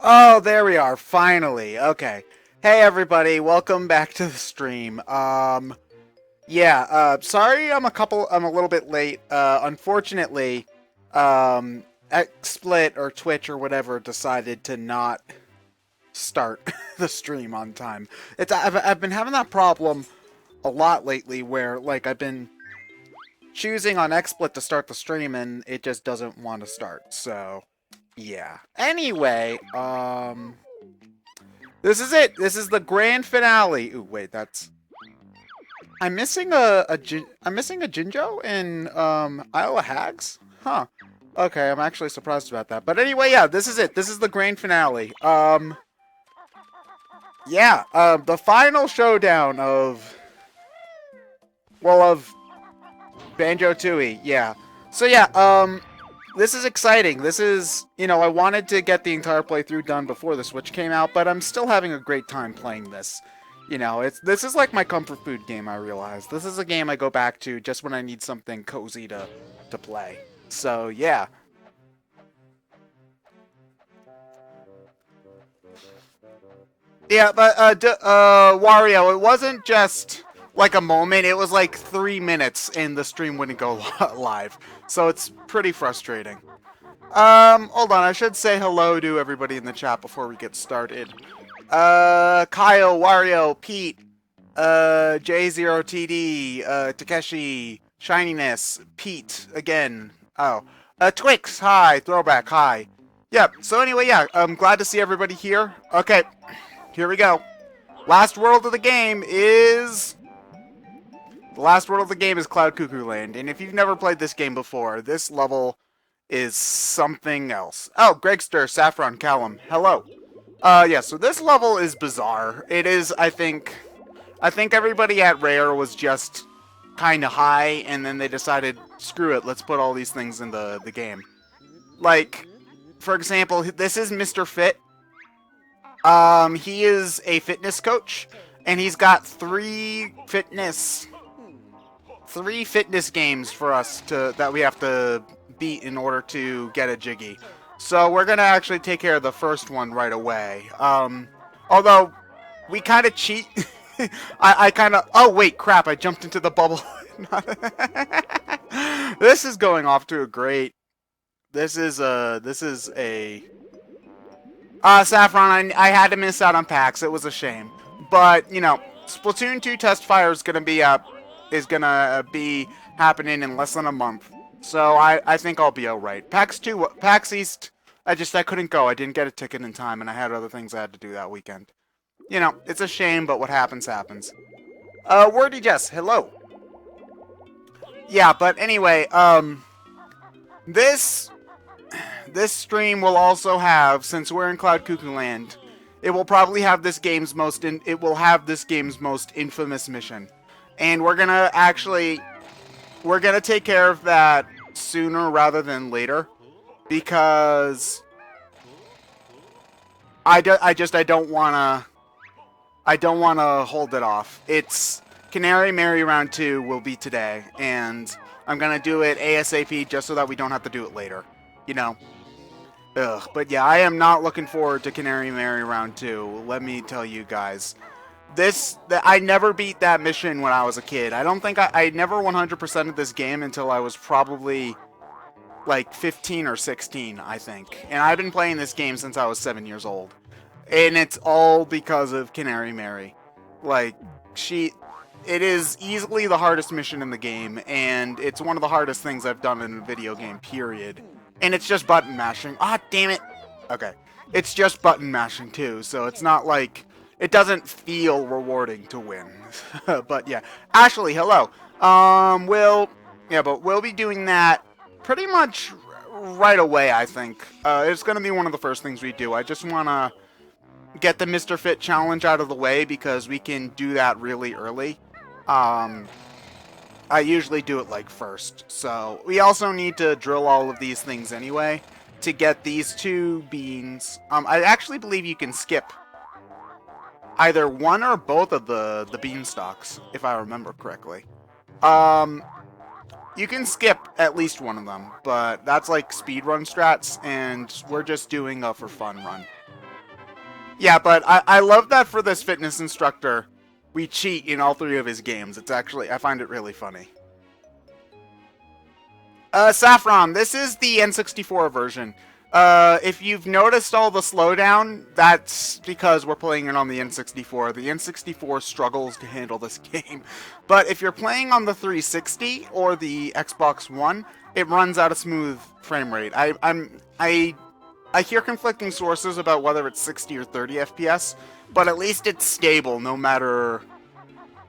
Oh, there we are, finally. Okay. Hey everybody, welcome back to the stream. Sorry I'm a little bit late. Unfortunately, XSplit or Twitch or whatever decided to not start the stream on time. I've been having that problem a lot lately where, like, I've been choosing on XSplit to start the stream and it just doesn't want to start, so... Yeah. Anyway, this is it. This is the grand finale. Ooh, wait, that's... I'm missing I'm missing a Jinjo in, Isle of Hags? Huh. Okay, I'm actually surprised about that. But anyway, yeah, this is it. This is the grand finale. The final showdown of... Well, of Banjo-Tooie, yeah. So yeah, this is exciting. This is, I wanted to get the entire playthrough done before the Switch came out, but I'm still having a great time playing this. This is like my comfort food game, I realize. This is a game I go back to just when I need something cozy to play. So, yeah. Yeah, but, Wario, it wasn't just like a moment, it was like 3 minutes and the stream wouldn't go live. So it's pretty frustrating. Hold on, I should say hello to everybody in the chat before we get started. Kyle, Wario, Pete, J0TD, Takeshi, Shininess, Pete, again. Oh, Twix, hi, Throwback, hi. Yep, so anyway, yeah, I'm glad to see everybody here. Okay, here we go. Last world of the game is... The last world of the game is Cloud Cuckoo Land, and if you've never played this game before, this level is something else. Oh, Gregster, Saffron, Callum, hello. Yeah, so this level is bizarre. It is, I think everybody at Rare was just kind of high, and then they decided, screw it, let's put all these things in the game. Like, for example, this is Mr. Fit. He is a fitness coach, and he's got three fitness games for us that we have to beat in order to get a Jiggy. So we're gonna actually take care of the first one right away. Although we kind of cheat. I kind of... Oh wait, crap! I jumped into the bubble. This is going off to a great... This is a... Saffron, I had to miss out on PAX. It was a shame. But, Splatoon 2 test fire is gonna be happening in less than a month. So I think I'll be alright. PAX East, I couldn't go. I didn't get a ticket in time, and I had other things I had to do that weekend. It's a shame, but what happens, happens. Wordy Jess, hello. Yeah, but anyway, this stream will also have, since we're in Cloud Cuckoo Land, it will probably have this game's most infamous mission. And we're gonna take care of that sooner rather than later, because I don't wanna hold it off. It's Canary Mary Round 2 will be today, and I'm gonna do it ASAP just so that we don't have to do it later. Ugh, but yeah, I am not looking forward to Canary Mary Round 2, let me tell you guys. I never beat that mission when I was a kid. I don't think I never 100%ed this game until I was probably like 15 or 16, I think. And I've been playing this game since I was 7 years old. And it's all because of Canary Mary. Like, it is easily the hardest mission in the game, and it's one of the hardest things I've done in a video game, period. And it's just button mashing. Ah, damn it! Okay. It's just button mashing, too, so it's not like... It doesn't feel rewarding to win. But yeah. Ashley, hello. We'll be doing that pretty much right away, I think. It's gonna be one of the first things we do. I just wanna get the Mr. Fit challenge out of the way because we can do that really early. I usually do it like first. So we also need to drill all of these things anyway to get these two beans. I actually believe you can skip either one or both of the beanstalks, if I remember correctly. You can skip at least one of them, but that's like speedrun strats, and we're just doing a for fun run. Yeah, but I love that for this fitness instructor, we cheat in all 3 of his games. It's actually, I find it really funny. Saffron, this is the N64 version. If you've noticed all the slowdown, that's because we're playing it on the N64. The N64 struggles to handle this game. But if you're playing on the 360 or the Xbox One, it runs at a smooth frame rate. I hear conflicting sources about whether it's 60 or 30 FPS, but at least it's stable no matter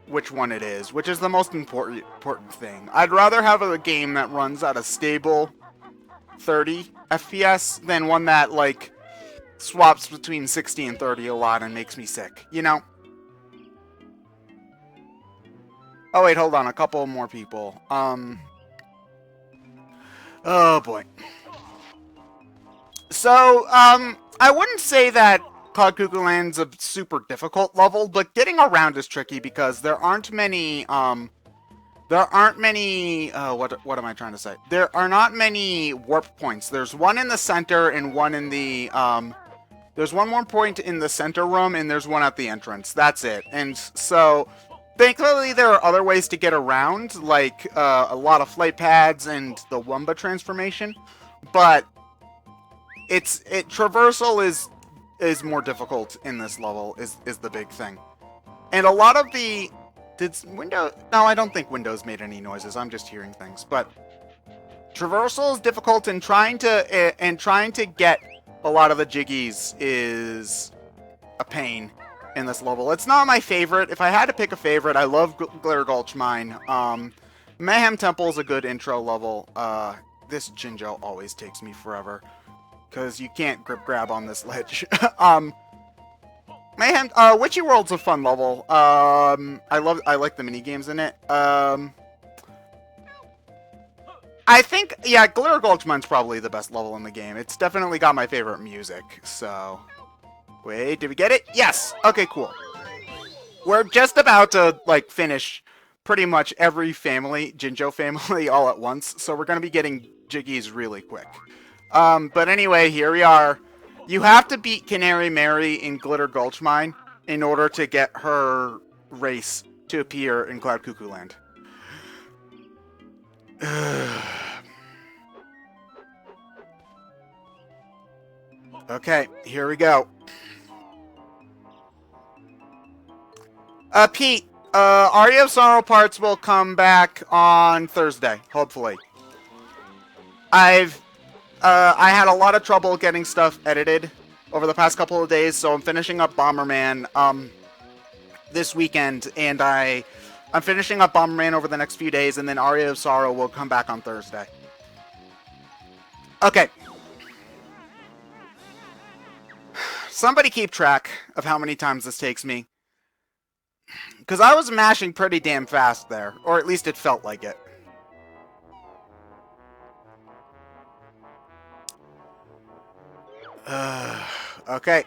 which one it is, which is the most important thing. I'd rather have a game that runs at a stable 30 FPS than one that, like, swaps between 60 and 30 a lot and makes me sick, you know? Oh, wait, hold on, a couple more people. Oh, boy. So, I wouldn't say that Cloud Cuckoo Land's a super difficult level, but getting around is tricky because there aren't many, what am I trying to say? There are not many warp points. There's one in the center and one in the, there's one more point in the center room and there's one at the entrance. That's it. And so, thankfully there are other ways to get around, like, a lot of flight pads and the Wumba transformation, but traversal is more difficult in this level, is the big thing. And a lot of the... No, I don't think Windows made any noises. I'm just hearing things. But traversal is difficult, and trying to get a lot of the jiggies is a pain in this level. It's not my favorite. If I had to pick a favorite, I love Glitter Gulch Mine. Mayhem Temple is a good intro level. This Jinjo always takes me forever, because you can't grab on this ledge. Mayhem, Witchy World's a fun level. I like the mini games in it. I think, yeah, Glitter Gulch Mine's probably the best level in the game. It's definitely got my favorite music, so... Wait, did we get it? Yes! Okay, cool. We're just about to, like, finish pretty much every family, Jinjo family, all at once, so we're gonna be getting jiggies really quick. But anyway, here we are. You have to beat Canary Mary in Glitter Gulch Mine in order to get her race to appear in Cloud Cuckoo Land. Okay, here we go. Pete, Aria of Sorrow parts will come back on Thursday, hopefully. I had a lot of trouble getting stuff edited over the past couple of days, so I'm finishing up Bomberman this weekend, and I'm finishing up Bomberman over the next few days, and then Aria of Sorrow will come back on Thursday. Okay. Somebody keep track of how many times this takes me, because I was mashing pretty damn fast there, or at least it felt like it. Okay.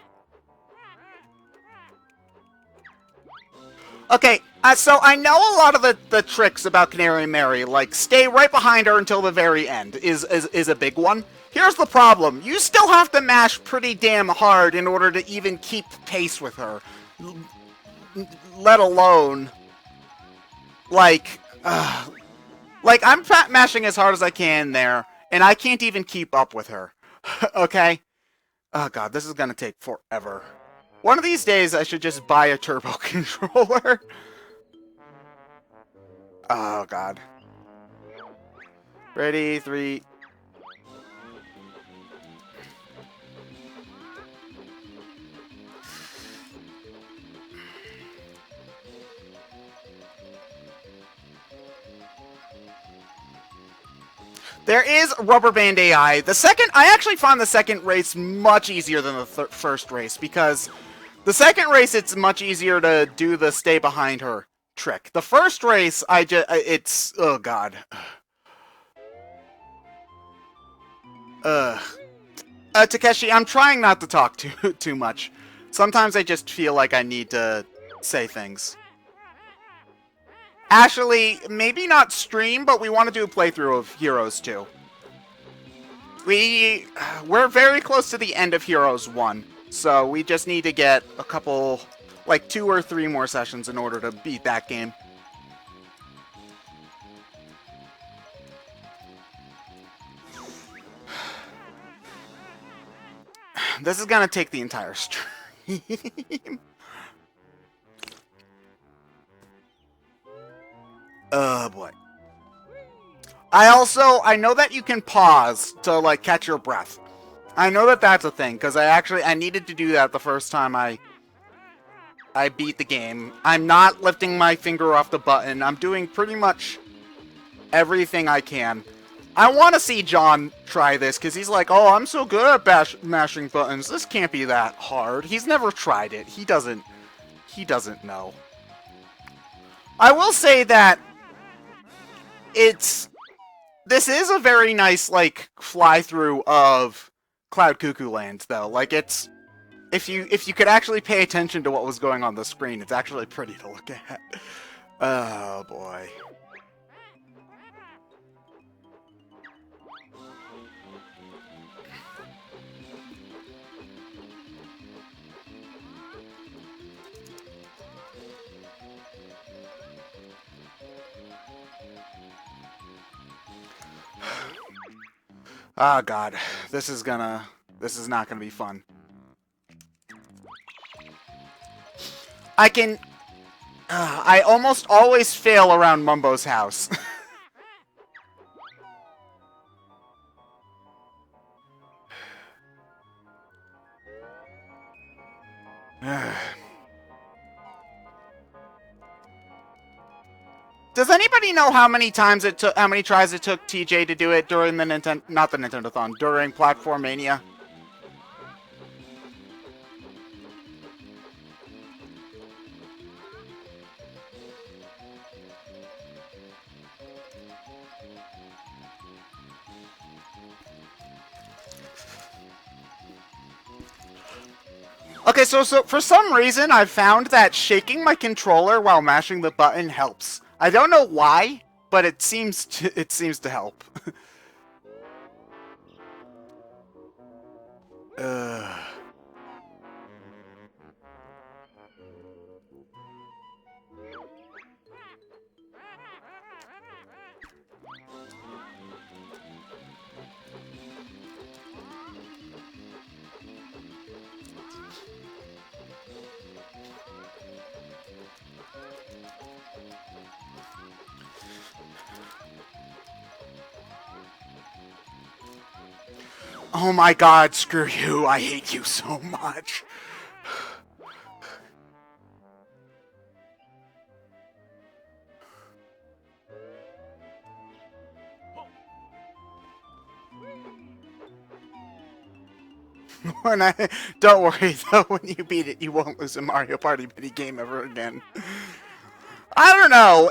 Okay, so I know a lot of the tricks about Canary Mary, like stay right behind her until the very end is a big one. Here's the problem. You still have to mash pretty damn hard in order to even keep pace with her. Let alone, like I'm mashing as hard as I can there, and I can't even keep up with her. Okay? Oh god, this is gonna take forever. One of these days, I should just buy a turbo controller. Oh god. Ready, 3... There is Rubber Band AI. I actually found the second race much easier than the first race, because the second race, it's much easier to do the stay behind her trick. The first race, oh god. Takeshi, I'm trying not to talk too much. Sometimes I just feel like I need to say things. Actually, maybe not stream, but we want to do a playthrough of Heroes 2. We're very close to the end of Heroes 1. So we just need to get a couple, like 2 or 3 more sessions in order to beat that game. This is gonna take the entire stream. Oh boy. I know that you can pause to, like, catch your breath. I know that that's a thing, because I needed to do that the first time I beat the game. I'm not lifting my finger off the button. I'm doing pretty much everything I can. I want to see John try this, because he's like, oh, I'm so good at mashing buttons. This can't be that hard. He's never tried it. He doesn't know. I will say that this is a very nice, like, fly-through of Cloud Cuckoo Land, though. Like, it's... If you could actually pay attention to what was going on the screen, it's actually pretty to look at. Oh, boy. Oh, God. This is not gonna be fun. I almost always fail around Mumbo's house. Does anybody know how many tries it took TJ to do it during the not the Nintendo-thon, during Platformania? Okay, so for some reason, I've found that shaking my controller while mashing the button helps. I don't know why, but it seems to help. Oh my God, screw you. I hate you so much. Don't worry though, when you beat it, you won't lose a Mario Party mini game ever again. I don't know.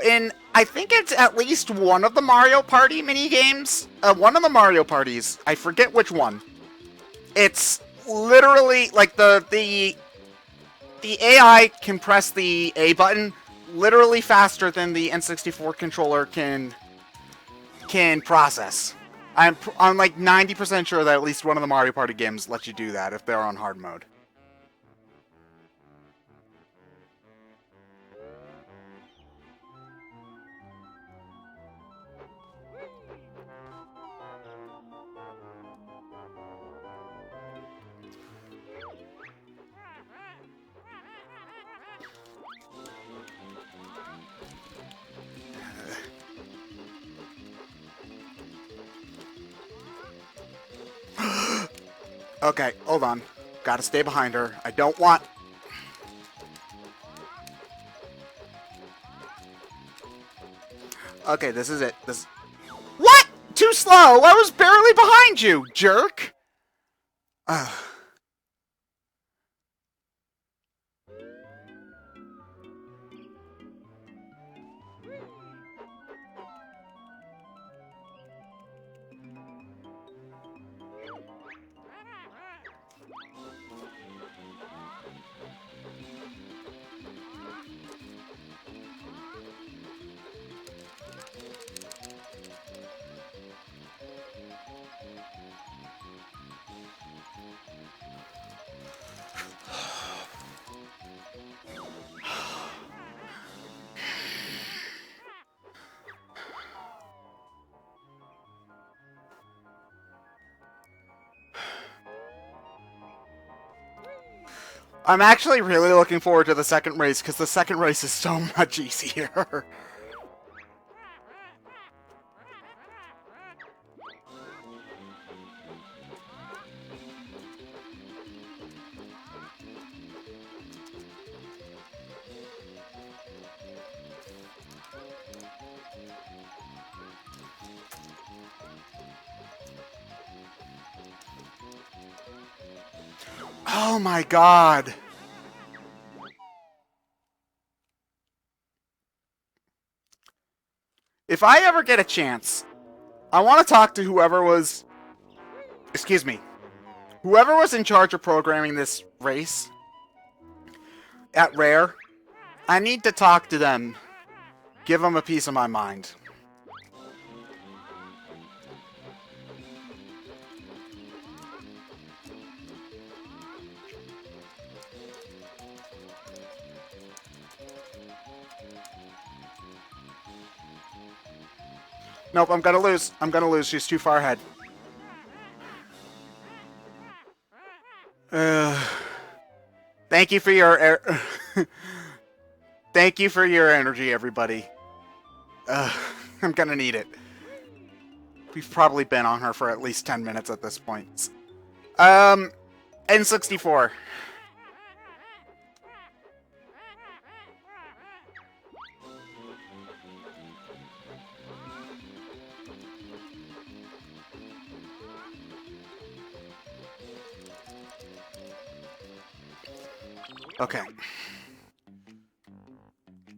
I think it's at least one of the Mario Party mini games. One of the Mario Parties. I forget which one. It's literally like the AI can press the A button literally faster than the N64 controller can process. I'm like 90% sure that at least one of the Mario Party games lets you do that if they're on hard mode. Okay, hold on. Gotta stay behind her. I don't want... Okay, this is it. What? Too slow! I was barely behind you, jerk! Ugh. I'm actually really looking forward to the second race, because the second race is so much easier. Oh my god. If I ever get a chance, I want to talk to whoever was... Excuse me. Whoever was in charge of programming this race at Rare, I need to talk to them. Give them a piece of my mind. Nope, I'm gonna lose. I'm gonna lose. She's too far ahead. Thank you for your thank you for your energy, everybody. I'm gonna need it. We've probably been on her for at least 10 minutes at this point. N64. Okay.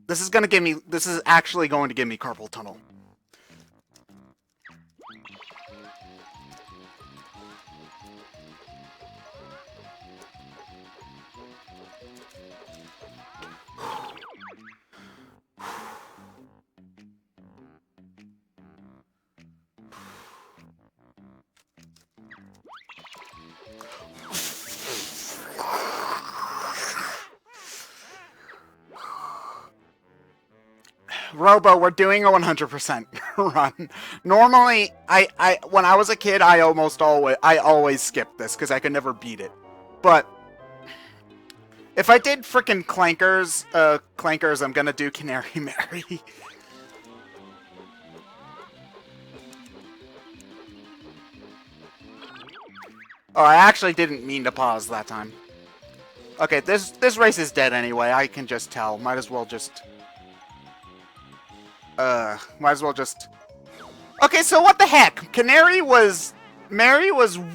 This is actually going to give me carpal tunnel. Robo, we're doing a 100% run. Normally, when I was a kid, I always skipped this because I could never beat it. But if I did frickin' clankers, I'm gonna do Canary Mary. Oh, I actually didn't mean to pause that time. Okay, this race is dead anyway. I can just tell. Might as well just. Okay, so what the heck? Mary was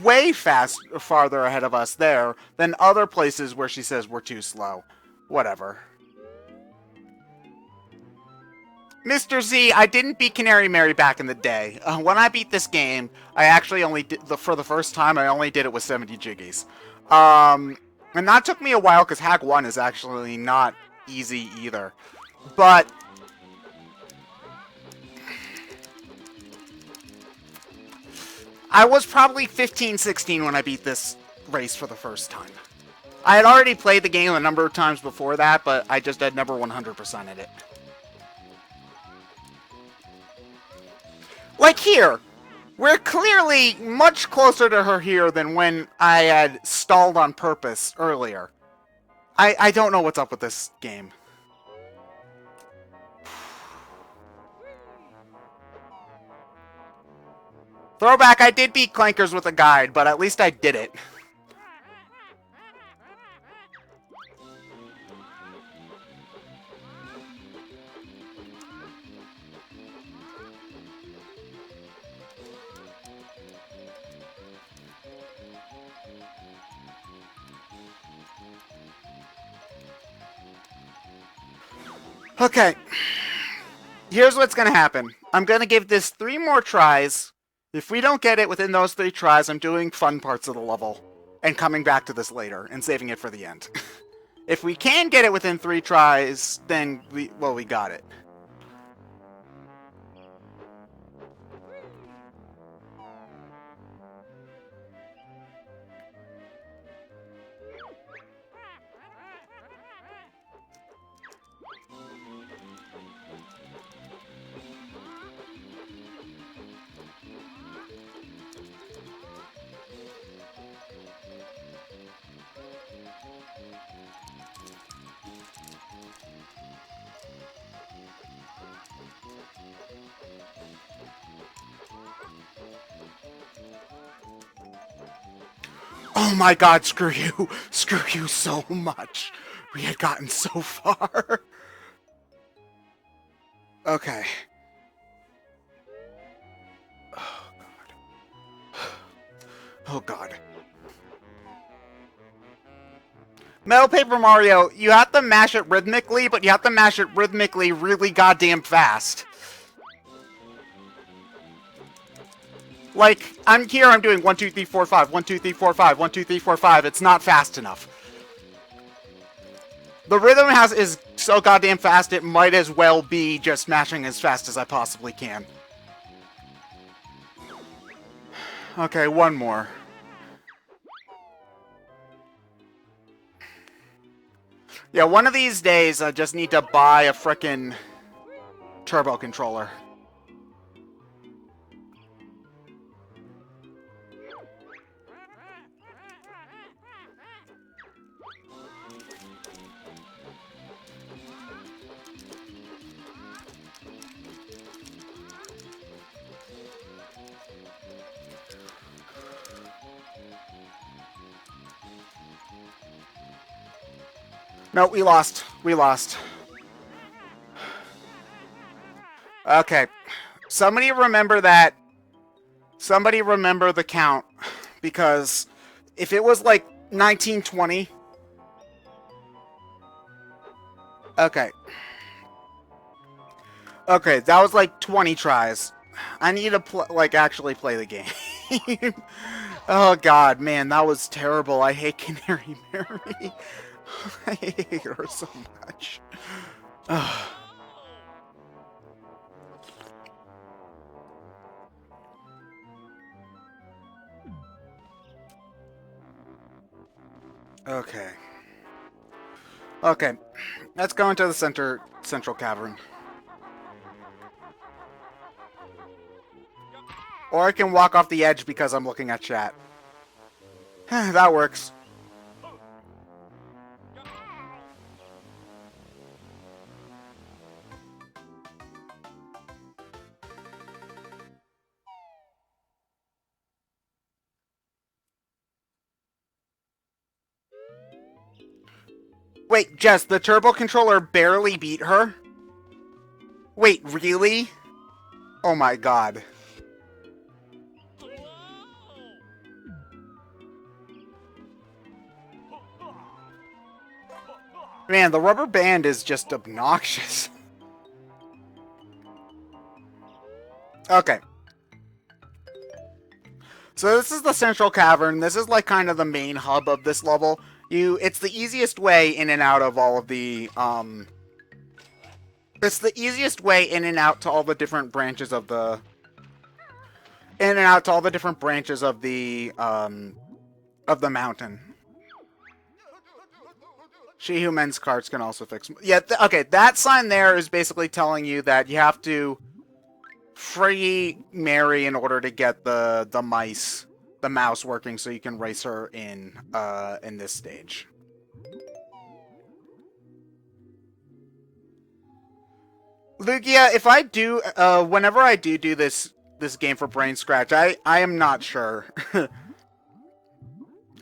way farther ahead of us there than other places where she says we're too slow. Whatever. Mr. Z, I didn't beat Canary Mary back in the day. When I beat this game, I actually only did, for the first time, I only did it with 70 jiggies. And that took me a while because Hack 1 is actually not easy either. But I was probably 15, 16 when I beat this race for the first time. I had already played the game a number of times before that, but I just had never 100%ed it. Like here, we're clearly much closer to her here than when I had stalled on purpose earlier. I don't know what's up with this game. Throwback, I did beat Clankers with a guide, but at least I did it. Okay. Here's what's gonna happen. I'm gonna give this 3 more tries. If we don't get it within those 3 tries, I'm doing fun parts of the level and coming back to this later and saving it for the end. If we can get it within 3 tries, then we got it. Oh my god, screw you. Screw you so much. We had gotten so far. Okay. Oh god. Oh god. Metal Paper Mario, you have to mash it rhythmically, but you have to mash it rhythmically really goddamn fast. Like, I'm here, I'm doing 1, 2, 3, 4, 5, 1, 2, 3, 4, 5, 1, 2, 3, 4, 5. It's not fast enough. The rhythm is so goddamn fast, it might as well be just mashing as fast as I possibly can. Okay, one more. Yeah, one of these days, I just need to buy a frickin' turbo controller. No, we lost. We lost. Okay. Somebody remember that. Somebody remember the count. Because if it was like 1920... Okay. Okay, that was like 20 tries. I need to actually play the game. Oh god, man, that was terrible. I hate Canary Mary. I hate her so much. Okay. Okay. Let's go into the central cavern. Or I can walk off the edge because I'm looking at chat. That works. Wait, Jess, the turbo controller barely beat her? Wait, really? Oh my god. Man, the rubber band is just obnoxious. Okay. So this is the central cavern. This is like kind of the main hub of this level. It's the easiest way in and out of all of the, it's the easiest way in and out to all the different branches of the, mountain. She who mends carts can also fix... Yeah, okay, that sign there is basically telling you that you have to free Mary in order to get the mouse working so you can race her in this stage. Lugia, if I do, whenever I do this game for Brain Scratch, I am not sure.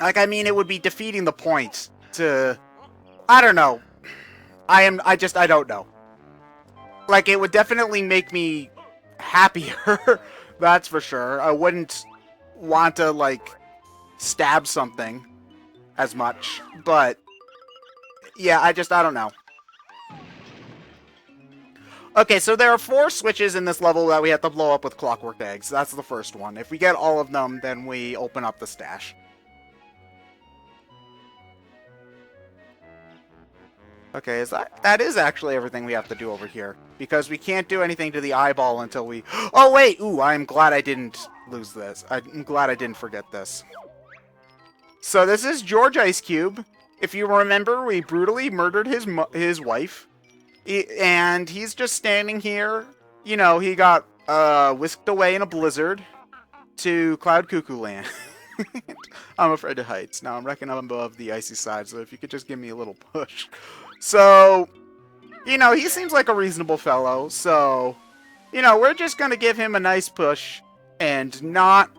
Like, I mean, it would be defeating the point to... I don't know. I don't know. Like, it would definitely make me happier. That's for sure. I wouldn't want to, like, stab something as much. But, yeah, I don't know. Okay, so there are 4 switches in this level that we have to blow up with clockwork eggs. That's the first one. If we get all of them, then we open up the stash. Okay, that is actually everything we have to do over here. Because we can't do anything to the eyeball until we... Oh, wait! Ooh, I'm glad I didn't lose this. I'm glad I didn't forget this. So this is George Ice Cube. If you remember, we brutally murdered his wife. And he's just standing here. You know, he got whisked away in a blizzard to Cloud Cuckoo Land. I'm afraid of heights. Now I'm reckoning I'm above the icy side, so if you could just give me a little push. So, you know, he seems like a reasonable fellow, so, you know, we're just gonna give him a nice push and not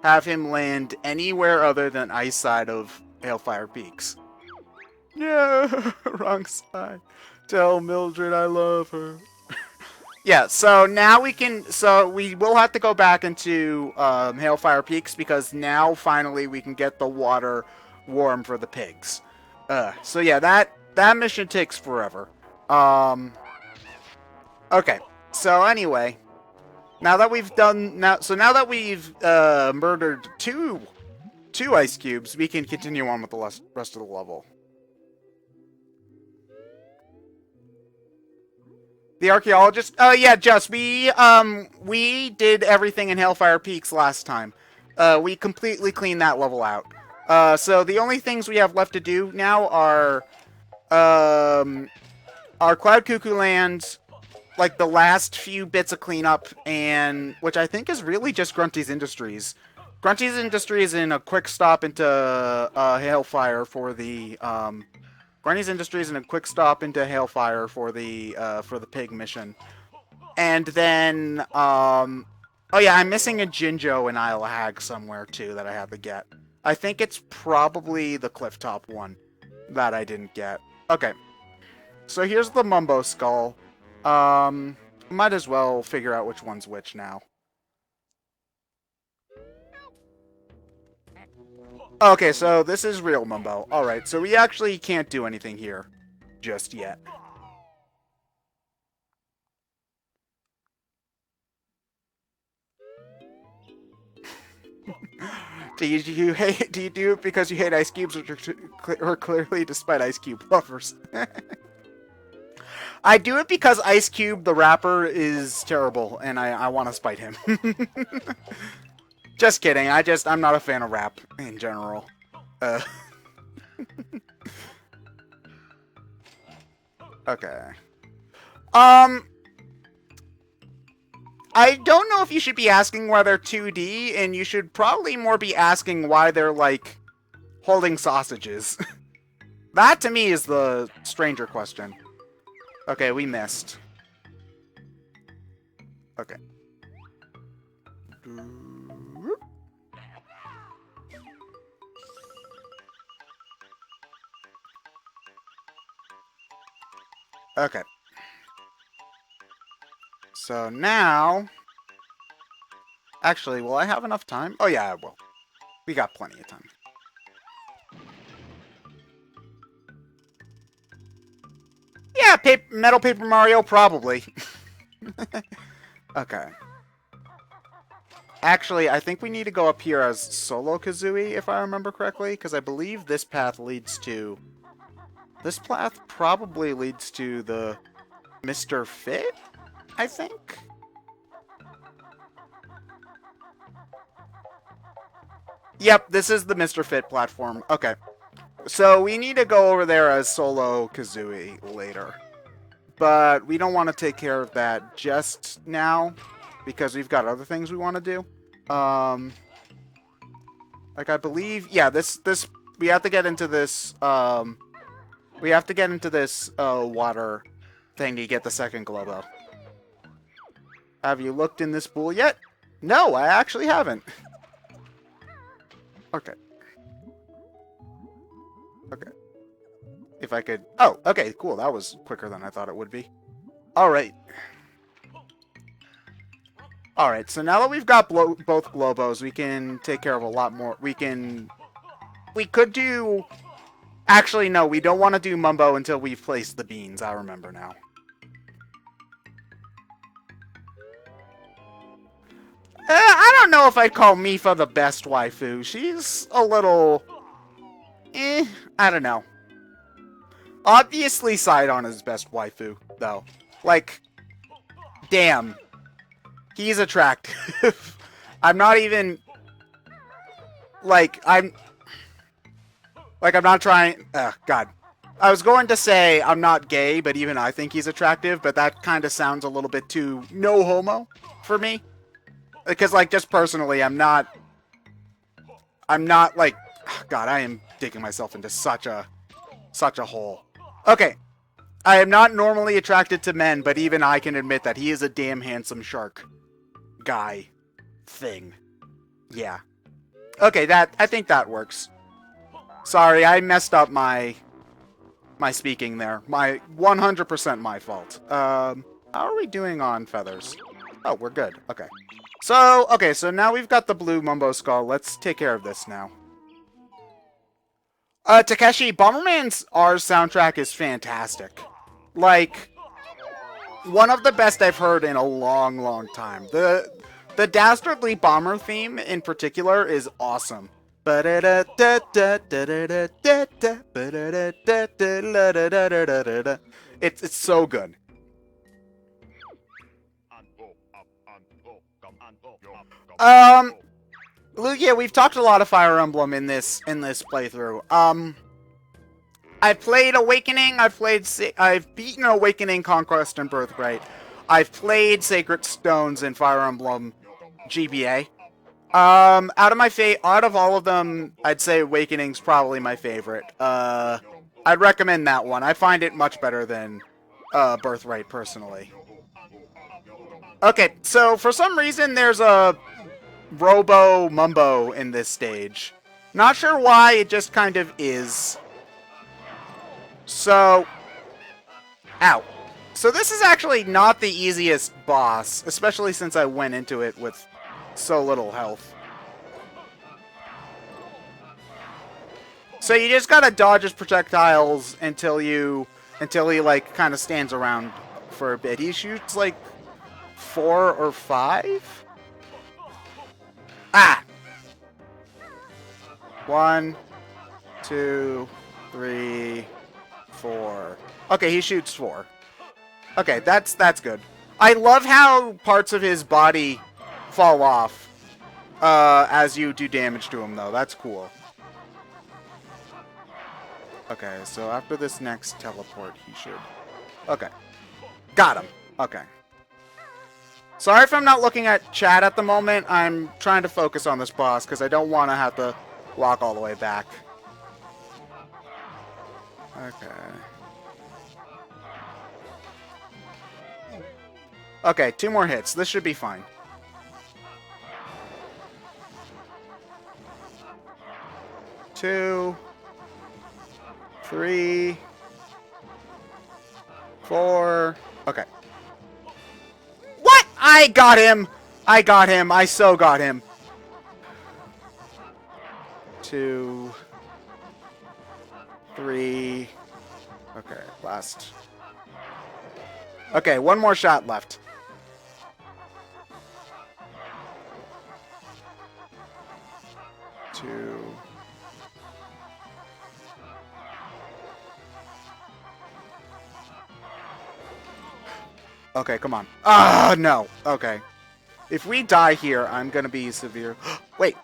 have him land anywhere other than ice side of Hailfire Peaks. Yeah, wrong side. Tell Mildred I love her. Yeah, so now we can, so we will have to go back into Hailfire Peaks because now finally we can get the water warm for the pigs. So yeah, that mission takes forever. Okay, so anyway, now that we've done, now that we've murdered two ice cubes, we can continue on with the rest of the level. The archaeologist? Oh yeah, Jess, we did everything in Hailfire Peaks last time. We completely cleaned that level out. So the only things we have left to do now are Cloud Cuckoo Land, like the last few bits of cleanup, and which I think is really just Grunty's Industries. Grunty's Industries in a quick stop into Hailfire for the Grunty's Industries and a quick stop into Hailfire for the pig mission. And then, oh yeah, I'm missing a Jinjo and Isle of Hag somewhere too that I have to get. I think it's probably the Clifftop one that I didn't get. Okay. So here's the Mumbo Skull. Might as well figure out which one's which now. Okay, so this is real Mumbo. Alright, so we actually can't do anything here just yet. Do you do it because you hate ice cubes, or clearly despite ice cube lovers? I do it because Ice Cube, the rapper, is terrible, and I want to spite him. Just kidding. I'm not a fan of rap in general. Okay. I don't know if you should be asking why they're 2D, and you should probably more be asking why they're, like, holding sausages. That, to me, is the stranger question. Okay, we missed. Okay. Okay. So now... Actually, will I have enough time? Oh yeah, I will. We got plenty of time. Yeah, Metal Paper Mario, probably. Okay. Actually, I think we need to go up here as Solo Kazooie, if I remember correctly, because I believe this path leads to... This path probably leads to the Mr. Fit, I think? Yep, this is the Mr. Fit platform. Okay. So we need to go over there as Solo Kazooie later. But we don't want to take care of that just now, because we've got other things we want to do. Like I believe, yeah, this we have to get into this we have to get into this water thing to get the second Globo. Have you looked in this pool yet? No, I actually haven't. Okay. Okay. If I could... Oh, okay, cool. That was quicker than I thought it would be. Alright. Alright, so now that we've got both Globos, we can take care of a lot more. We could do... Actually, no, we don't want to do Mumbo until we've placed the beans. I remember now. I don't know if I'd call Mifa the best waifu. She's a little... I don't know. Obviously, Sidon is best waifu, though. Like, damn. He's attractive. I'm not even... I'm not trying... God. I was going to say I'm not gay, but even I think he's attractive, but that kind of sounds a little bit too no homo for me. Because, like, just personally, I'm not, like... God, I am digging myself into such a hole. Okay. I am not normally attracted to men, but even I can admit that he is a damn handsome shark. Guy. Thing. Yeah. Okay, I think that works. Sorry, I messed up my speaking there. 100% my fault. How are we doing on feathers? Oh, we're good. Okay. So now we've got the blue Mumbo Skull. Let's take care of this now. Takeshi, Bomberman's R's soundtrack is fantastic. Like, one of the best I've heard in a long, long time. The Dastardly Bomber theme in particular is awesome. It's so good. Luke, yeah, we've talked a lot of Fire Emblem in this playthrough. I've played Awakening. I've beaten Awakening, Conquest, and Birthright. I've played Sacred Stones in Fire Emblem GBA. Out of all of them, I'd say Awakening's probably my favorite. I'd recommend that one. I find it much better than Birthright personally. Okay, so for some reason there's a Robo Mumbo in this stage. Not sure why, it just kind of is. So, ow. So this is actually not the easiest boss, especially since I went into it with so little health. So you just gotta dodge his projectiles until he like kind of stands around for a bit. He shoots like 4 or 5. Ah! 1, 2, 3, 4. Okay, he shoots 4. Okay, that's good. I love how parts of his body fall off as you do damage to him, though. That's cool. Okay, so after this next teleport, he should... Okay. Got him. Okay. Sorry if I'm not looking at chat at the moment. I'm trying to focus on this boss because I don't want to have to walk all the way back. Okay. Okay, 2 more hits. This should be fine. Two, 3, 4. Okay. What? I got him! I got him. I so got him. 2, 3. Okay, last. Okay, 1 more shot left. Two. Okay, come on. Ah, no. Okay. If we die here, I'm gonna be severe. Wait.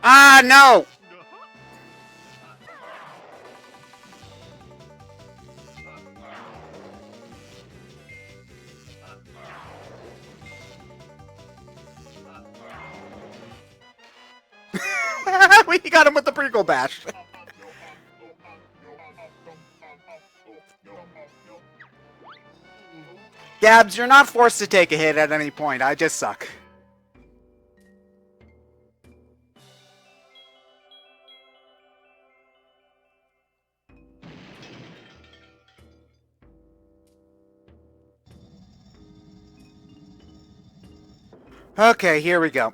Ah, no! We got him with the prequel bash. Gabs, you're not forced to take a hit at any point. I just suck. Okay, here we go.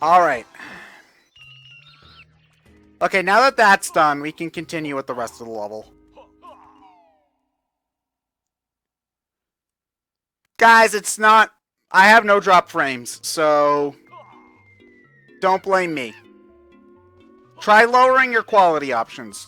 Alright. Okay, now that that's done, we can continue with the rest of the level. Guys, it's not... I have no drop frames, so... Don't blame me. Try lowering your quality options.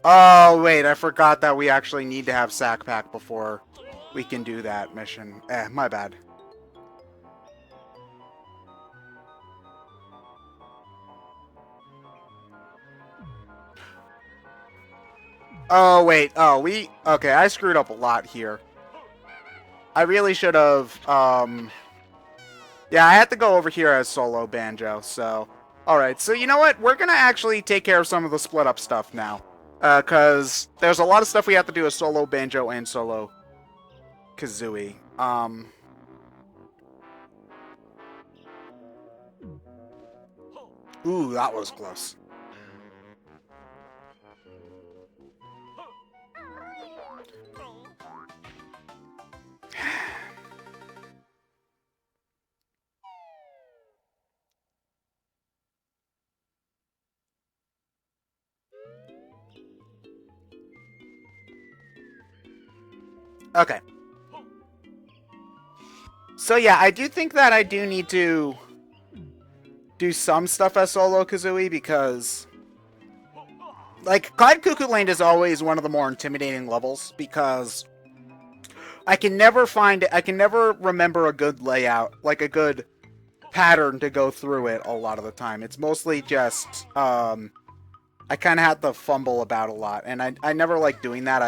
Oh, wait, I forgot that we actually need to have Sack Pack before we can do that mission. My bad. Oh, wait. Oh, okay, I screwed up a lot here. I really should have, yeah, I had to go over here as solo Banjo, so... Alright, so you know what? We're gonna actually take care of some of the split up stuff now. Because there's a lot of stuff we have to do as solo Banjo and solo Kazooie. Ooh, that was close. Okay. So yeah, I do think that I do need to do some stuff as solo Kazooie because, like, Clyde Cuckoo Land is always one of the more intimidating levels because I can never remember a good layout, like a good pattern to go through it a lot of the time. It's mostly just, I kind of have to fumble about a lot, and I never like doing that.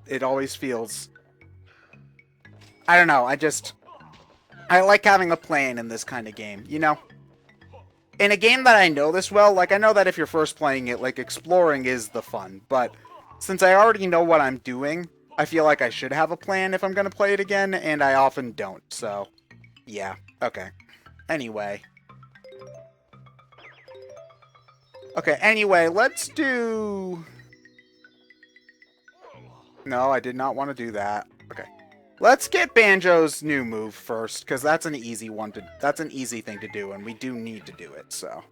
It always feels, I don't know, I like having a plan in this kind of game, you know? In a game that I know this well, like, I know that if you're first playing it, like, exploring is the fun, but since I already know what I'm doing, I feel like I should have a plan if I'm gonna play it again, and I often don't, so, yeah, okay. Anyway. Okay, anyway, let's do... No, I did not want to do that. Okay. Let's get Banjo's new move first, because that's an easy thing to do, and we do need to do it, so.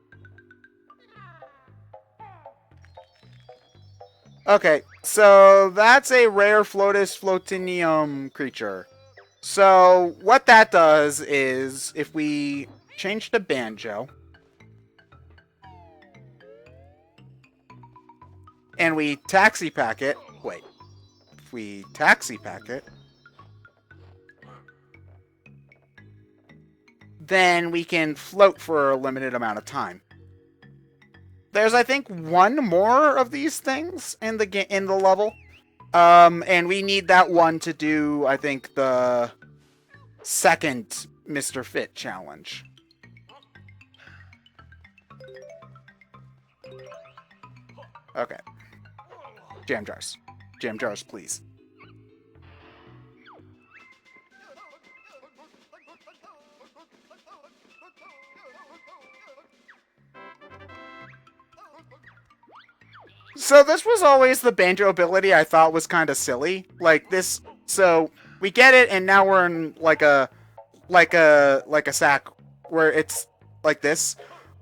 Okay, so that's a rare Floatus Flotinium creature. So, what that does is, if we change to Banjo, and we taxi pack it, wait, if we taxi pack it, then we can float for a limited amount of time. There's, I think, one more of these things in the level, and we need that one to do, I think, the second Mr. Fit challenge. Okay. Jam jars. Jam jars, please. So this was always the Banjo ability I thought was kind of silly. Like this, so we get it, and now we're in like a sack where it's like this.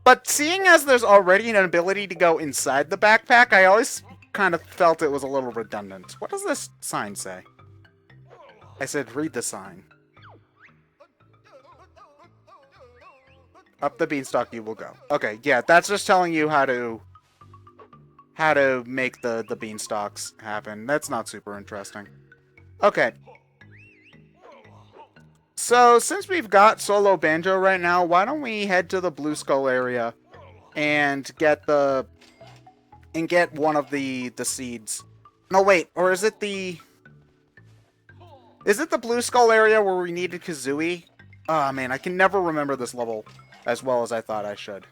But seeing as there's already an ability to go inside the backpack, I always kind of felt it was a little redundant. What does this sign say? I said read the sign. Up the beanstalk you will go. Okay, yeah, that's just telling you how to make the beanstalks happen. That's not super interesting. Okay. So, since we've got solo Banjo right now, why don't we head to the Blue Skull area and get one of the seeds. No, wait, or is it the Blue Skull area where we needed Kazooie? Oh man, I can never remember this level as well as I thought I should.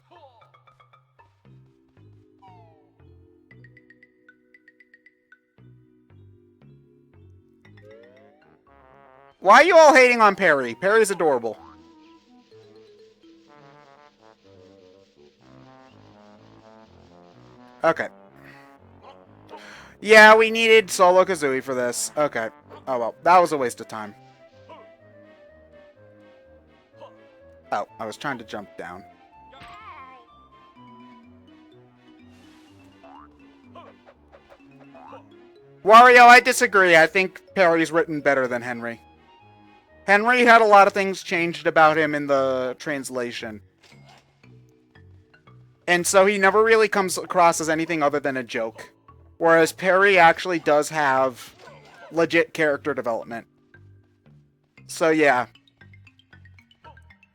Why are you all hating on Perry? Perry's adorable. Okay. Yeah, we needed solo Kazooie for this. Okay. Oh well, that was a waste of time. Oh, I was trying to jump down. Wario, I disagree. I think Perry's written better than Henry. Henry had a lot of things changed about him in the translation. And so he never really comes across as anything other than a joke. Whereas Perry actually does have legit character development. So yeah.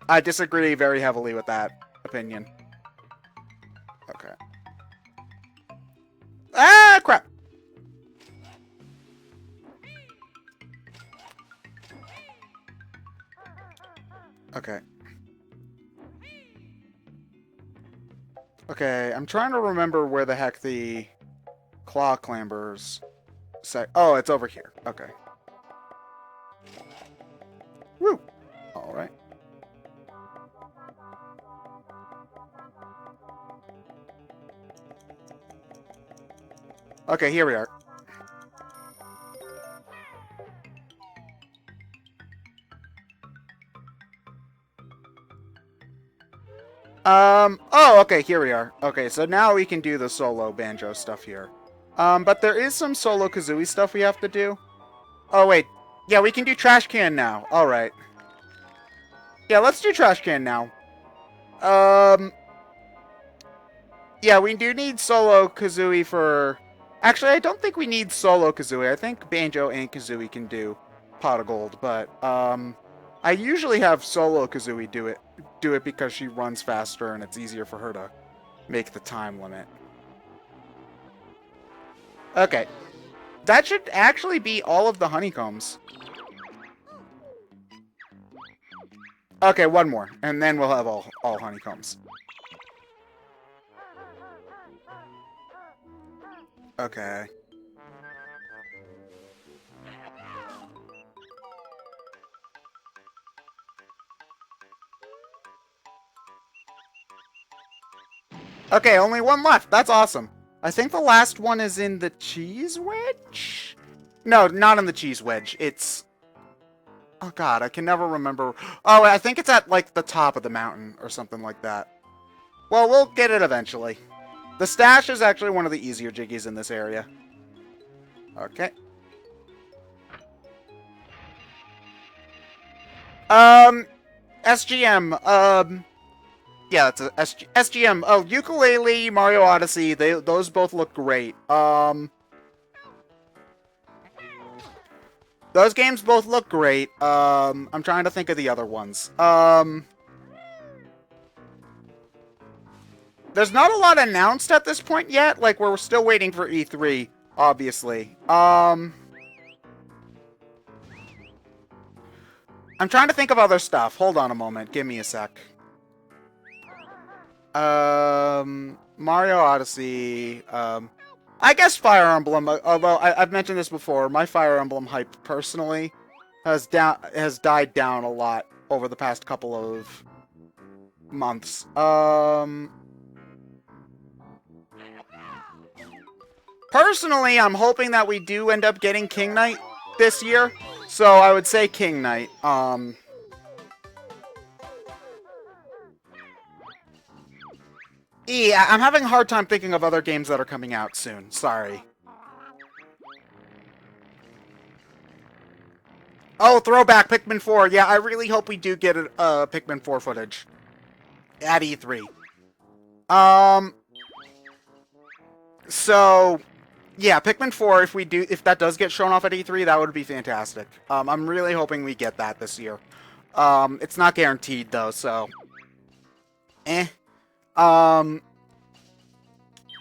I disagree very heavily with that opinion. Okay. Ah, crap! Okay. Okay, I'm trying to remember where the heck the claw clambers say. Oh, it's over here. Okay. Woo! Alright. Okay, here we are. Oh, okay, here we are. Okay, so now we can do the solo banjo stuff here. But there is some solo Kazooie stuff we have to do. Oh, wait. Yeah, we can do trash can now. Alright. Yeah, let's do trash can now. Yeah, we do need solo Kazooie for... Actually, I don't think we need solo Kazooie. I think Banjo and Kazooie can do Pot of Gold, but, I usually have solo Kazooie do it because she runs faster and it's easier for her to make the time limit. Okay. That should actually be all of the honeycombs. Okay, one more, and then we'll have all honeycombs. Okay. Okay, only one left. That's awesome. I think the last one is in the cheese wedge? No, not in the cheese wedge. It's... Oh god, I can never remember. Oh, I think it's at, like, the top of the mountain or something like that. Well, we'll get it eventually. The stash is actually one of the easier jiggies in this area. Okay. SGM, yeah, it's a SGM. Oh, Ukulele, Mario Odyssey, those both look great. Those games both look great. I'm trying to think of the other ones. There's not a lot announced at this point yet. Like, we're still waiting for E3, obviously. I'm trying to think of other stuff. Hold on a moment. Give me a sec. Mario Odyssey, I guess Fire Emblem, although I've mentioned this before, my Fire Emblem hype personally has died down a lot over the past couple of months. Personally, I'm hoping that we do end up getting King Knight this year, so I would say King Knight. Yeah, I'm having a hard time thinking of other games that are coming out soon. Sorry. Oh, throwback, Pikmin 4. Yeah, I really hope we do get Pikmin 4 footage at E3. So, yeah, Pikmin 4, if that does get shown off at E3, that would be fantastic. I'm really hoping we get that this year. It's not guaranteed, though, so...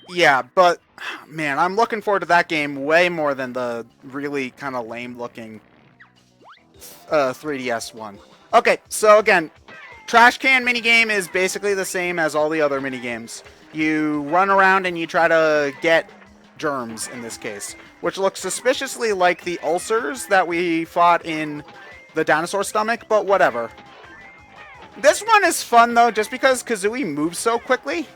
Yeah, but, man, I'm looking forward to that game way more than the really kind of lame-looking 3DS one. Okay, so again, Trash Can minigame is basically the same as all the other minigames. You run around and you try to get germs, in this case, which looks suspiciously like the ulcers that we fought in the dinosaur stomach, but whatever. This one is fun, though, just because Kazooie moves so quickly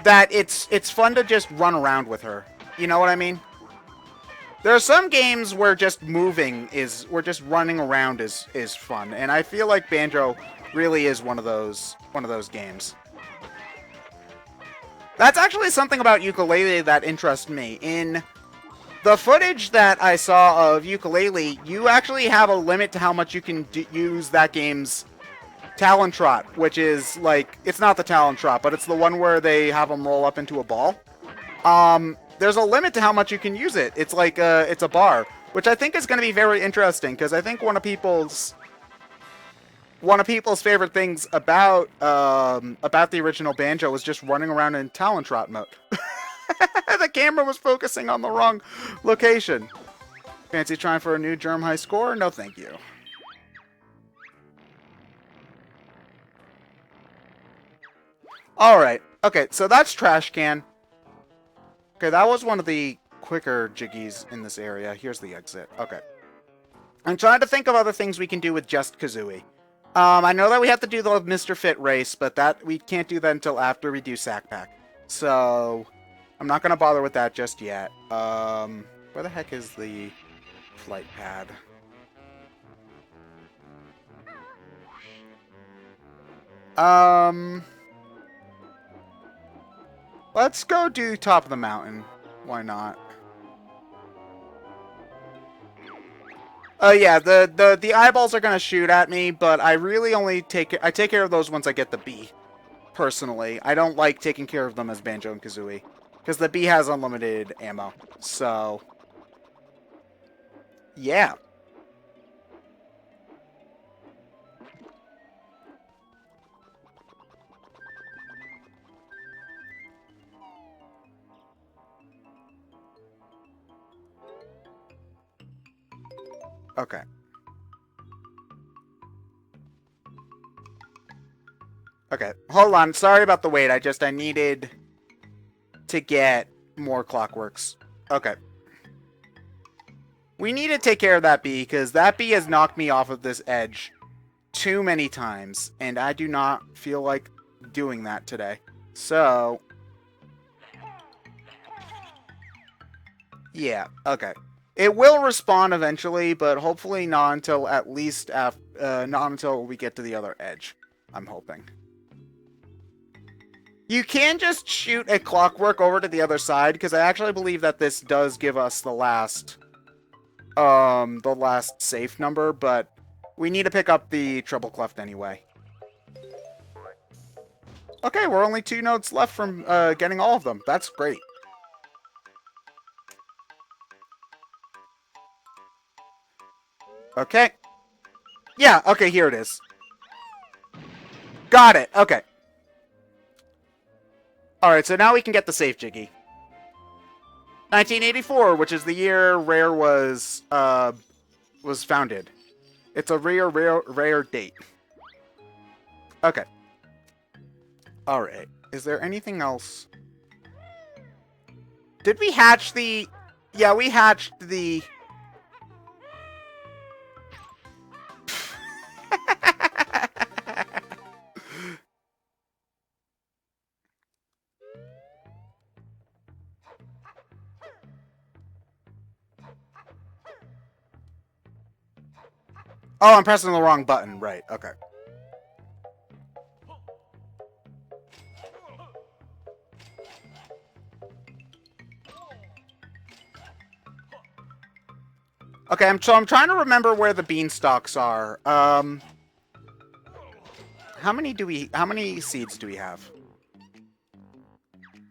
that it's fun to just run around with her. You know what I mean? There are some games where just running around is fun, and I feel like Banjo really is one of those games. That's actually something about Ukulele that interests me. In the footage that I saw of Ukulele, you actually have a limit to how much you can use that game's Talon Trot, which is, like, it's not the Talon Trot, but it's the one where they have them roll up into a ball. There's a limit to how much you can use it. It's like, it's a bar, which I think is going to be very interesting, because I think one of people's favorite things about the original Banjo was just running around in Talon Trot mode. The camera was focusing on the wrong location. Fancy trying for a new Germ High score? No, thank you. Alright. Okay, so that's Trash Can. Okay, that was one of the quicker jiggies in this area. Here's the exit. Okay. I'm trying to think of other things we can do with just Kazooie. I know that we have to do the Mr. Fit race, but that we can't do that until after we do Sack Pack. So, I'm not going to bother with that just yet. Where the heck is the flight pad? Let's go do top of the mountain. Why not? Yeah, the eyeballs are gonna shoot at me, but I really only take care of those once I get the bee. Personally, I don't like taking care of them as Banjo and Kazooie, because the bee has unlimited ammo. So, yeah. Okay. Okay, hold on. Sorry about the wait. I needed to get more clockworks. Okay. We need to take care of that bee, because that bee has knocked me off of this edge too many times, and I do not feel like doing that today. So, yeah, okay. It will respawn eventually, but hopefully not until at least not until we get to the other edge. I'm hoping. You can just shoot a clockwork over to the other side, because I actually believe that this does give us the last safe number, but we need to pick up the treble clef anyway. Okay, we're only 2 notes left from getting all of them. That's great. Okay. Yeah, okay, here it is. Got it, okay. Alright, so now we can get the safe jiggy. 1984, which is the year Rare was founded. It's a rare date. Okay. Alright. Is there anything else? Did we hatch the... Yeah, we hatched the... Oh, I'm pressing the wrong button. Right, okay. Okay, I'm trying to remember where the beanstalks are. How many seeds do we have?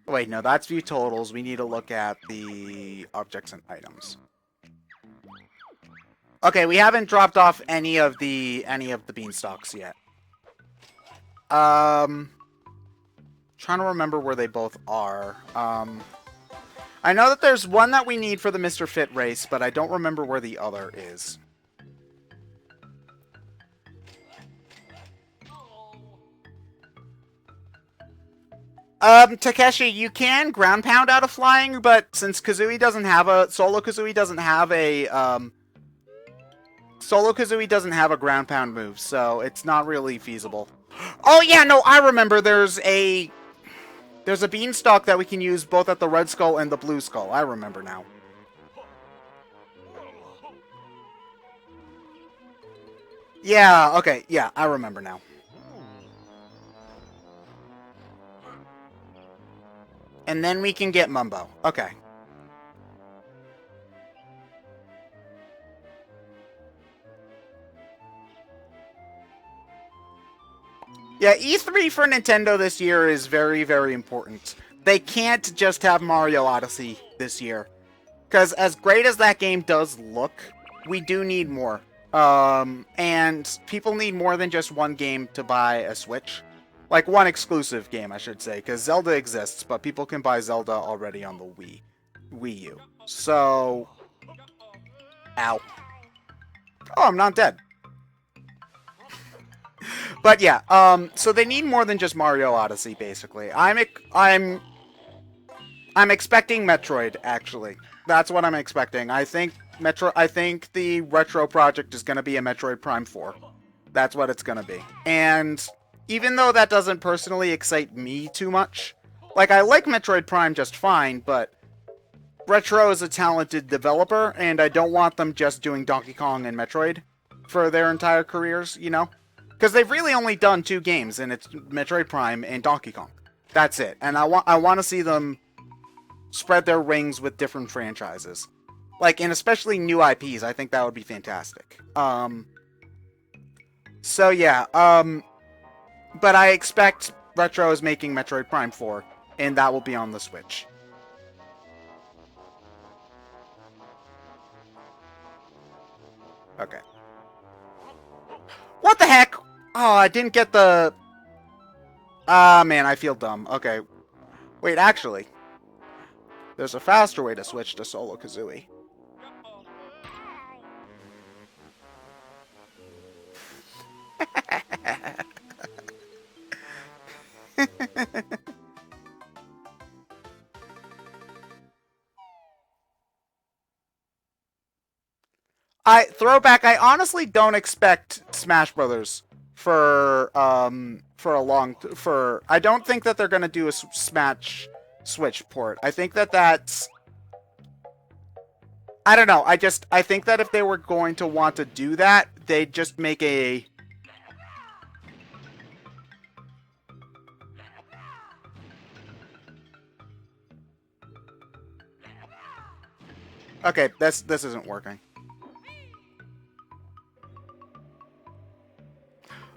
Wait, no, that's view totals. We need to look at the objects and items. Okay, we haven't dropped off any of the beanstalks yet. Trying to remember where they both are. I know that there's one that we need for the Mr. Fit race, but I don't remember where the other is. Takeshi, you can ground pound out of flying, but since Kazooie doesn't have a... Solo Kazooie doesn't have a, Solo Kazooie doesn't have a ground pound move, so it's not really feasible. Oh yeah, no, I remember there's a beanstalk that we can use both at the Red Skull and the Blue Skull. I remember now. Yeah, okay, yeah, I remember now. And then we can get Mumbo. Okay. Yeah, E3 for Nintendo this year is very, very important. They can't just have Mario Odyssey this year. Because as great as that game does look, we do need more. And people need more than just one game to buy a Switch. Like, one exclusive game, I should say. Because Zelda exists, but people can buy Zelda already on the Wii U. So... Ow. Oh, I'm not dead. But yeah, so they need more than just Mario Odyssey, basically. I'm expecting Metroid, actually. That's what I'm expecting. I think the Retro project is going to be a Metroid Prime 4. That's what it's going to be. And even though that doesn't personally excite me too much, like, I like Metroid Prime just fine, but Retro is a talented developer, and I don't want them just doing Donkey Kong and Metroid for their entire careers, you know? Because they've really only done 2 games, and it's Metroid Prime and Donkey Kong. That's it. And I want to see them spread their wings with different franchises. Like, and especially new IPs. I think that would be fantastic. So yeah, but I expect Retro is making Metroid Prime 4, and that will be on the Switch. Okay. What the heck? Oh, I didn't get the... Ah, man, I feel dumb. Okay. Wait, actually, there's a faster way to switch to Solo Kazooie. Throwback, I honestly don't expect Smash Brothers for I don't think that they're going to do a Smash Switch port. I think that that's... I don't know. I think that if they were going to want to do that, they'd just make a... Okay, this isn't working.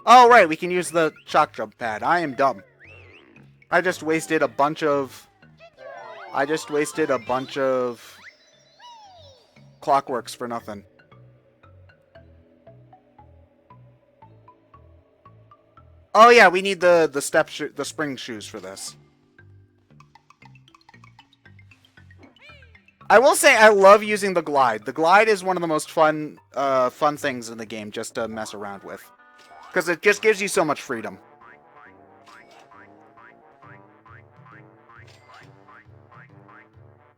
Oh, right, we can use the shock jump pad. I am dumb. I just wasted a bunch of clockworks for nothing. Oh yeah, we need the spring shoes for this. I will say I love using the glide. The glide is one of the most fun things in the game just to mess around with. Because it just gives you so much freedom.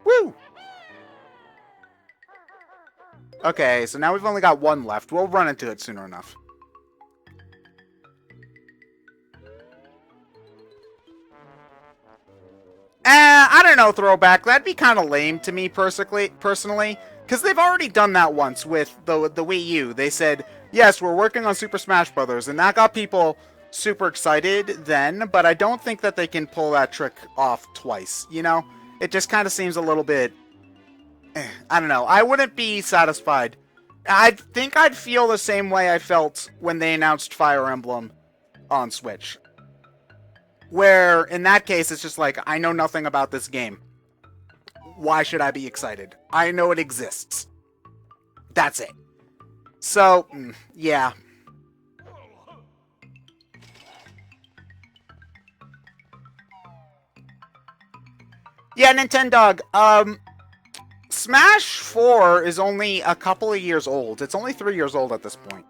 Woo! Okay, so now we've only got 1 left. We'll run into it sooner enough. I don't know, Throwback. That'd be kind of lame to me personally, because they've already done that once with the Wii U. They said, yes, we're working on Super Smash Brothers, and that got people super excited then, but I don't think that they can pull that trick off twice, you know? It just kind of seems a little bit... I don't know. I wouldn't be satisfied. I think I'd feel the same way I felt when they announced Fire Emblem on Switch. Where, in that case, it's just like, I know nothing about this game. Why should I be excited? I know it exists. That's it. So, yeah. Yeah, Nintendog, Smash 4 is only a couple of years old. It's only 3 years old at this point.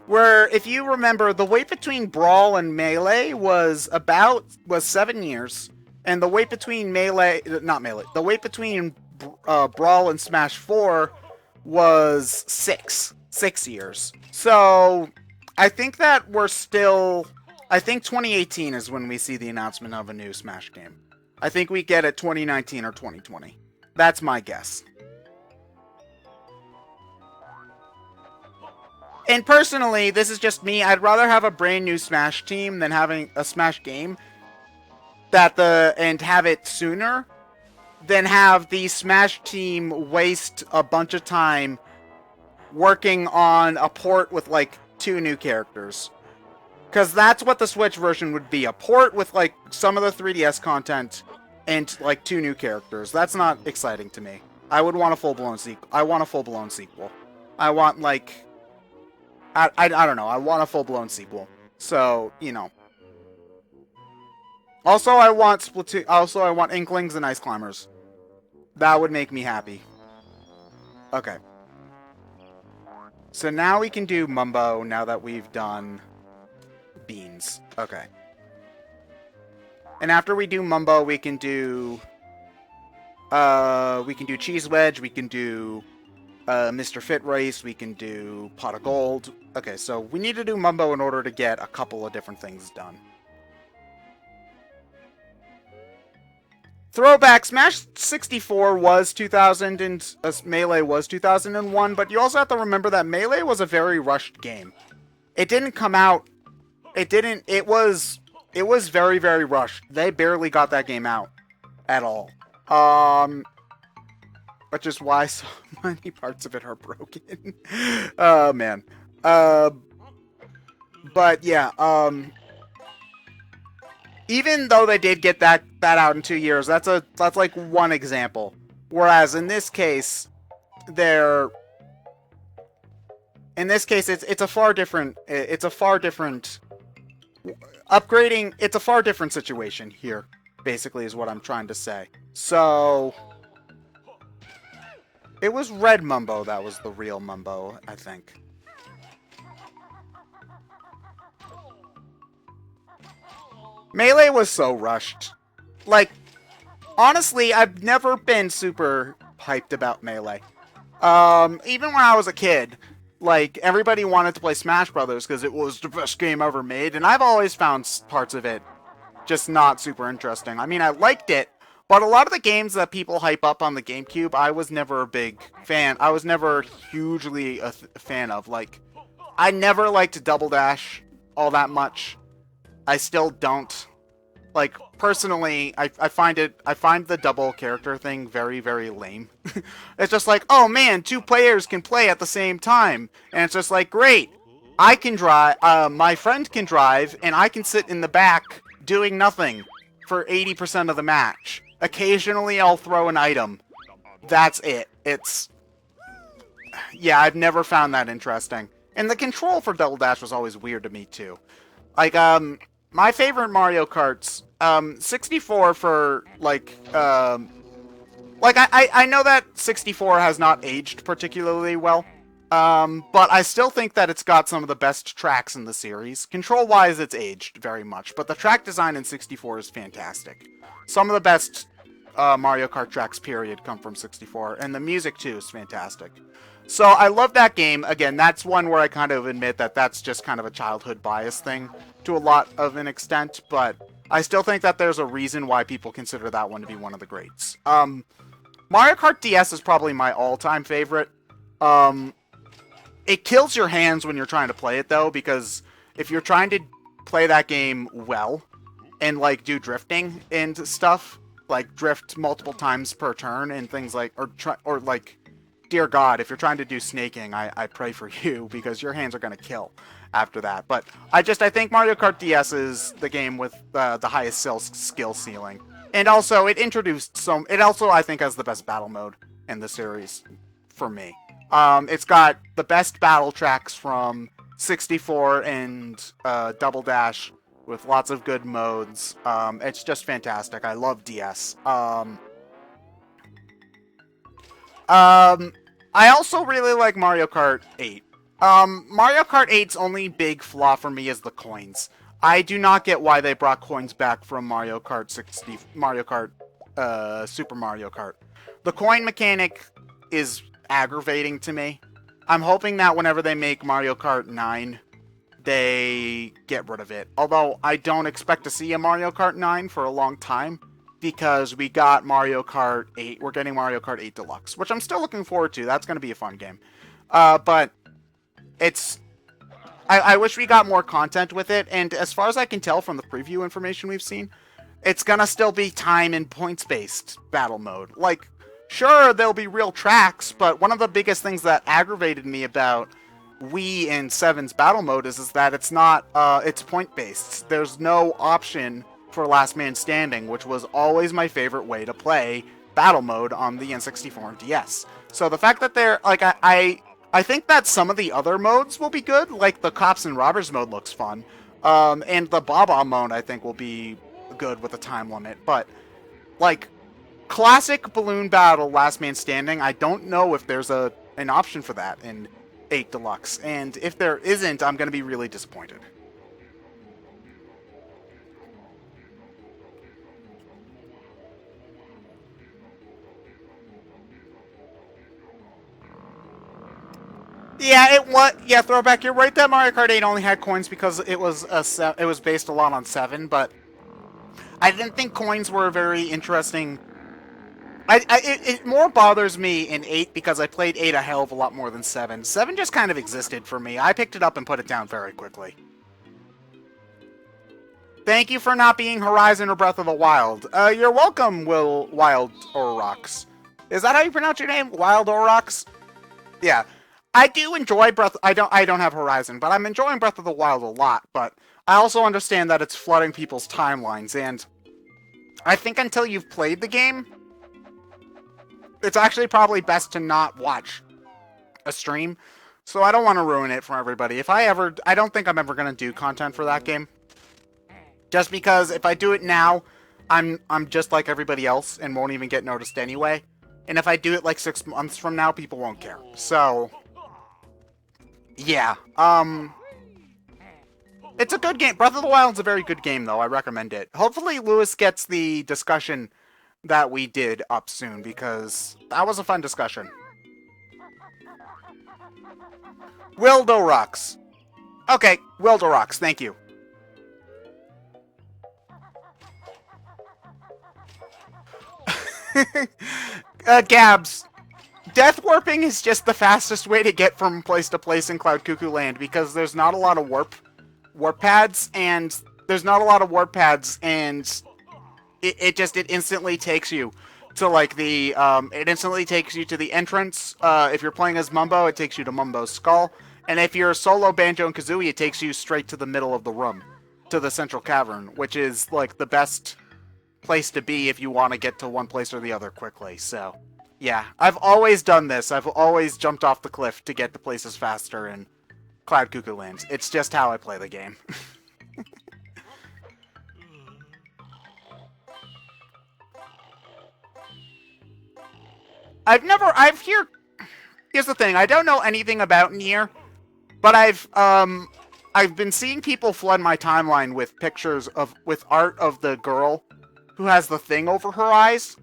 Where, if you remember, the wait between Brawl and Melee was 7 years. And the wait between the wait between Brawl and Smash 4 was 6 years. So, I think that I think 2018 is when we see the announcement of a new Smash game. I think we get it 2019 or 2020. That's my guess. And personally, this is just me, I'd rather have a brand new Smash team than having a Smash game and have it sooner than have the Smash team waste a bunch of time working on a port with like 2 new characters. Because that's what the Switch version would be, a port with like some of the 3DS content and like 2 new characters. That's not exciting to me. I would want a full-blown sequel. I want like... I don't know. I want a full-blown sequel. So, you know. Also, I want Splatoon. Also, I want Inklings and Ice Climbers. That would make me happy. Okay. So now we can do Mumbo now that we've done beans. Okay. And after we do Mumbo, we can do Cheese Wedge, we can do Mr. Fit Race, we can do Pot of Gold. Okay, so we need to do Mumbo in order to get a couple of different things done. Throwback, Smash 64 was 2000 and Melee was 2001, but you also have to remember that Melee was a very rushed game. It didn't come out, it was very, very rushed. They barely got that game out at all. Which is why so many parts of it are broken. Oh, man. But yeah, even though they did get that out in 2 years, that's like one example. Whereas in this case, it's a far different upgrading. It's a far different situation here, basically, is what I'm trying to say. So it was Red Mumbo that was the real Mumbo, I think. Melee was so rushed. Like, honestly, I've never been super hyped about Melee. Even when I was a kid, like, everybody wanted to play Smash Brothers because it was the best game ever made, and I've always found parts of it just not super interesting. I mean, I liked it, but a lot of the games that people hype up on the GameCube, I was never a big fan. I was never hugely a fan of. Like, I never liked Double Dash all that much. I still don't. Like, personally, I find the double character thing very, very lame. It's just like, oh man, 2 players can play at the same time. And it's just like, great. I can drive, my friend can drive, and I can sit in the back doing nothing for 80% of the match. Occasionally, I'll throw an item. That's it. Yeah, I've never found that interesting. And the control for Double Dash was always weird to me, too. Like, my favorite Mario Karts, 64 for, I know that 64 has not aged particularly well, but I still think that it's got some of the best tracks in the series. Control-wise, it's aged very much, but the track design in 64 is fantastic. Some of the best Mario Kart tracks, period, come from 64, and the music, too, is fantastic. So I love that game. Again, that's one where I kind of admit that that's just kind of a childhood bias thing to a lot of an extent, but I still think that there's a reason why people consider that one to be one of the greats. Mario Kart DS is probably my all-time favorite. It kills your hands when you're trying to play it, though, because if you're trying to play that game well and, like, do drifting and stuff, like, drift multiple times per turn and things like, or like, dear God, if you're trying to do snaking, I pray for you, because your hands are going to kill after that. But I think Mario Kart DS is the game with the highest skill ceiling. And also, it also, I think, has the best battle mode in the series, for me. It's got the best battle tracks from 64 and Double Dash, with lots of good modes. It's just fantastic. I love DS. I also really like Mario Kart 8. Mario Kart 8's only big flaw for me is the coins. I do not get why they brought coins back from Super Mario Kart. The coin mechanic is aggravating to me. I'm hoping that whenever they make Mario Kart 9, they get rid of it. Although, I don't expect to see a Mario Kart 9 for a long time, because we got Mario Kart 8. We're getting Mario Kart 8 Deluxe, which I'm still looking forward to. That's going to be a fun game. But I wish we got more content with it, and as far as I can tell from the preview information we've seen, it's going to still be time and points-based battle mode. Like, sure, there'll be real tracks, but one of the biggest things that aggravated me about Wii and 7's battle mode is that it's not, it's point-based. There's no option for Last Man Standing, which was always my favorite way to play battle mode on the N64 and DS. So the fact that they're, like, I think that some of the other modes will be good, like the Cops and Robbers mode looks fun, and the Baba mode I think will be good with a time limit, but, like, classic balloon battle Last Man Standing, I don't know if there's an option for that in 8 Deluxe, and if there isn't, I'm going to be really disappointed. Yeah, it was. Yeah, Throwback, you're right that Mario Kart 8 only had coins because it was it was based a lot on 7, but I didn't think coins were a very interesting. It more bothers me in 8 because I played 8 a hell of a lot more than 7. 7 just kind of existed for me. I picked it up and put it down very quickly. Thank you for not being Horizon or Breath of the Wild. You're welcome, Wild Orox. Is that how you pronounce your name? Wild Orox? Yeah. I do enjoy Breath. I don't have Horizon, but I'm enjoying Breath of the Wild a lot. But I also understand that it's flooding people's timelines, and I think until you've played the game, it's actually probably best to not watch a stream. So I don't want to ruin it for everybody. I don't think I'm ever gonna do content for that game, just because if I do it now, I'm just like everybody else and won't even get noticed anyway. And if I do it like 6 months from now, people won't care. So. Yeah, it's a good game. Breath of the Wild's a very good game, though. I recommend it. Hopefully, Lewis gets the discussion that we did up soon, because that was a fun discussion. Wildorox. Okay, Wildorox, thank you. Gabs. Death warping is just the fastest way to get from place to place in Cloud Cuckoo Land because there's not a lot of warp pads, and it instantly takes you to like the it instantly takes you to the entrance. If you're playing as Mumbo, it takes you to Mumbo's skull, and if you're solo Banjo and Kazooie, it takes you straight to the middle of the room, to the central cavern, which is like the best place to be if you want to get to one place or the other quickly. So. Yeah, I've always done this. I've always jumped off the cliff to get to places faster in Cloud Cuckoo Land. It's just how I play the game. Here's the thing, I don't know anything about Nier, but I've been seeing people flood my timeline with pictures with art of the girl who has the thing over her eyes.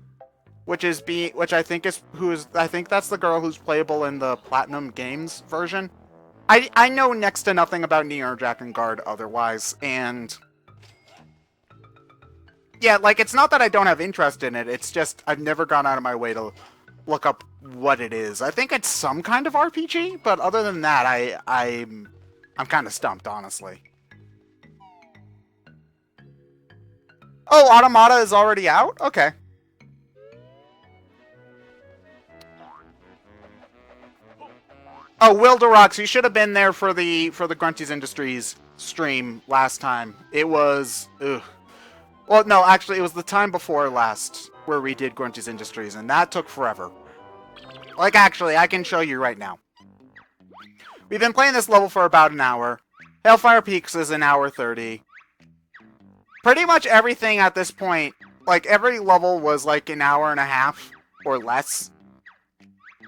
I think that's the girl who's playable in the Platinum Games version. I know next to nothing about Nier Drakengard otherwise, and yeah, like it's not that I don't have interest in it. It's just I've never gone out of my way to look up what it is. I think it's some kind of RPG, but other than that, I'm kind of stumped, honestly. Oh, Automata is already out? Okay. Oh, Wildorox, you should have been there for the Grunty's Industries stream last time. It was ugh. Well, no, actually, it was the time before last where we did Grunty's Industries, and that took forever. Like, actually, I can show you right now. We've been playing this level for about an hour. Hellfire Peaks is an hour 30. Pretty much everything at this point, like, every level was like an hour and a half or less.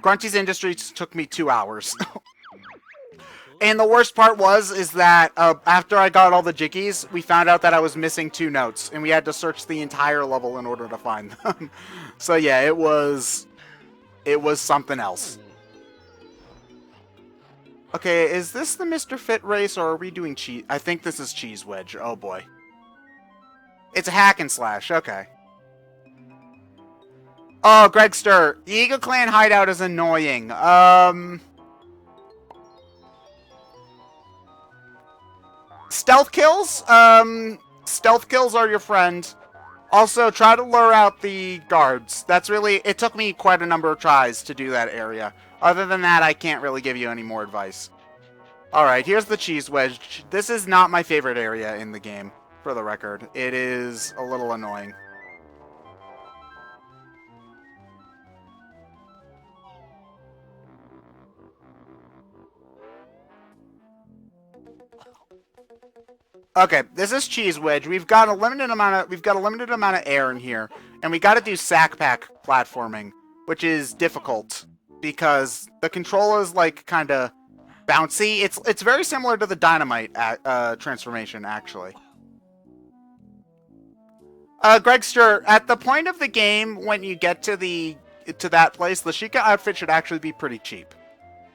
Grunty's Industries took me 2 hours. And the worst part is that after I got all the jiggies, we found out that I was missing 2 notes, and we had to search the entire level in order to find them. So yeah, it was something else. Okay, is this the Mr. Fit race, or are we doing cheese? I think this is Cheese Wedge. Oh boy. It's a hack and slash, okay. Oh, Gregster, the Eagle Clan hideout is annoying. Stealth kills? Stealth kills are your friend. Also, try to lure out the guards. It took me quite a number of tries to do that area. Other than that, I can't really give you any more advice. Alright, here's the Cheese Wedge. This is not my favorite area in the game, for the record. It is a little annoying. Okay, this is Cheese Wedge. We've got a limited amount of air in here, and we got to do sack pack platforming, which is difficult because the control is like kind of bouncy. It's very similar to the Dynamite transformation, actually. Gregster, at the point of the game when you get to that place, the Sheikah outfit should actually be pretty cheap.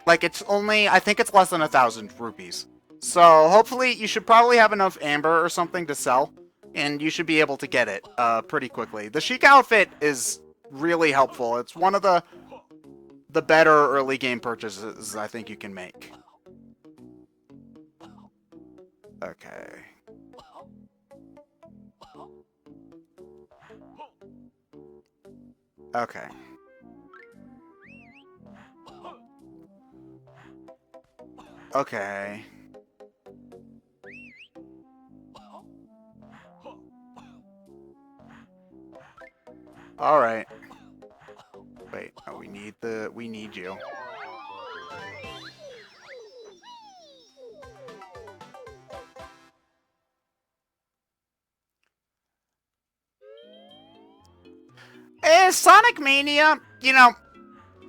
Like, it's only, I think it's less than 1,000 rupees. So, hopefully, you should probably have enough amber or something to sell, and you should be able to get it pretty quickly. The Sheik outfit is really helpful. It's one of the better early game purchases I think you can make. Okay. Okay. Okay. All right. Wait, oh, we need you. Sonic Mania, you know,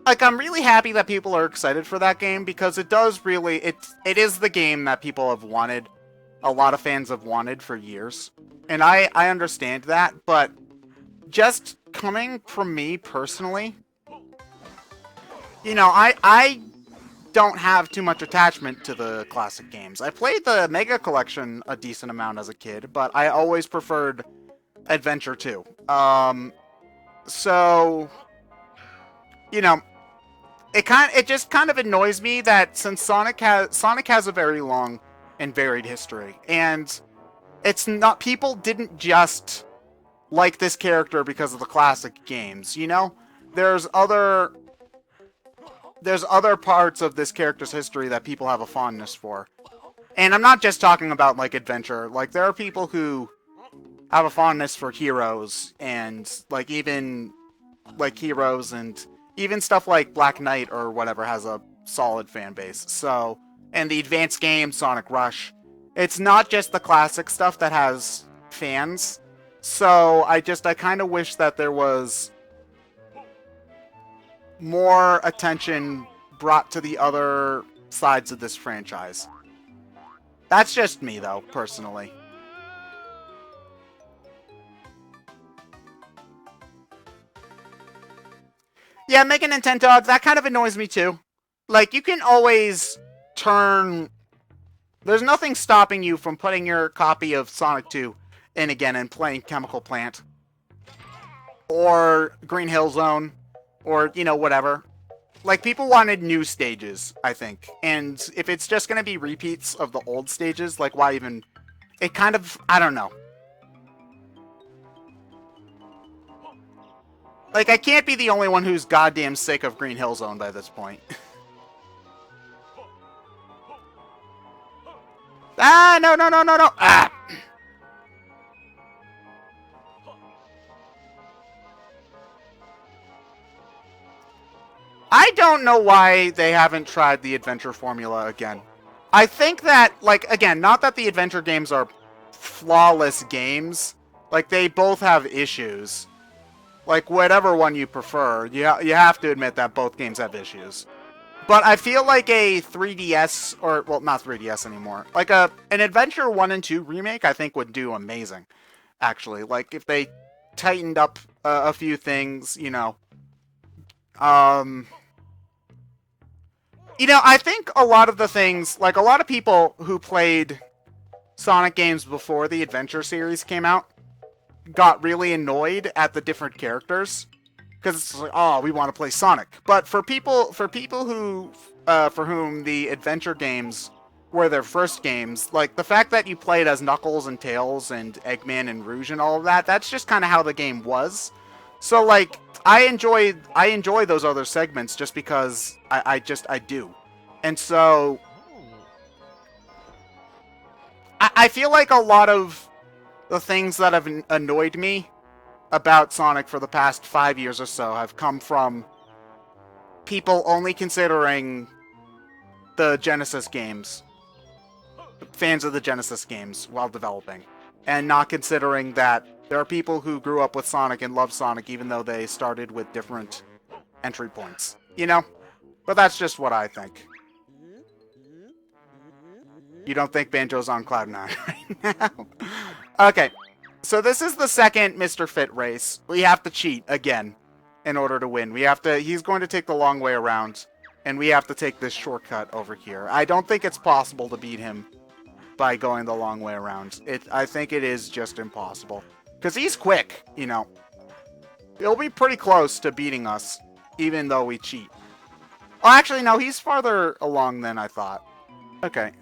like, I'm really happy that people are excited for that game because it does really, it is the game that people have wanted, a lot of fans have wanted for years. And I understand that, but just coming from me personally, you know, I don't have too much attachment to the classic games. I played the Mega Collection a decent amount as a kid, but I always preferred Adventure 2. So, you know, it just kind of annoys me that since Sonic has a very long and varied history, and it's not, people didn't just like this character because of the classic games, you know? There's other parts of this character's history that people have a fondness for. And I'm not just talking about, like, Adventure. Like, there are people who have a fondness for Heroes, and, like, even, like, Heroes, and even stuff like Black Knight or whatever has a solid fan base. So, and the advanced game, Sonic Rush. It's not just the classic stuff that has fans. So, I kind of wish that there was more attention brought to the other sides of this franchise. That's just me, though, personally. Yeah, Mega Nintendo, that kind of annoys me, too. Like, you can always turn... There's nothing stopping you from putting your copy of Sonic 2 in again and playing Chemical Plant. Or Green Hill Zone. Or, you know, whatever. Like, people wanted new stages, I think. And if it's just going to be repeats of the old stages, like, why even... It kind of... I don't know. Like, I can't be the only one who's goddamn sick of Green Hill Zone by this point. Ah, no, no, no, no, no! Ah! I don't know why they haven't tried the adventure formula again. I think that, like, again, not that the adventure games are flawless games. Like, they both have issues. Like, whatever one you prefer, you have to admit that both games have issues. But I feel like a 3DS, or, well, not 3DS anymore, like an Adventure 1 and 2 remake, I think would do amazing, actually. Like, if they tightened up a few things, you know. You know, I think a lot of the things, like, a lot of people who played Sonic games before the Adventure series came out got really annoyed at the different characters. Because it's like, oh, we want to play Sonic. But for people who, for whom the adventure games were their first games, like, the fact that you played as Knuckles and Tails and Eggman and Rouge and all of that, that's just kind of how the game was. So, like, I enjoy those other segments just because I do. And so, I feel like a lot of the things that have annoyed me about Sonic for the past 5 years or so have come from people only considering the Genesis games, fans of the Genesis games while developing, and not considering that there are people who grew up with Sonic and love Sonic even though they started with different entry points, you know? But that's just what I think. You don't think Banjo's on Cloud 9 right now? Okay. So this is the second Mr. Fit race. We have to cheat again in order to win. He's going to take the long way around And we have to take this shortcut over here. I don't think it's possible to beat him by going the long way around. I think it is just impossible. Because he's quick, you know. He'll be pretty close to beating us, even though we cheat. Oh, actually, no, he's farther along than I thought. Okay.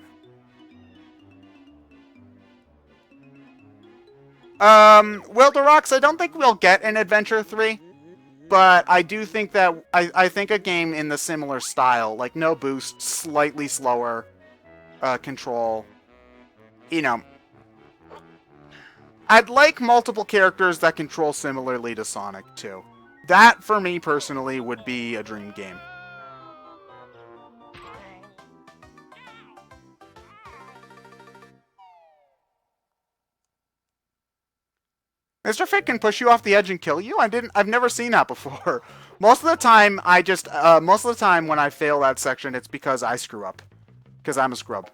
Wilderox, I don't think we'll get an Adventure 3. But I do think that, I think a game in the similar style, like no boost, slightly slower control, you know. I'd like multiple characters that control similarly to Sonic, too. That, for me personally, would be a dream game. Mr. Fit can push you off the edge and kill you? I've never seen that before. Most of the time, most of the time when I fail that section, it's because I screw up. Because I'm a scrub.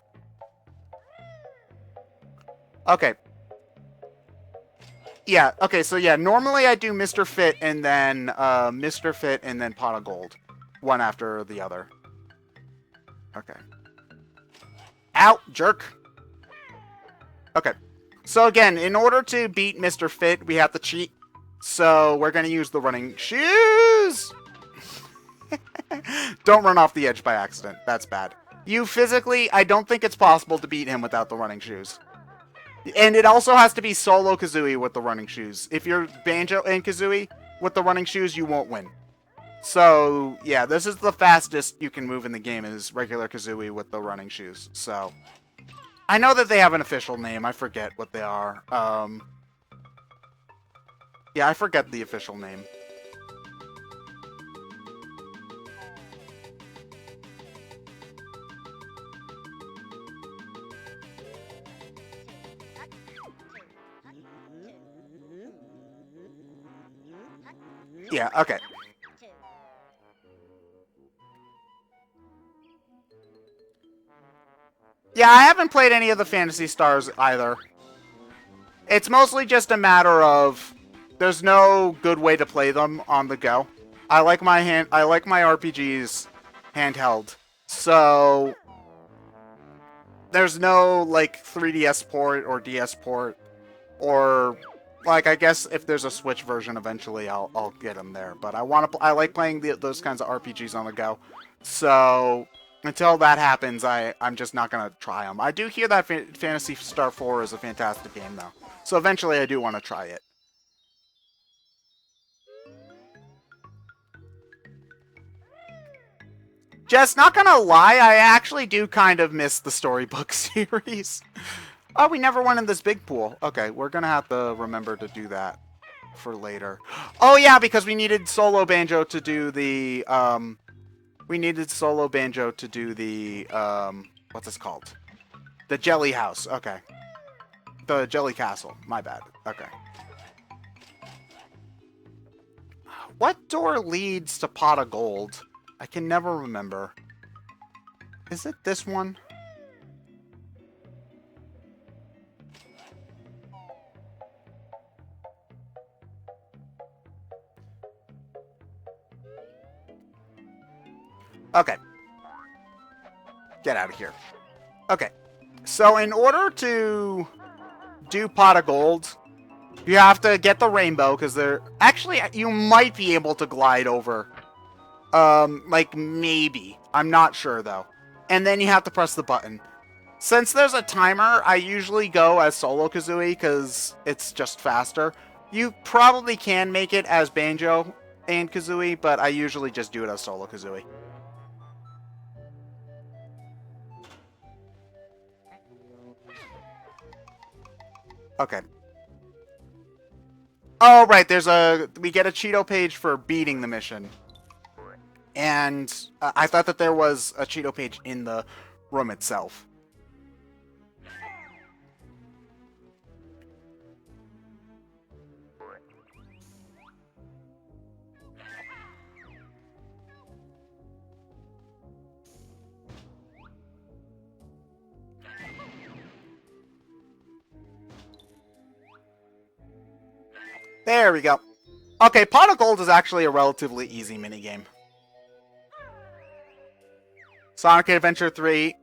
Okay. Yeah, okay, so yeah, normally I do Mr. Fit and then Pot of Gold. One after the other. Okay. Ow, jerk. Okay. So again, in order to beat Mr. Fit, we have to cheat. So we're going to use the running shoes. Don't run off the edge by accident. That's bad. I don't think it's possible to beat him without the running shoes. And it also has to be solo Kazooie with the running shoes. If you're Banjo and Kazooie with the running shoes, you won't win. So, yeah, this is the fastest you can move in the game is regular Kazooie with the running shoes. So, I know that they have an official name. I forget what they are. Yeah, I forget the official name. Yeah, okay. Yeah, I haven't played any of the Phantasy Stars either. It's mostly just a matter of there's no good way to play them on the go. I like my RPGs handheld. So there's no like 3DS port or DS port or like I guess if there's a Switch version eventually I'll get them there, but I like playing those kinds of RPGs on the go. So until that happens, I'm just not going to try them. I do hear that Phantasy Star 4 is a fantastic game, though. So eventually I do want to try it. Just not going to lie, I actually do kind of miss the storybook series. Oh, we never went in this big pool. Okay, we're going to have to remember to do that for later. Oh, yeah, because we needed Solo Banjo to do the... what's this called? The Jelly House. Okay. The Jelly Castle. My bad. Okay. What door leads to Pot of Gold? I can never remember. Is it this one? Okay. Get out of here. Okay. So in order to do Pot of Gold, you have to get the rainbow, because they're... Actually, you might be able to glide over. Like, maybe. I'm not sure, though. And then you have to press the button. Since there's a timer, I usually go as Solo Kazooie, because it's just faster. You probably can make it as Banjo and Kazooie, but I usually just do it as Solo Kazooie. Okay. Oh, right, we get a Cheeto page for beating the mission. And I thought that there was a Cheeto page in the room itself. There we go. Okay, Pot of Gold is actually a relatively easy minigame. Sonic Adventure 3.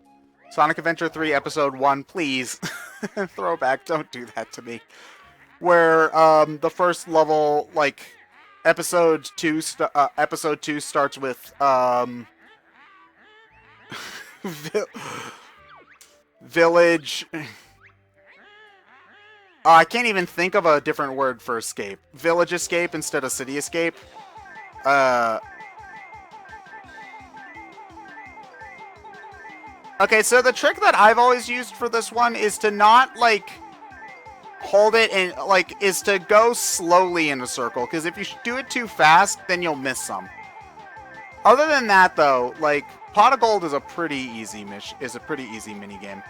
Sonic Adventure 3 Episode 1, please. Throwback, don't do that to me. Where the first level, like, Episode 2 starts with village. I can't even think of a different word for escape. Village escape instead of city escape. Okay, so the trick that I've always used for this one is to not, like, hold it and, like, is to go slowly in a circle. Because if you do it too fast, then you'll miss some. Other than that, though, like, Pot of Gold is a pretty easy minigame.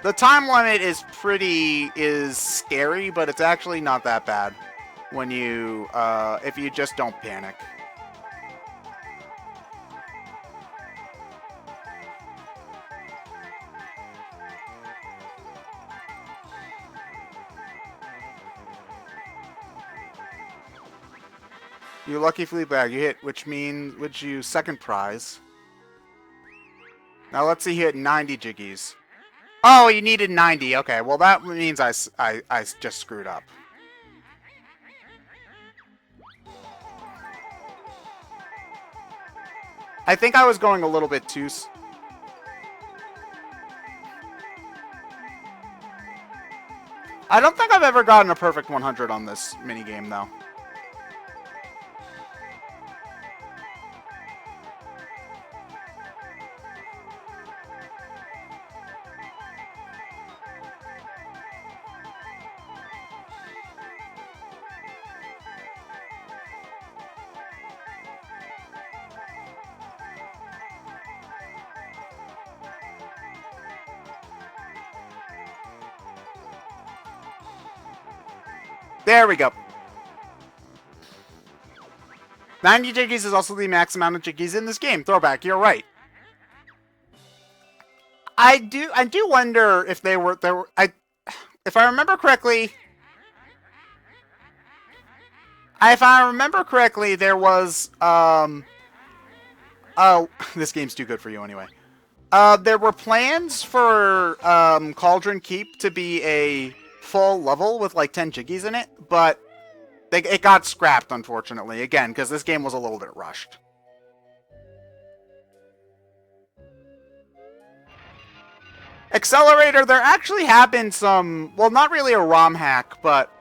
The time limit is scary, but it's actually not that bad when you, if you just don't panic. You lucky Fleabag, you hit, which you second prize. Now let's see, you hit 90 jiggies. Oh, you needed 90. Okay, well that means I just screwed up. I think I was going a little bit too... I don't think I've ever gotten a perfect 100 on this minigame, though. There we go. 90 jiggies is also the max amount of jiggies in this game. Throwback, you're right. I do wonder if if I remember correctly, there was oh, this game's too good for you anyway. There were plans for Cauldron Keep to be a full level with like 10 jiggies in it, but it got scrapped, unfortunately, again, because this game was a little bit rushed. Accelerator, there actually have been some, well, not really a ROM hack, but...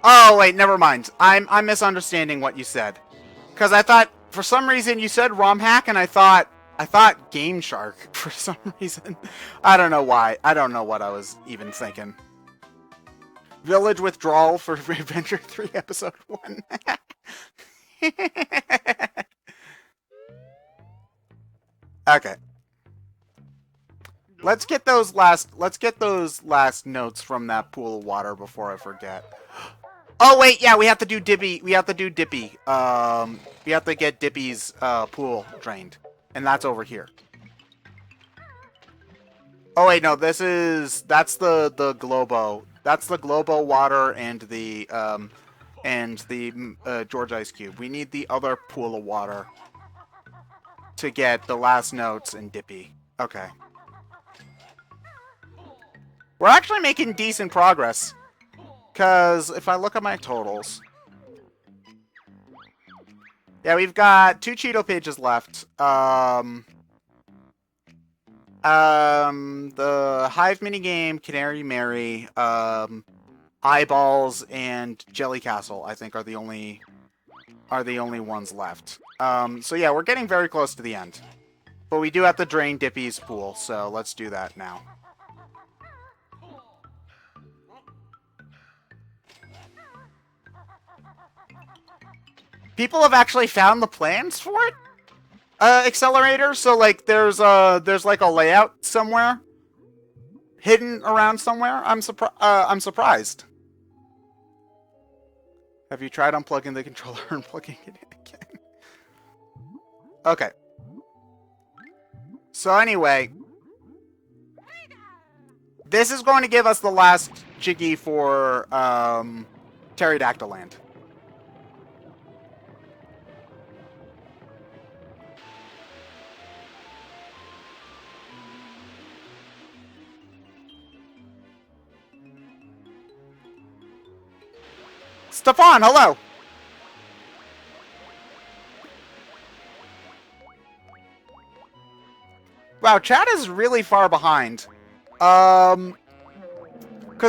Oh, wait, never mind. I'm misunderstanding what you said. Because I thought, for some reason, you said ROM hack, and I thought Game Shark for some reason. I don't know why. I don't know what I was even thinking. Village withdrawal for Adventure 3 Episode 1. Okay. Let's get those last notes from that pool of water before I forget. Oh wait, yeah, we have to do Dippy. We have to get Dippy's pool drained. And that's over here. Oh wait, no, that's the Globo. That's the Globo water and the George Ice Cube. We need the other pool of water to get the last notes and Dippy. Okay. We're actually making decent progress. Because if I look at my totals... Yeah, we've got 2 Cheeto pages left. The Hive minigame, Canary Mary, Eyeballs, and Jelly Castle, I think, are the only ones left. So yeah, we're getting very close to the end. But we do have to drain Dippy's pool, so let's do that now. People have actually found the plans for it? Accelerator, so like there's like a layout somewhere hidden around somewhere. I'm surprised. Have you tried unplugging the controller and plugging it in again? Okay. So anyway, this is going to give us the last Jiggy for Pterodactyl Land. Stefan, hello! Wow, chat is really far behind. Because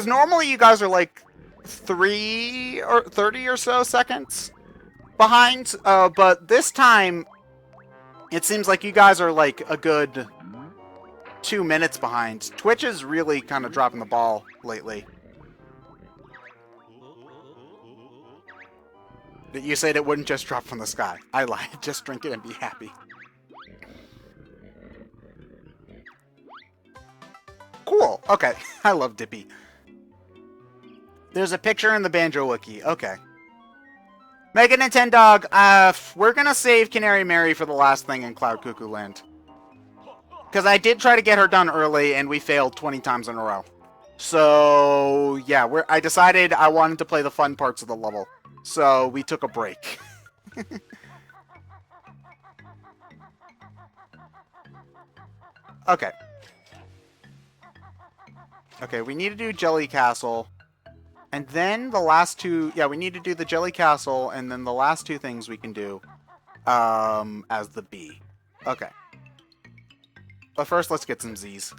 normally you guys are like 3 or 30 or so seconds behind, but this time it seems like you guys are like a good 2 minutes behind. Twitch is really kind of dropping the ball lately. You said it wouldn't just drop from the sky. I lied. Just drink it and be happy. Cool. Okay. I love Dippy. There's a picture in the Banjo Wiki. Okay. Mega Nintendog, we're gonna save Canary Mary for the last thing in Cloud Cuckoo Land. Because I did try to get her done early, and we failed 20 times in a row. So, yeah, I decided I wanted to play the fun parts of the level. So, we took a break. Okay. Okay, we need to do Jelly Castle. And then the last two... Yeah, we need to do the Jelly Castle, and then the last two things we can do as the bee. Okay. But first, let's get some Z's.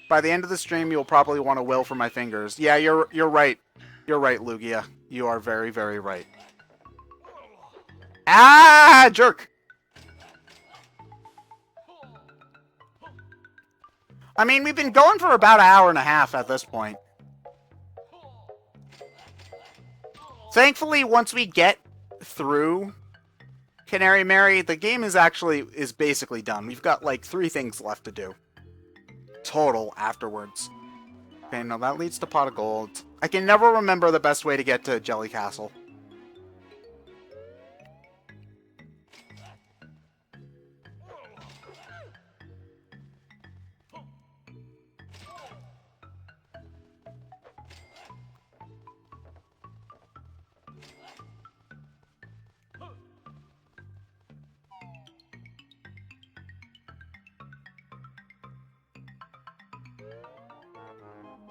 By the end of the stream, you'll probably want to will for my fingers. Yeah, you're right. You're right, Lugia. You are very, very right. Ah, jerk! I mean, we've been going for about an hour and a half at this point. Thankfully, once we get through Canary Mary, the game is basically done. We've got like 3 things left to do. Total afterwards. Okay, no, that leads to Pot of Gold. I can never remember the best way to get to Jelly Castle.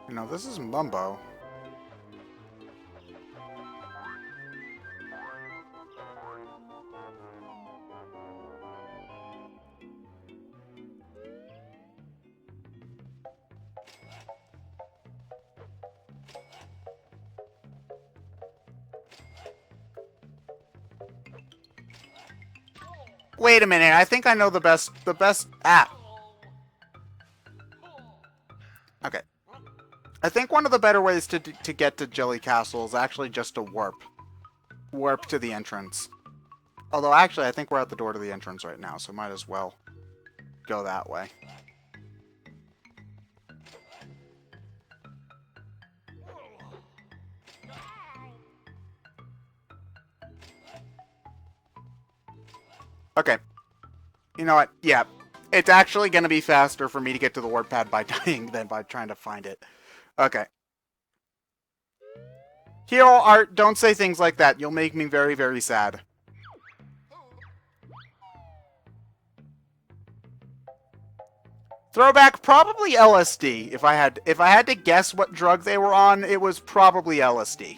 No, this is Mumbo. Wait a minute, I think I know the best app. Okay. I think one of the better ways to get to Jelly Castle is actually just to warp. Warp to the entrance. Although, actually, I think we're at the door to the entrance right now, so might as well go that way. Okay. You know what? Yeah. It's actually going to be faster for me to get to the warp pad by dying than by trying to find it. Okay. Hero Art, don't say things like that. You'll make me very, very sad. Throwback, probably LSD. If I had to guess what drug they were on, it was probably LSD.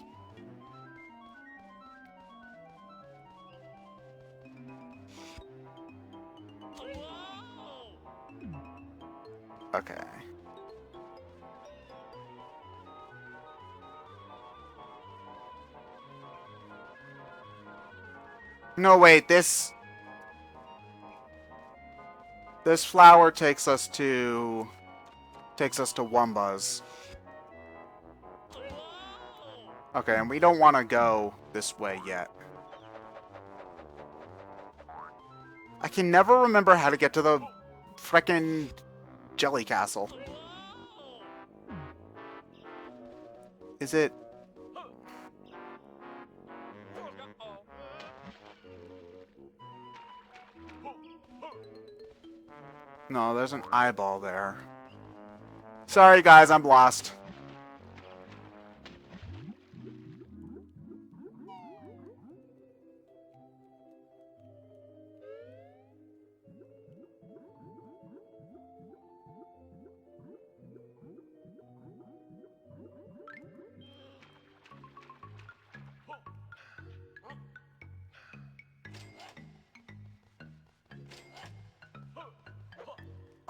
Okay. No, wait, this flower takes us to Wumba's. Okay, and we don't want to go this way yet. I can never remember how to get to the frickin' Jelly Castle. Is it... No, there's an eyeball there. Sorry, guys, I'm lost.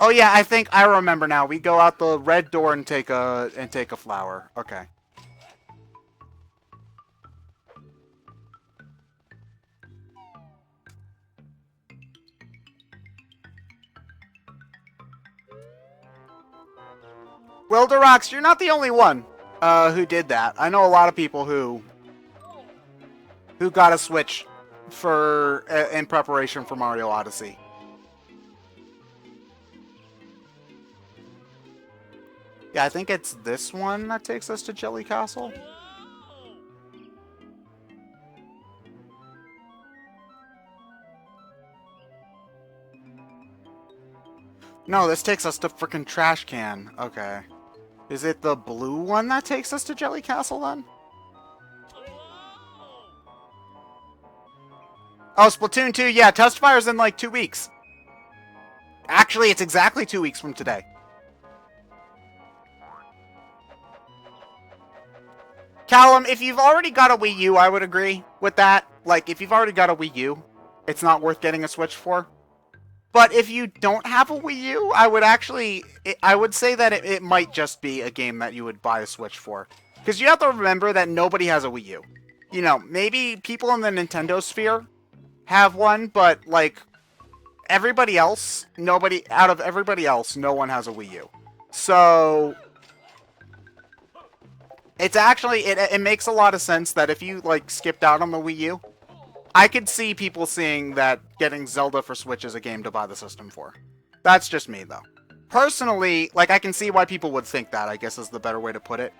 Oh yeah, I think I remember now. We go out the red door and take a flower. Okay. Wilderox, you're not the only one who did that. I know a lot of people who got a Switch for in preparation for Mario Odyssey. Yeah, I think it's this one that takes us to Jelly Castle. No, this takes us to frickin' Trash Can. Okay. Is it the blue one that takes us to Jelly Castle then? Oh, Splatoon 2, yeah, Testfire's in like 2 weeks. Actually, it's exactly 2 weeks from today. Callum, if you've already got a Wii U, I would agree with that. Like, if you've already got a Wii U, it's not worth getting a Switch for. But if you don't have a Wii U, I would say that it might just be a game that you would buy a Switch for. Because you have to remember that nobody has a Wii U. You know, maybe people in the Nintendo sphere have one, but, like, everybody else, out of everybody else, no one has a Wii U. So, it's actually, it makes a lot of sense that if you, like, skipped out on the Wii U, I could see people seeing that getting Zelda for Switch is a game to buy the system for. That's just me, though. Personally, like, I can see why people would think that, I guess is the better way to put it.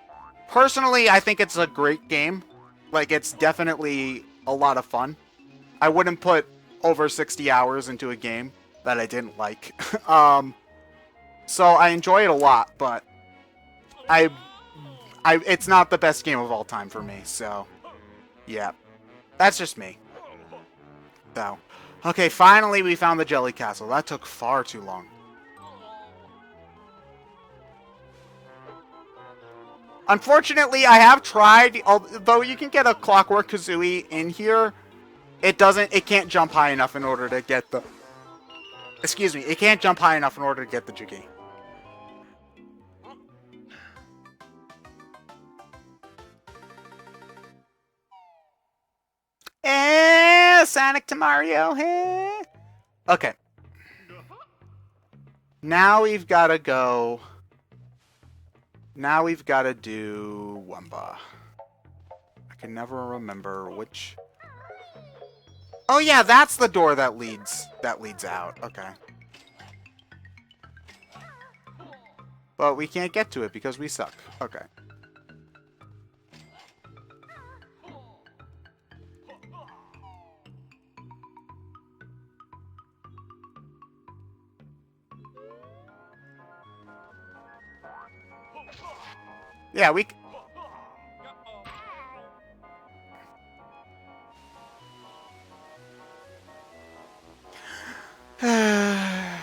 Personally, I think it's a great game. Like, it's definitely a lot of fun. I wouldn't put over 60 hours into a game that I didn't like. So I enjoy it a lot, but it's not the best game of all time for me, so yeah. That's just me. So, okay, finally we found the Jelly Castle. That took far too long. Unfortunately, I have tried, although you can get a Clockwork Kazooie in here, it can't jump high enough in order to get the... Excuse me, it can't jump high enough in order to get the Jiggy. Sonic to Mario, hey? Okay. Now we've got to go... Now we've got to do Wumba. I can never remember which... Oh yeah, that's the door that leads out. Okay. But we can't get to it because we suck. Okay. Yeah, we... Oh,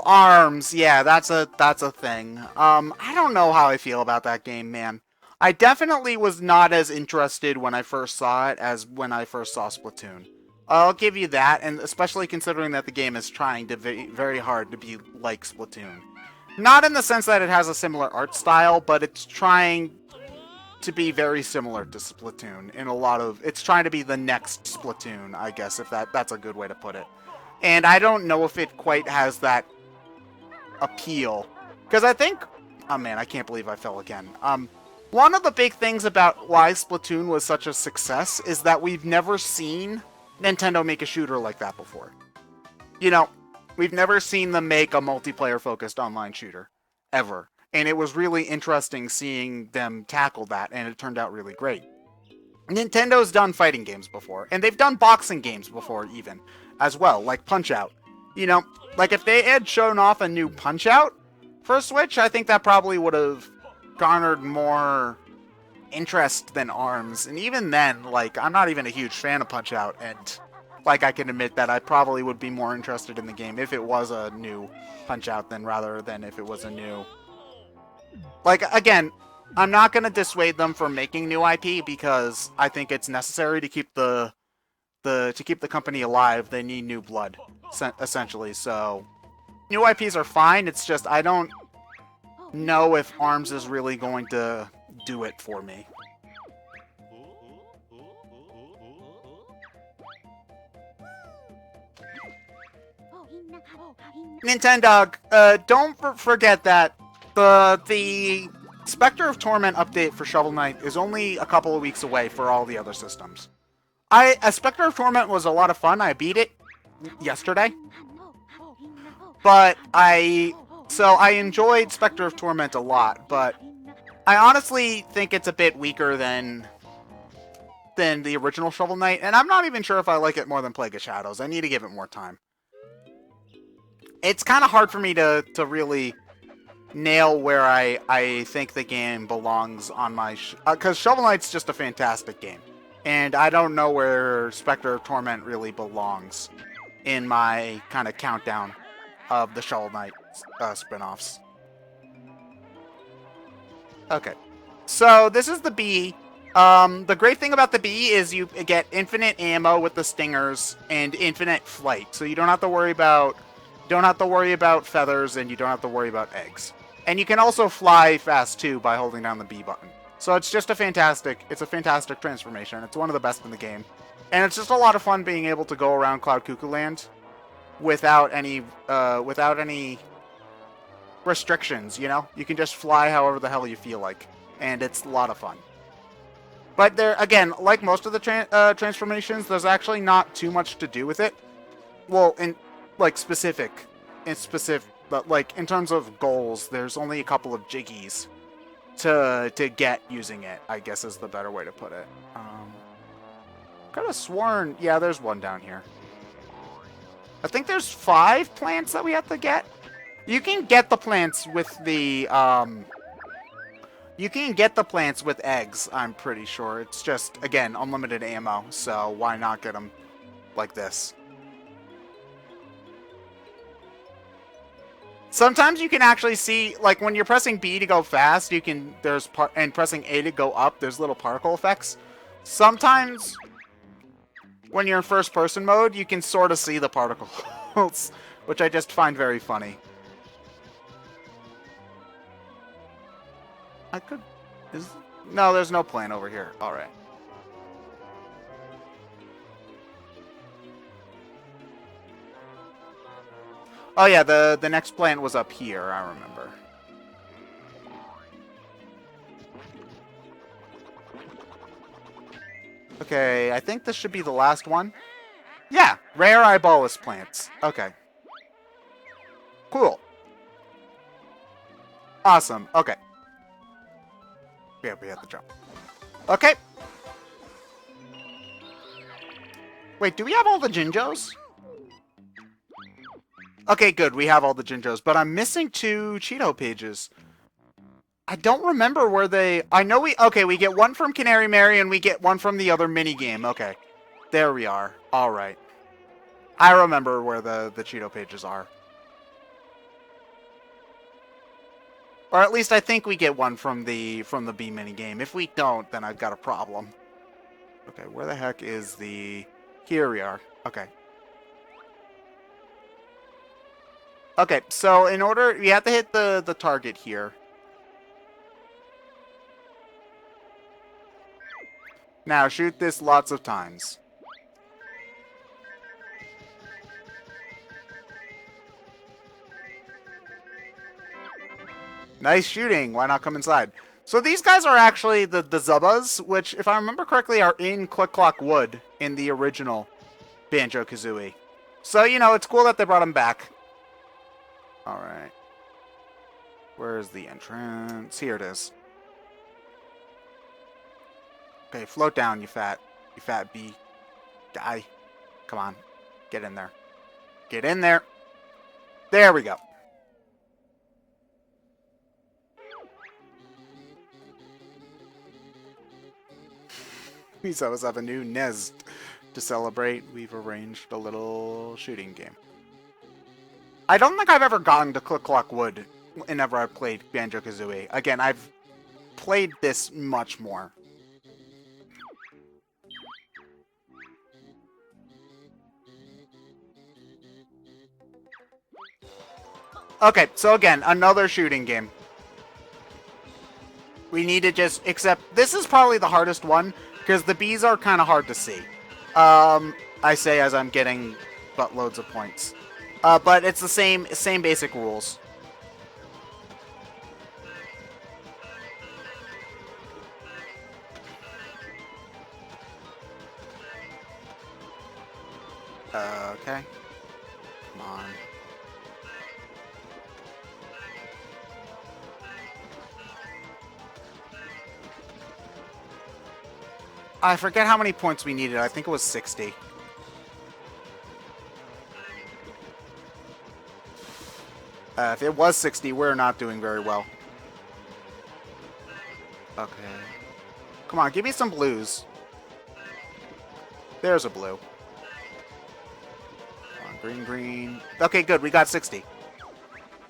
ARMS. Yeah, that's a thing. I don't know how I feel about that game, man. I definitely was not as interested when I first saw it as when I first saw Splatoon. I'll give you that, and especially considering that the game is trying to very hard to be like Splatoon. Not in the sense that it has a similar art style, but it's trying to be very similar to Splatoon in a lot of... It's trying to be the next Splatoon, I guess, if that's a good way to put it. And I don't know if it quite has that appeal. Because I think... Oh man, I can't believe I fell again. One of the big things about why Splatoon was such a success is that we've never seen Nintendo make a shooter like that before. You know, we've never seen them make a multiplayer-focused online shooter. Ever. And it was really interesting seeing them tackle that, and it turned out really great. Nintendo's done fighting games before, and they've done boxing games before, even, as well, like Punch-Out! You know, like if they had shown off a new Punch-Out! For Switch, I think that probably would have garnered more interest than ARMS. And even then, like, I'm not even a huge fan of Punch-Out!, and, like, I can admit that I probably would be more interested in the game if it was a new Punch-Out! Rather than if it was a new... Like, again, I'm not going to dissuade them from making new IP because I think it's necessary to keep the company alive. They need new blood. essentially. So new IPs are fine. It's just I don't know if ARMS is really going to do it for me. Nintendo, don't forget that the Spectre of Torment update for Shovel Knight is only a couple of weeks away for all the other systems. Spectre of Torment was a lot of fun. I beat it yesterday. But I enjoyed Spectre of Torment a lot, but I honestly think it's a bit weaker than the original Shovel Knight, and I'm not even sure if I like it more than Plague of Shadows. I need to give it more time. It's kind of hard for me to really nail where I think the game belongs on my... because Shovel Knight's just a fantastic game. And I don't know where Spectre of Torment really belongs in my kind of countdown of the Shovel Knight spin-offs. Okay. So, this is the bee. The great thing about the bee is you get infinite ammo with the stingers and infinite flight. So you don't have to worry about... feathers, and you don't have to worry about eggs. And you can also fly fast, too, by holding down the B button. So it's just a fantastic transformation. It's one of the best in the game. And it's just a lot of fun being able to go around Cloud Cuckoo Land without any restrictions, you know? You can just fly however the hell you feel like. And it's a lot of fun. But there, again, like most of the transformations, there's actually not too much to do with it. Well, but like in terms of goals, there's only a couple of jiggies to get using it, I guess is the better way to put it. Could have sworn, yeah, there's one down here. I think there's 5 plants that we have to get. You can get the plants with the you can get the plants with eggs, I'm pretty sure. It's just, again, unlimited ammo, so why not get them like this? Sometimes you can actually see, like, when you're pressing B to go fast, you can, and pressing A to go up, there's little particle effects. Sometimes, when you're in first-person mode, you can sort of see the particles, which I just find very funny. No, there's no plant over here. Alright. Oh yeah, the next plant was up here, I remember. Okay, I think this should be the last one. Yeah, rare eyeballus plants. Okay. Cool. Awesome, okay. Yeah, we have to jump. Okay. Wait, do we have all the Jinjos? Okay, good. We have all the Jinjos, but I'm missing 2 Cheeto pages. I don't remember where they... I know we... Okay, we get one from Canary Mary, and we get one from the other minigame. Okay. There we are. Alright. I remember where the Cheeto pages are. Or at least I think we get one from the B minigame. If we don't, then I've got a problem. Okay, where the heck is the... Here we are. Okay. Okay, so in order... You have to hit the target here. Now, shoot this lots of times. Nice shooting. Why not come inside? So these guys are actually the Zubbas, which, if I remember correctly, are in Click Clock Wood in the original Banjo-Kazooie. So, you know, it's cool that they brought them back. Alright. Where's the entrance? Here it is. Okay, float down, you fat bee guy. Come on. Get in there. Get in there. There we go. These of us have a new nest to celebrate. We've arranged a little shooting game. I don't think I've ever gotten to Click Clock Wood whenever I've played Banjo-Kazooie. Again, I've played this much more. Okay, so again, another shooting game. We need to just, except this is probably the hardest one, because the bees are kind of hard to see. I say as I'm getting buttloads of points. But it's the same basic rules. Okay. Come on. I forget how many points we needed. I think it was 60. If it was 60, we're not doing very well. Okay. Come on, give me some blues. There's a blue. Come on, green, green. Okay, good. We got 60.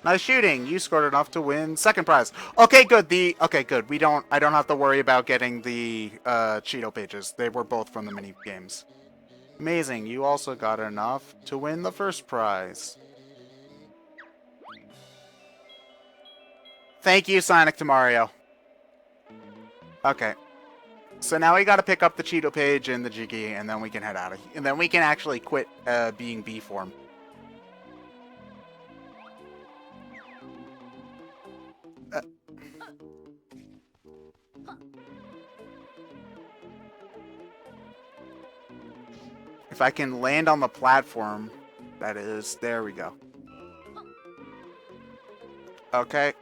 Nice shooting. You scored enough to win second prize. Okay, good. Okay, good. I don't have to worry about getting the Cheeto pages. They were both from the mini games. Amazing. You also got enough to win the first prize. Thank you, Sonic to Mario. Okay. So now we gotta pick up the Cheeto page and the Jiggy, and then we can head out of here. And then we can actually quit being B form. If I can land on the platform, that is, there we go. Okay.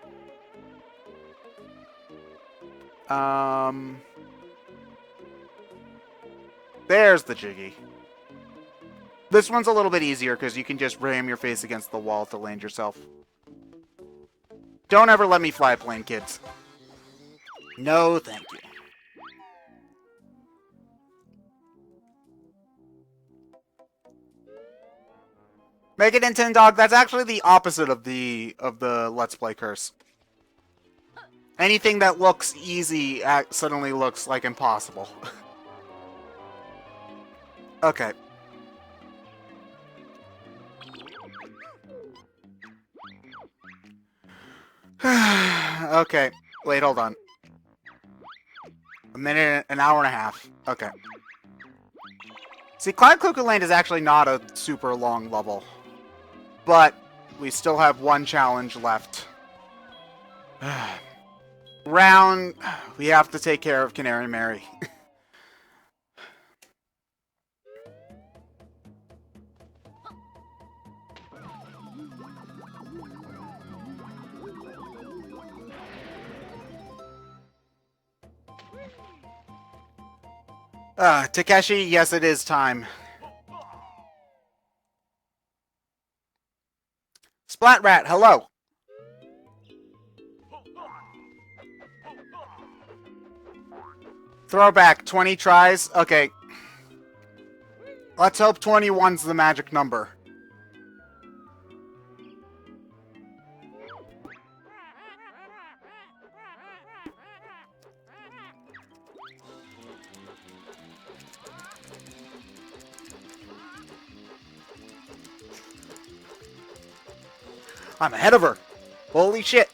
There's the Jiggy. This one's a little bit easier because you can just ram your face against the wall to land yourself. Don't ever let me fly a plane, kids. No, thank you. Make it Nintendo. That's actually the opposite of the Let's Play curse. Anything that looks easy suddenly looks like impossible. Okay. Okay. Wait, hold on. A minute, an hour and a half. Okay. See, Cloud Cuckoo Land is actually not a super long level. But we still have one challenge left. Round, we have to take care of Canary Mary. Takeshi, yes, it is time. Splatrat, hello. Throwback, 20 tries? Okay. Let's hope 21's the magic number. I'm ahead of her. Holy shit.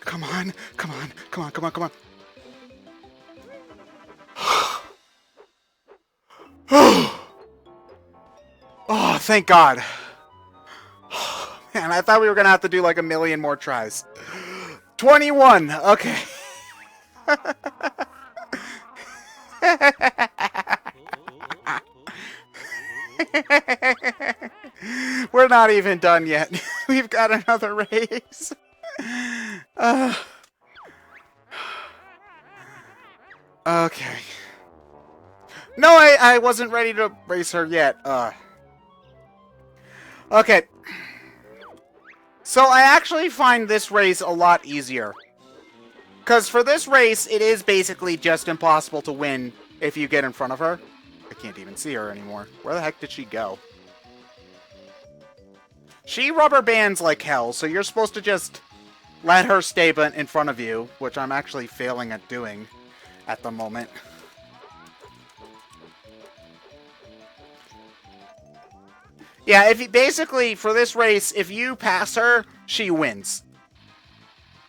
Come on, come on, come on, come on, come on. Oh, thank God. Man, I thought we were going to have to do like a million more tries. 21, okay. We're not even done yet. We've got another race. Okay. No, I wasn't ready to race her yet. Okay. So I actually find this race a lot easier. Because for this race, it is basically just impossible to win if you get in front of her. I can't even see her anymore. Where the heck did she go? She rubber bands like hell, so you're supposed to just let her stay in front of you, which I'm actually failing at doing at the moment. Yeah, if you, basically, for this race, if you pass her, she wins.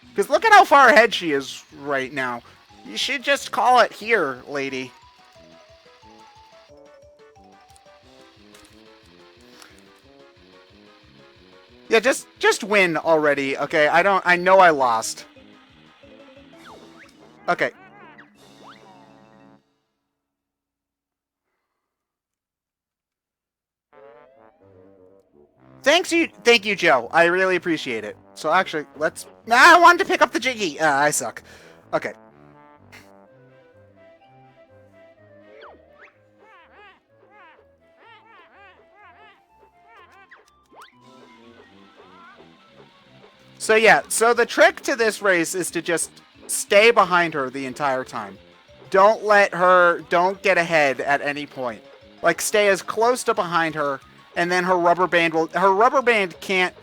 Because look at how far ahead she is right now. You should just call it here, lady. Yeah, just win already, okay? I know I lost. Okay. Thank you, Joe. I really appreciate it. So actually, let's... I wanted to pick up the Jiggy! I suck. Okay. So yeah, so the trick to this race is to just stay behind her the entire time. Don't get ahead at any point. Like, stay as close to behind her, and then her rubber band can't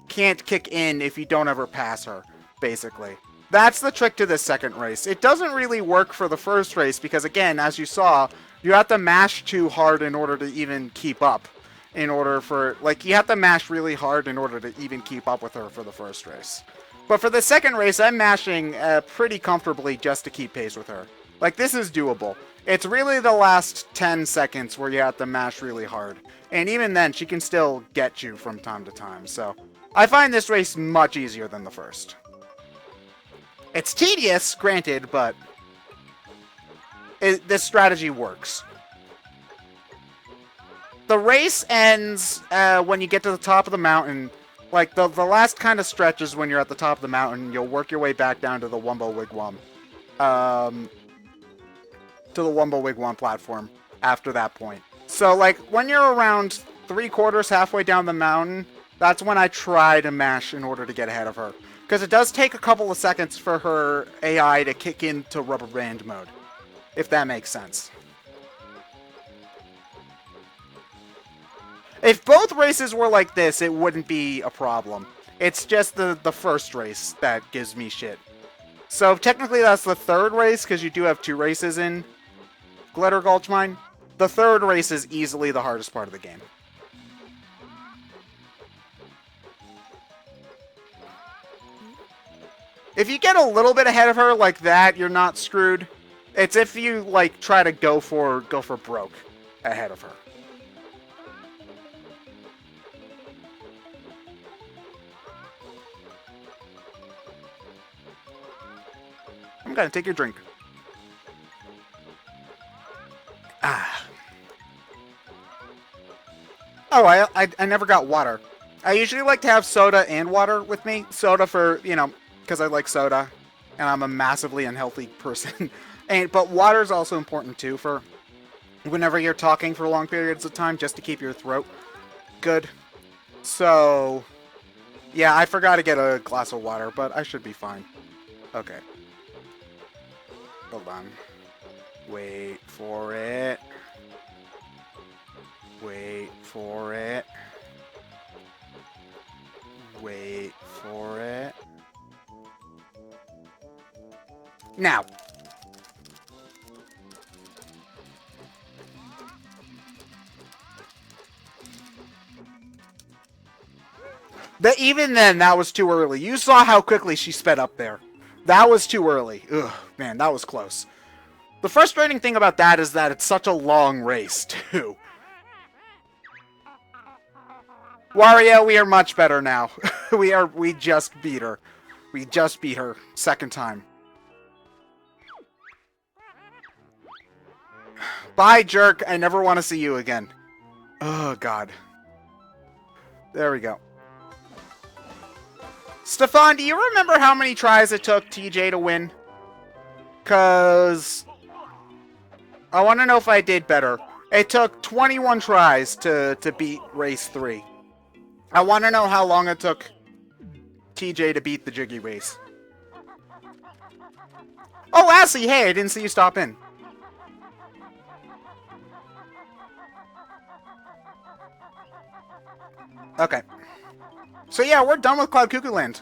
kick in if you don't ever pass her, basically. That's the trick to this second race. It doesn't really work for the first race because, again, as you saw, you have to mash too hard in order to even keep up. You have to mash really hard in order to even keep up with her for the first race. But for the second race, I'm mashing pretty comfortably just to keep pace with her. Like, this is doable. It's really the last 10 seconds where you have to mash really hard. And even then, she can still get you from time to time. So, I find this race much easier than the first. It's tedious, granted, but this strategy works. The race ends when you get to the top of the mountain. Like, the last kind of stretch is when you're at the top of the mountain. You'll work your way back down to the Wumbo Wigwam. To the Wumbo Wigwam platform after that point. So, like, when you're around 3/4 halfway down the mountain, that's when I try to mash in order to get ahead of her. Because it does take a couple of seconds for her AI to kick into rubber band mode. If that makes sense. If both races were like this, it wouldn't be a problem. It's just the first race that gives me shit. So technically that's the third race, because you do have 2 races in Glitter Gulch Mine. The third race is easily the hardest part of the game. If you get a little bit ahead of her like that, you're not screwed. It's if you, like, try to go for broke ahead of her. I'm gonna take your drink. Ah. Oh, I never got water. I usually like to have soda and water with me. Soda for, you know, because I like soda, and I'm a massively unhealthy person. But water is also important too for whenever you're talking for long periods of time, just to keep your throat good. So, yeah, I forgot to get a glass of water, but I should be fine. Okay. Hold on. Wait for it. Wait for it. Wait for it. Now. Even then, that was too early. You saw how quickly she sped up there. That was too early. Ugh, man, that was close. The frustrating thing about that is that it's such a long race, too. Wario, we are much better now. We just beat her. We just beat her. Second time. Bye, jerk. I never want to see you again. Oh, God. There we go. Stefan, do you remember how many tries it took TJ to win? Because I want to know if I did better. It took 21 tries to beat race 3. I want to know how long it took TJ to beat the Jiggy Race. Oh, Ashley, hey, I didn't see you stop in. Okay. So yeah, we're done with Cloud Cuckoo Land.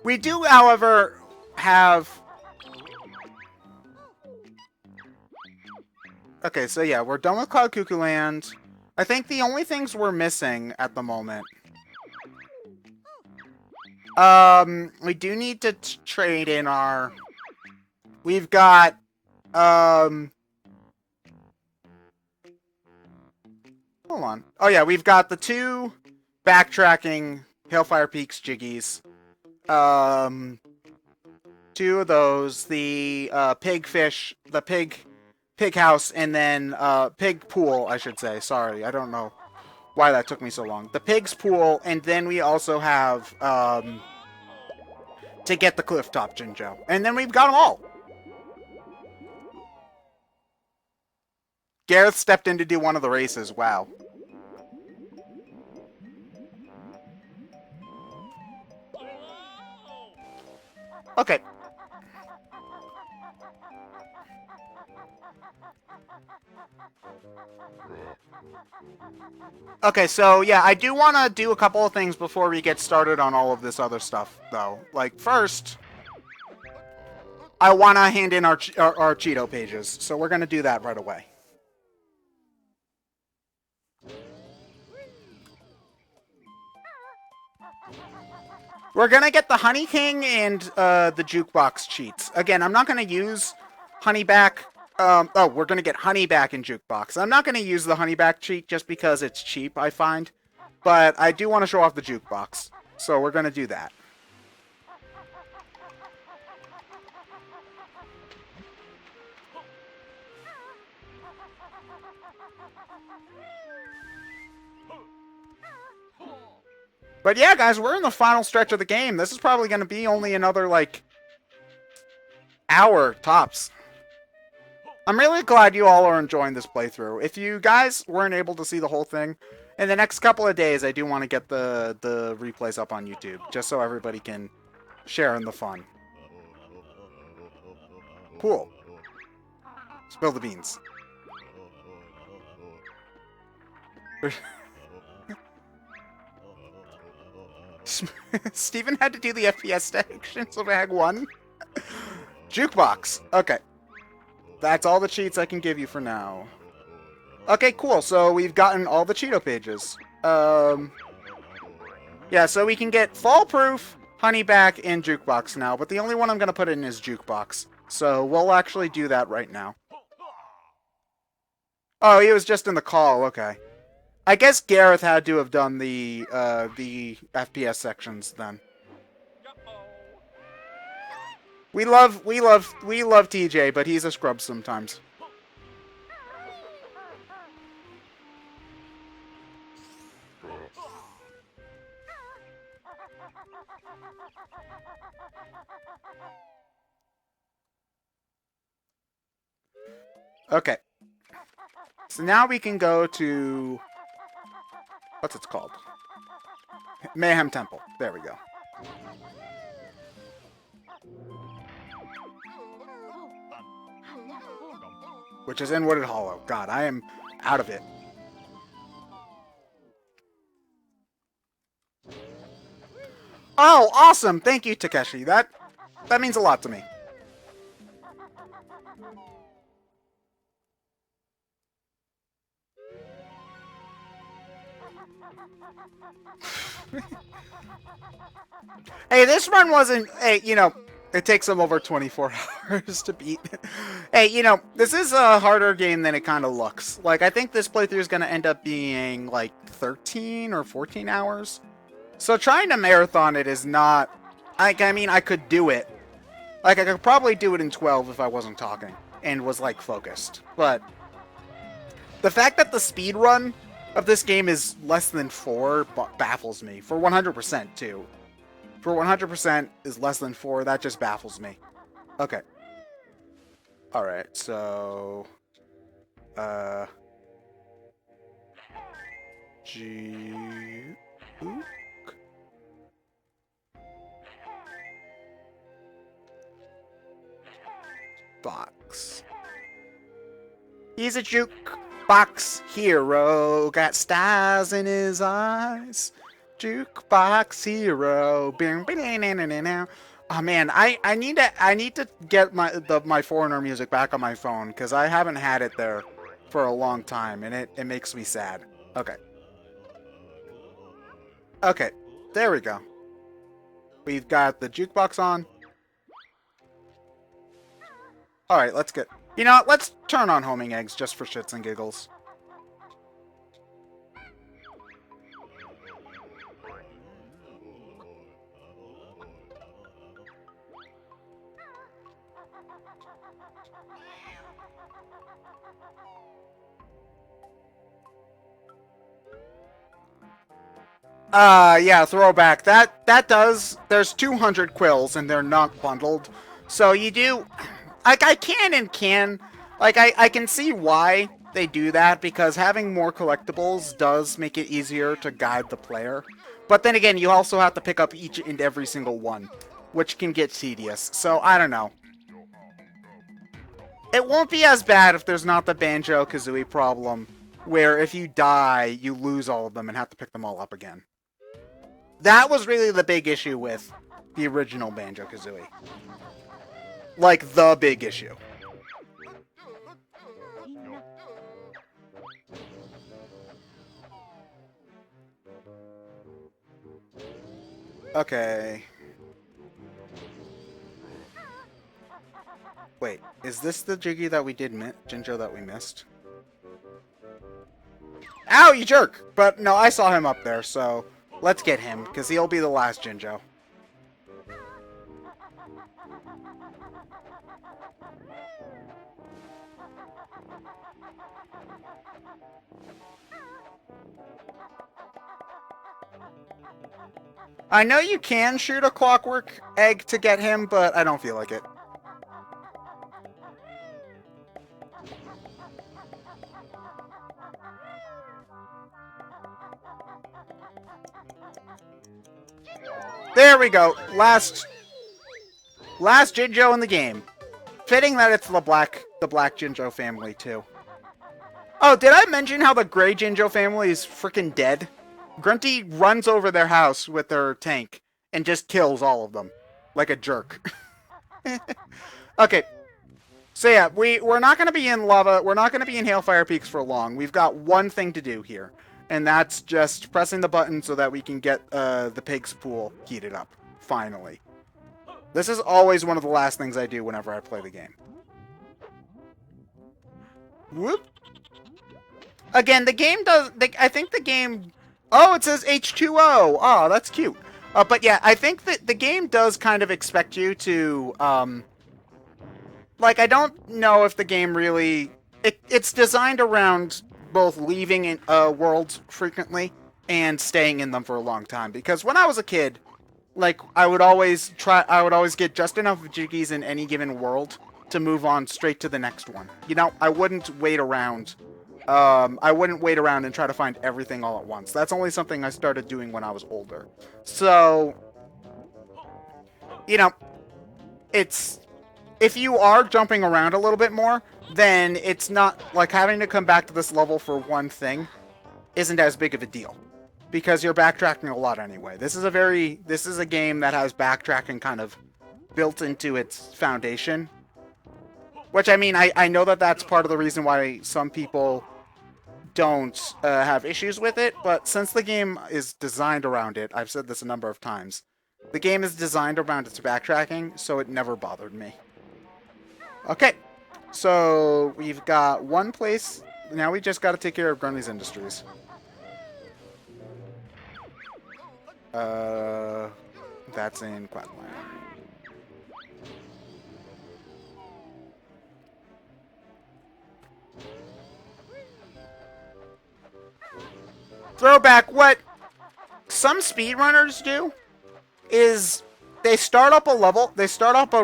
We do, however, have... Okay, so yeah, we're done with Cloud Cuckoo Land. I think the only things we're missing at the moment... we do need to trade in our... We've got... Hold on. Oh yeah, we've got the 2 backtracking Hailfire Peaks Jiggies. 2 of those. The pigfish, the pig house, and then pig pool, I should say. Sorry, I don't know why that took me so long. The pig's pool, and then we also have to get the cliff top Jinjo. And then we've got them all. Gareth stepped in to do one of the races. Wow. Okay. Okay, so yeah, I do want to do a couple of things before we get started on all of this other stuff, though. Like, first, I want to hand in our Cheeto pages, so we're going to do that right away. We're going to get the Honey King and the Jukebox cheats. Again, I'm not going to use Honeyback. Oh, we're going to get Honeyback and Jukebox. I'm not going to use the Honeyback cheat just because it's cheap, I find. But I do want to show off the Jukebox. So we're going to do that. But yeah, guys, we're in the final stretch of the game. This is probably going to be only another, like, hour tops. I'm really glad you all are enjoying this playthrough. If you guys weren't able to see the whole thing, in the next couple of days, I do want to get the replays up on YouTube, just so everybody can share in the fun. Cool. Spill the beans. Steven had to do the FPS sections of Ag 1. Jukebox. Okay. That's all the cheats I can give you for now. Okay, cool. So we've gotten all the Cheeto pages. Yeah, so we can get Fallproof, Honeyback, and Jukebox now, but the only one I'm going to put in is Jukebox. So we'll actually do that right now. Oh, he was just in the call. Okay. I guess Gareth had to have done the FPS sections then. We love TJ, but he's a scrub sometimes. Okay. So now we can go to... What's it called? Mayhem Temple. There we go. Which is in Wooded Hollow. God, I am out of it. Oh, awesome! Thank you, Takeshi. That means a lot to me. Hey, this run wasn't... Hey, you know, it takes them over 24 hours to beat. Hey, you know, this is a harder game than it kind of looks. Like, I think this playthrough is going to end up being, like, 13 or 14 hours. So trying to marathon it is not... I mean, I could do it. Like, I could probably do it in 12 if I wasn't talking and was, like, focused. But the fact that the speed run of this game is less than 4 baffles me. For 100%, too. For 100% is less than 4, that just baffles me. Okay. Alright, so... Juke box. He's a jukebox hero, got stars in his eyes. Jukebox hero. Oh man, I need to get my foreigner music back on my phone because I haven't had it there for a long time and it makes me sad. Okay. Okay, there we go. We've got the jukebox on. Alright, let's get... You know what? Let's turn on homing eggs just for shits and giggles. Yeah, throwback. That does... There's 200 quills, and they're not bundled. So you do... Like, I can... Like, I can see why they do that, because having more collectibles does make it easier to guide the player. But then again, you also have to pick up each and every single one, which can get tedious. So, I don't know. It won't be as bad if there's not the Banjo-Kazooie problem, where if you die, you lose all of them and have to pick them all up again. That was really the big issue with the original Banjo-Kazooie. Like, the big issue. Okay. Wait, is this the Jiggy that we did Jinjo that we missed? Ow, you jerk! But no, I saw him up there, so let's get him, because he'll be the last Jinjo. I know you can shoot a clockwork egg to get him, but I don't feel like it. There we go. Last Jinjo in the game. Fitting that it's the black Jinjo family too. Oh, did I mention how the gray Jinjo family is freaking dead? Grunty runs over their house with their tank and just kills all of them. Like a jerk. Okay. So yeah, we're not going to be in lava. We're not going to be in Hailfire Peaks for long. We've got one thing to do here. And that's just pressing the button so that we can get the pig's pool heated up. Finally. This is always one of the last things I do whenever I play the game. Whoop. Again, the game does... I think the game... Oh, it says H2O. Oh, that's cute. But yeah, I think that the game does kind of expect you to... Like, I don't know if the game really... It's designed around both leaving worlds frequently and staying in them for a long time. Because when I was a kid, like, I would always get just enough Jiggies in any given world to move on straight to the next one. You know, I wouldn't wait around. I wouldn't wait around and try to find everything all at once. That's only something I started doing when I was older. So, you know, it's... If you are jumping around a little bit more, then it's not, like, having to come back to this level for one thing isn't as big of a deal. Because you're backtracking a lot anyway. This is a game that has backtracking kind of built into its foundation. Which, I mean, I know that that's part of the reason why some people don't have issues with it, but since the game is designed around it, I've said this a number of times, the game is designed around its backtracking, so it never bothered me. Okay, so we've got one place. Now we just got to take care of Grundy's Industries. That's in Quagmire. Throwback, what some speedrunners do is they start up a level, they start up a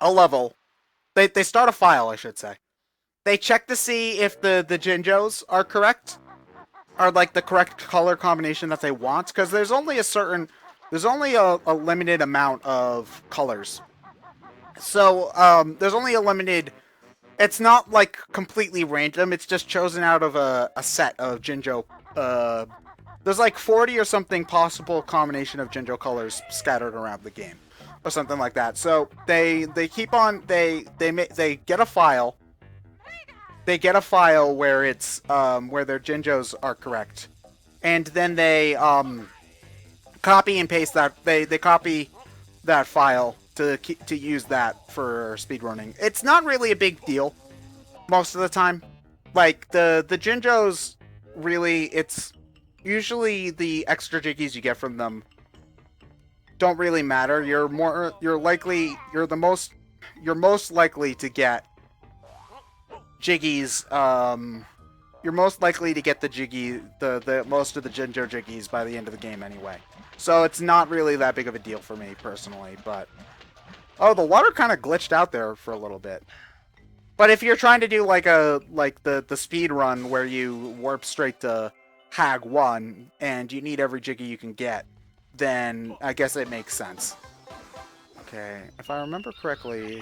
level. They start a file, I should say. They check to see if the Jinjos are correct. are like the correct color combination that they want, because there's only a limited amount of colors. So there's only a limited. It's not like completely random. It's just chosen out of a set of Jinjo. There's like 40 or something possible combination of Jinjo colors scattered around the game, or something like that. So they keep on they get a file. They get a file where it's where their Jinjos are correct, and then they copy and paste that. They copy that file to use that for speedrunning. It's not really a big deal most of the time. Like the Jinjos, really, it's usually the extra jiggies you get from them don't really matter. You're most likely to get jiggies. You're most likely to get the most of the Jinjo jiggies by the end of the game anyway. So it's not really that big of a deal for me personally, but oh, the water kind of glitched out there for a little bit. But if you're trying to do like the speed run where you warp straight to Hag 1 and you need every jiggy you can get, then I guess it makes sense. Okay, if I remember correctly,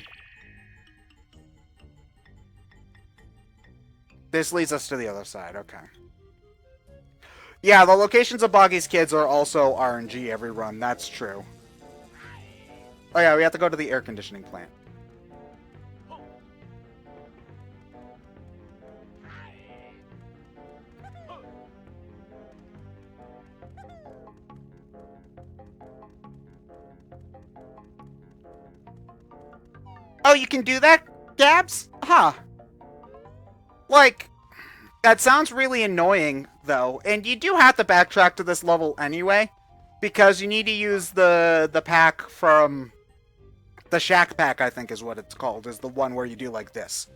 this leads us to the other side. Okay. Yeah, the locations of Boggy's kids are also RNG every run. That's true. Oh yeah, we have to go to the air conditioning plant. Oh, you can do that, Gabs? Huh. Like, that sounds really annoying, though. And you do have to backtrack to this level anyway, because you need to use the pack from... The Shack Pack, I think is what it's called, is the one where you do like this.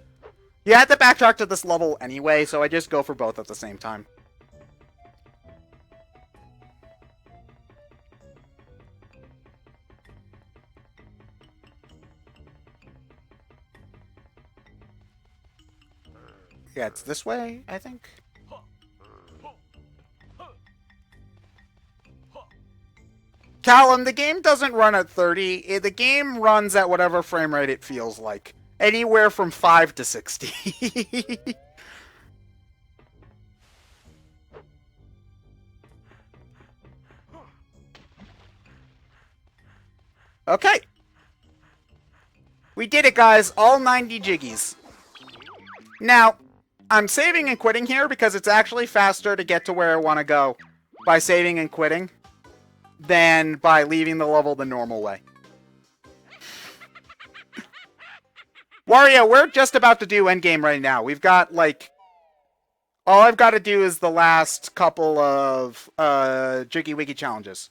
You have to backtrack to this level anyway, so I just go for both at the same time. Yeah, it's this way, I think. Callum, the game doesn't run at 30. The game runs at whatever frame rate it feels like. Anywhere from 5 to 60. Okay. We did it, guys. All 90 jiggies. Now, I'm saving and quitting here because it's actually faster to get to where I want to go by saving and quitting than by leaving the level the normal way. Wario, we're just about to do endgame right now. We've got, like... All I've got to do is the last couple of Jiggy Wiggy challenges.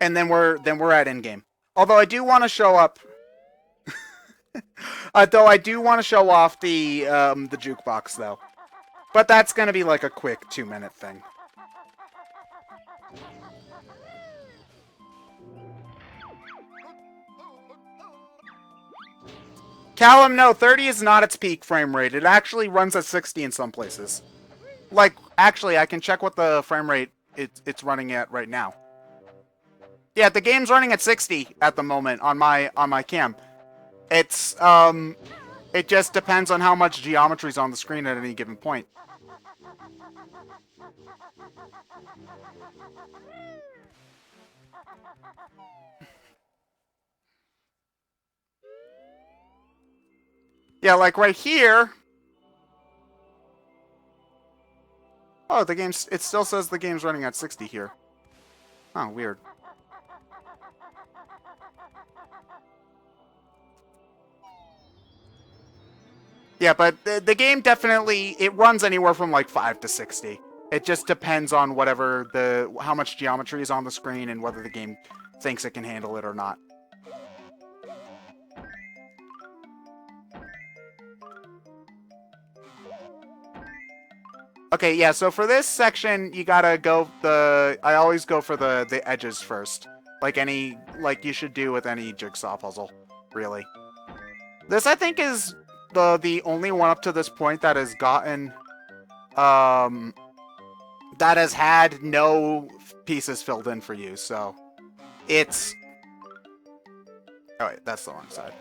And then we're at endgame. Although I do want to show up... though I do want to show off the jukebox, though. But that's going to be like a quick 2-minute thing. Callum, no, 30 is not its peak frame rate. It actually runs at 60 in some places. Like, actually, I can check what the frame rate it's running at right now. Yeah, the game's running at 60 at the moment on my cam. It's, it just depends on how much geometry's on the screen at any given point. Yeah, like right here. Oh, it still says the game's running at 60 here. Oh, weird. Yeah, but the game definitely, it runs anywhere from like 5 to 60. It just depends on how much geometry is on the screen and whether the game thinks it can handle it or not. Okay, yeah, so for this section, you gotta go I always go for the edges first. Like you should do with any jigsaw puzzle, really. This, I think, is the only one up to this point that has gotten, that has had no pieces filled in for you, so it's... Oh wait, that's the wrong side.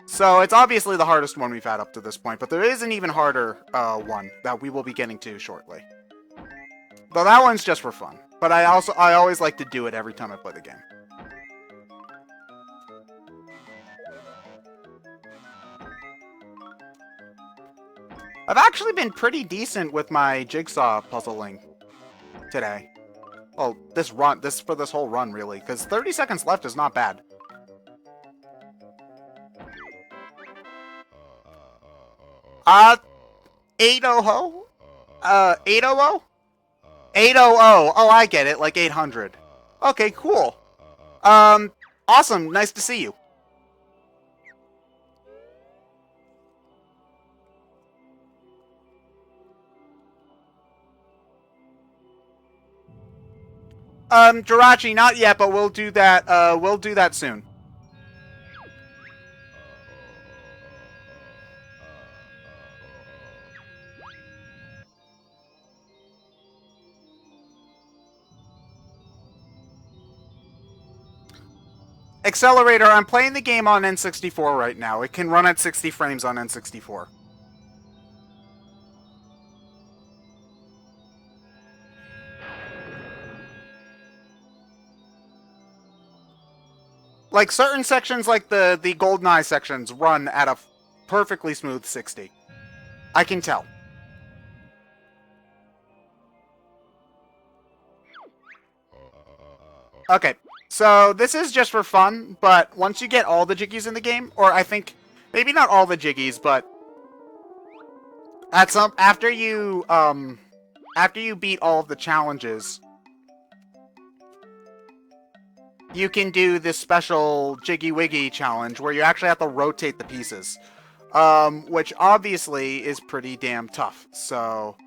So it's obviously the hardest one we've had up to this point, but there is an even harder one that we will be getting to shortly. But that one's just for fun. But I always like to do it every time I play the game. I've actually been pretty decent with my jigsaw puzzling today. Well, this whole run, really, because 30 seconds left is not bad. Uh, 800? 800? 800. Oh, I get it, like 800. Okay, cool. Awesome, nice to see you. Jirachi, not yet, but we'll do that soon. Accelerator, I'm playing the game on N64 right now. It can run at 60 frames on N64. Like, certain sections, like the GoldenEye sections, run at a perfectly smooth 60. I can tell. Okay, so this is just for fun, but once you get all the Jiggies in the game, or I think, maybe not all the Jiggies, but after you beat all of the challenges, you can do this special Jiggy Wiggy challenge where you actually have to rotate the pieces, which obviously is pretty damn tough. So,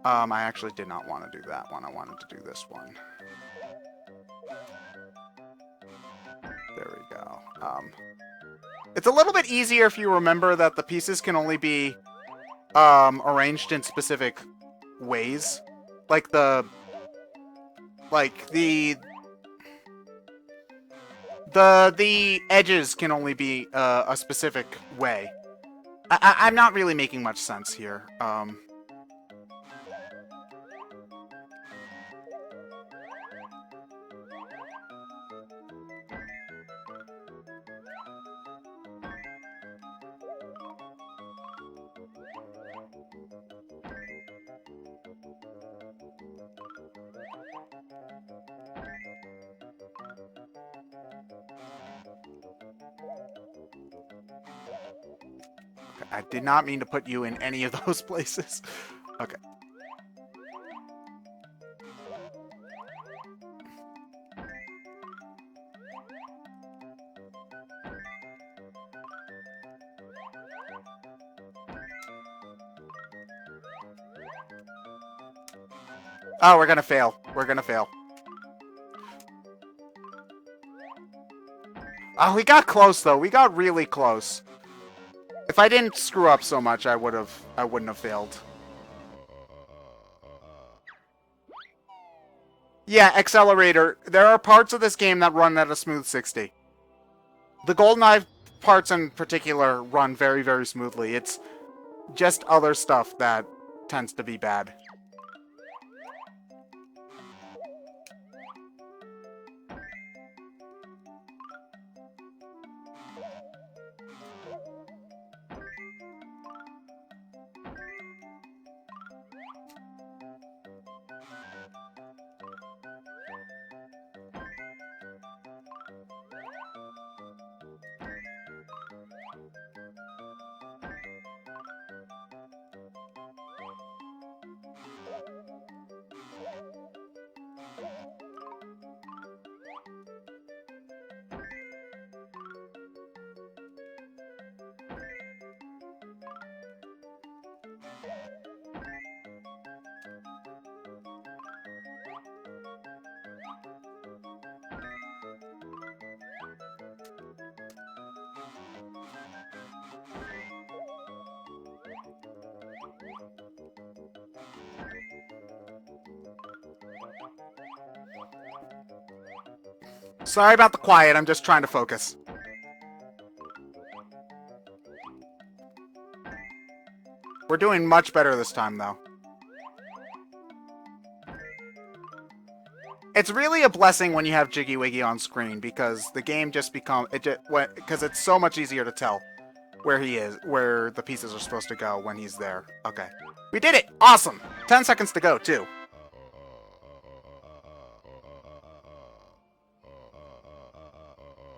I actually did not want to do that one. I wanted to do this one. There we go. It's a little bit easier if you remember that the pieces can only be arranged in specific ways. Like the edges can only be a specific way. I'm not really making much sense here. I did not mean to put you in any of those places. Okay. Oh, we're gonna fail. We're gonna fail. Oh, we got close though. We got really close. If I didn't screw up so much, I wouldn't have failed. Yeah, Accelerator. There are parts of this game that run at a smooth 60. The GoldenEye parts in particular run very, very smoothly. It's just other stuff that tends to be bad. Sorry about the quiet, I'm just trying to focus. We're doing much better this time, though. It's really a blessing when you have Jiggy Wiggy on screen, because the game just because it's so much easier to tell where he is, where the pieces are supposed to go when he's there. Okay. We did it! Awesome! 10 seconds to go, too.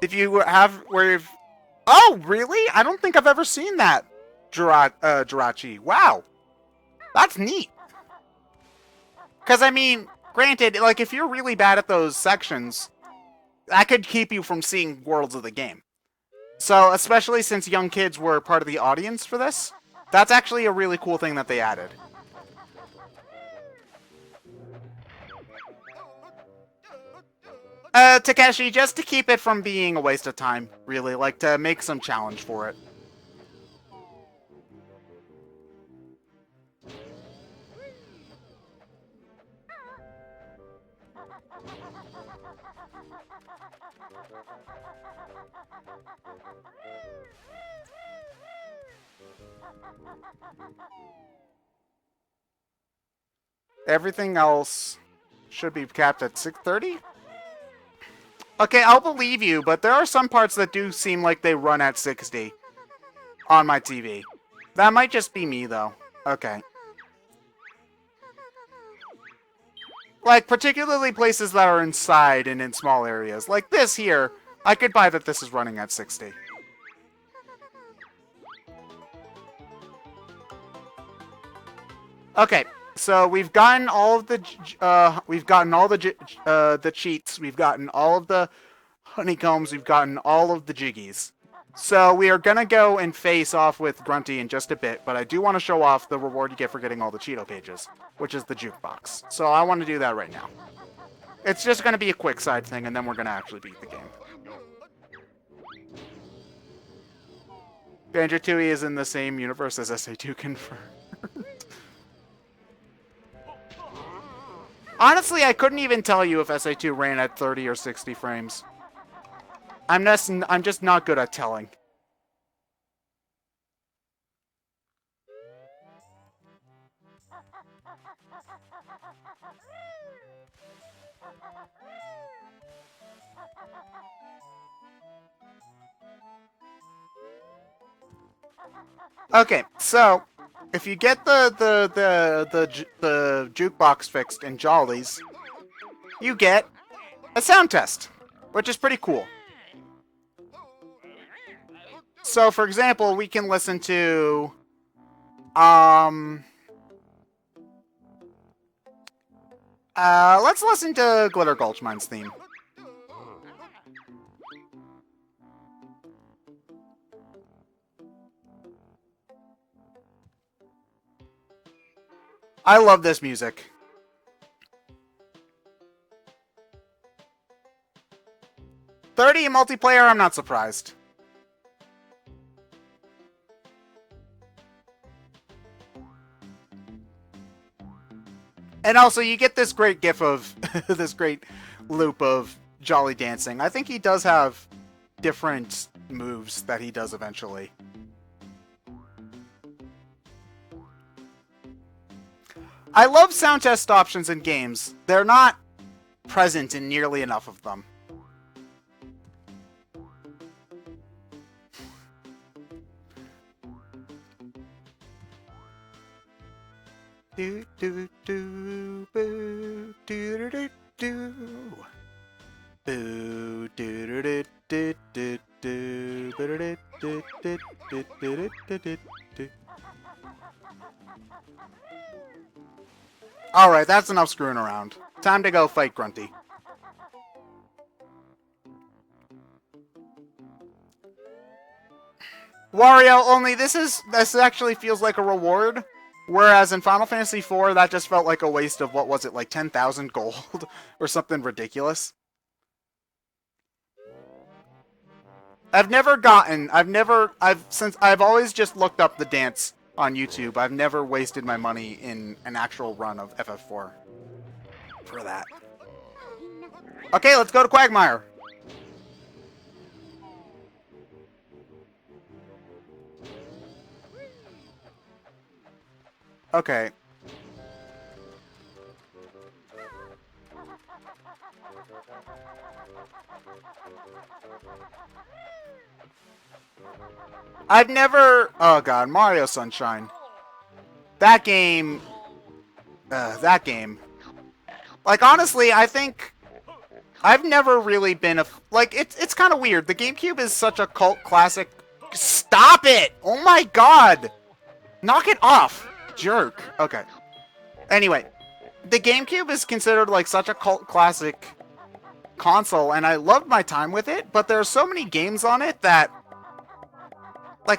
If you have, oh, really? I don't think I've ever seen that, Jirachi. Wow. That's neat. Because, I mean, granted, like, if you're really bad at those sections, that could keep you from seeing worlds of the game. So, especially since young kids were part of the audience for this, that's actually a really cool thing that they added. Takeshi, just to keep it from being a waste of time, really, like, to make some challenge for it. Everything else should be capped at 6:30? Okay, I'll believe you, but there are some parts that do seem like they run at 60 on my TV. That might just be me, though. Okay. Like, particularly places that are inside and in small areas. Like this here, I could buy that this is running at 60. Okay, so we've gotten all of the the cheats, we've gotten all of the honeycombs, we've gotten all of the jiggies. So we are gonna go and face off with Grunty in just a bit, but I do want to show off the reward you get for getting all the Cheeto pages, which is the jukebox. So I want to do that right now. It's just gonna be a quick side thing, and then we're gonna actually beat the game. Banjo-Tooie is in the same universe as SA2 confirmed. Honestly, I couldn't even tell you if SA2 ran at 30 or 60 frames. I'm just not good at telling. Okay, so if you get the jukebox fixed in Jollies, you get a sound test, which is pretty cool. So, for example, we can listen to let's listen to Glitter Gulch Mine's theme. I love this music. $30 in multiplayer, I'm not surprised. And also, you get this great gif of this great loop of Jolly dancing. I think he does have different moves that he does eventually. I love sound test options in games. They're not present in nearly enough of them. Do do do boo do do do boo do do do do do do do do do do. Alright, that's enough screwing around. Time to go fight Grunty. Wario, only this actually feels like a reward. Whereas in Final Fantasy IV, that just felt like a waste of, what was it, like 10,000 gold? Or something ridiculous. I've always just looked up the dance on YouTube. I've never wasted my money in an actual run of FF4 for that. Okay, let's go to Quagmire. Okay. I've never... Oh god, Mario Sunshine. That game... that game. Like, honestly, I think... I've never really been a... Like, it's kind of weird. The GameCube is such a cult classic. Stop it! Oh my god! Knock it off, jerk. Okay. Anyway, the GameCube is considered, like, such a cult classic console, and I loved my time with it, but there are so many games on it that... Like,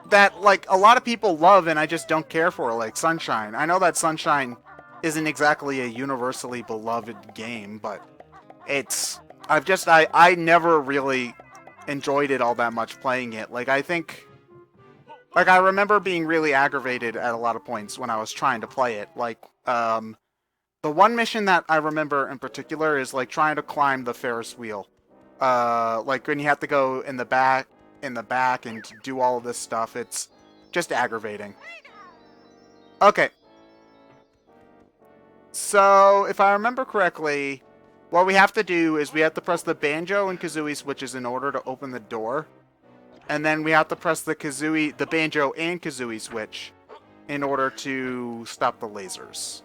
that, like, a lot of people love and I just don't care for, like Sunshine. I know that Sunshine isn't exactly a universally beloved game, but it's... I never really enjoyed it all that much playing it. Like, I think... Like, I remember being really aggravated at a lot of points when I was trying to play it. Like, the one mission that I remember in particular is, like, trying to climb the Ferris wheel. Like, when you have to go in the back and do all of this stuff, it's just aggravating. Okay. So, if I remember correctly, what we have to do is we have to press the Banjo and Kazooie switches in order to open the door. And then we have to press the Banjo and Kazooie switch in order to stop the lasers.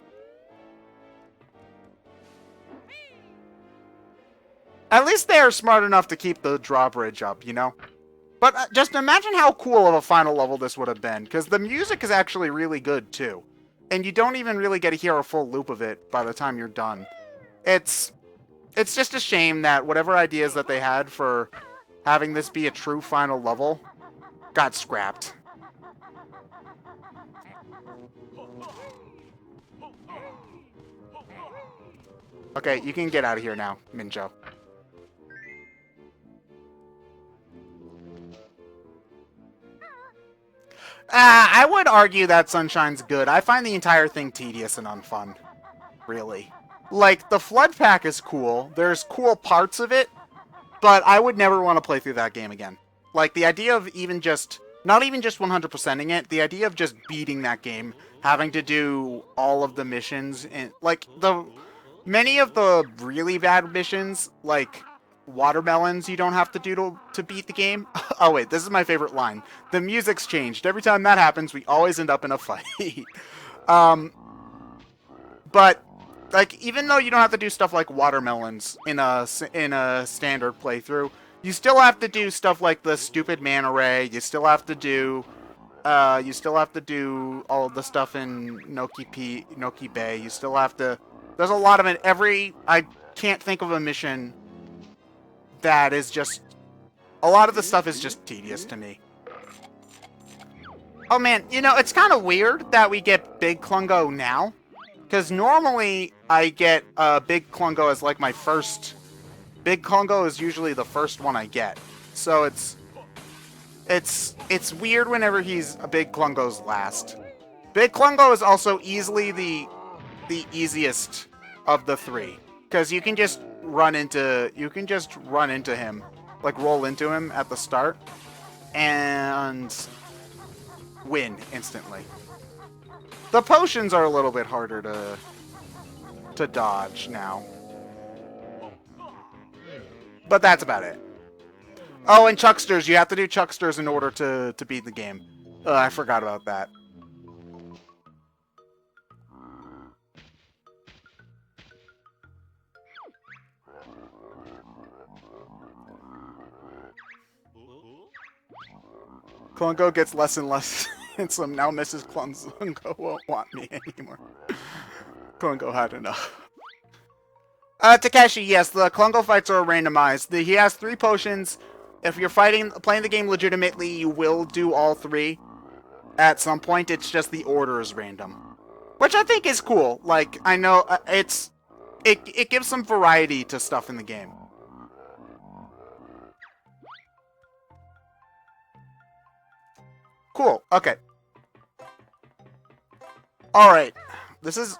At least they are smart enough to keep the drawbridge up, you know? But just imagine how cool of a final level this would have been, because the music is actually really good, too. And you don't even really get to hear a full loop of it by the time you're done. It's just a shame that whatever ideas that they had for having this be a true final level got scrapped. Okay, you can get out of here now, Minjo. I would argue that Sunshine's good. I find the entire thing tedious and unfun. Really. Like, the Flood Pack is cool. There's cool parts of it, but I would never want to play through that game again. Like, the idea of even just... Not even just 100%ing it, the idea of just beating that game, having to do all of the missions, and, like, many of the really bad missions, like watermelons you don't have to do to beat the game. Oh wait, this is my favorite line. The music's changed. Every time that happens, we always end up in a fight. But like, even though you don't have to do stuff like watermelons in a standard playthrough, you still have to do stuff like the stupid man array. You still have to do all of the stuff in Noki Bay. You still have to... There's a lot of it. I can't think of a mission that is just... A lot of the stuff is just tedious to me. Oh man, you know, it's kind of weird that we get Big Klungo now. Because normally I get Big Klungo as like my first... Big Klungo is usually the first one I get. So it's weird whenever he's a Big Klungo's last. Big Klungo is also easily the easiest of the three, because you can just run into him, like roll into him at the start and win instantly. The potions are a little bit harder to dodge now, but that's about it. Oh, and Chucksters, you have to do Chucksters in order to beat the game. I forgot about that. Klungo gets less and less handsome. Now Mrs. Klungo won't want me anymore. Klungo had enough. Takeshi, yes, the Klungo fights are randomized. He has 3 potions. If you're playing the game legitimately, you will do all 3. At some point, it's just the order is random. Which I think is cool. Like, I know, it gives some variety to stuff in the game. Cool, okay. Alright. This is,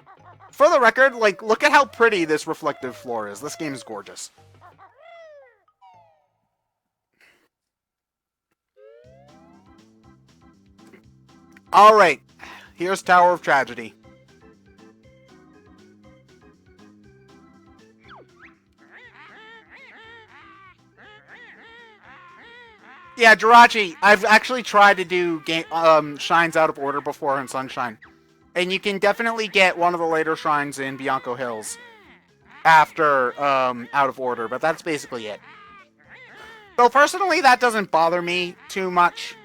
for the record, like, look at how pretty this reflective floor is. This game is gorgeous. Alright. Here's Tower of Tragedy. Yeah, Jirachi, I've actually tried to do shrines out of order before in Sunshine. And you can definitely get one of the later shrines in Bianco Hills after out of order, but that's basically it. Though personally, that doesn't bother me too much,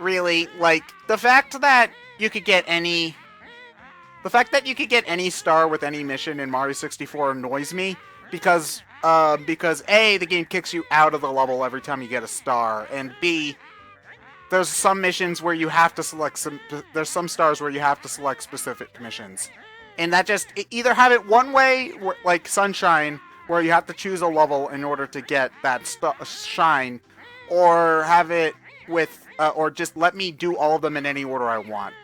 really. Like, the fact that you could get any star with any mission in Mario 64 annoys me, because A, the game kicks you out of the level every time you get a star, and B, there's some missions where you have to select there's some stars where you have to select specific missions. And that just, either have it one way, like Sunshine, where you have to choose a level in order to get that shine, or have it with, or just let me do all of them in any order I want.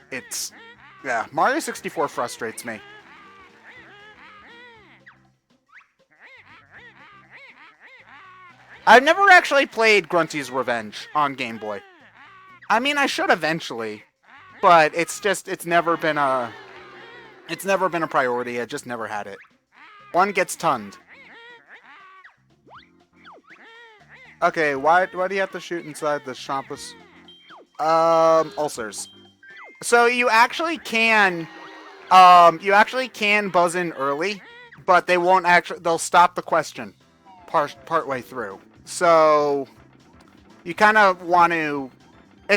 Yeah, Mario 64 frustrates me. I've never actually played Grunty's Revenge on Game Boy. I mean, I should eventually, but it's never been a priority. I just never had it. One gets tunned. Okay, why do you have to shoot inside the Shampus? Ulcers. So you actually can buzz in early, but they won't they'll stop the question partway through. So you kind of want to,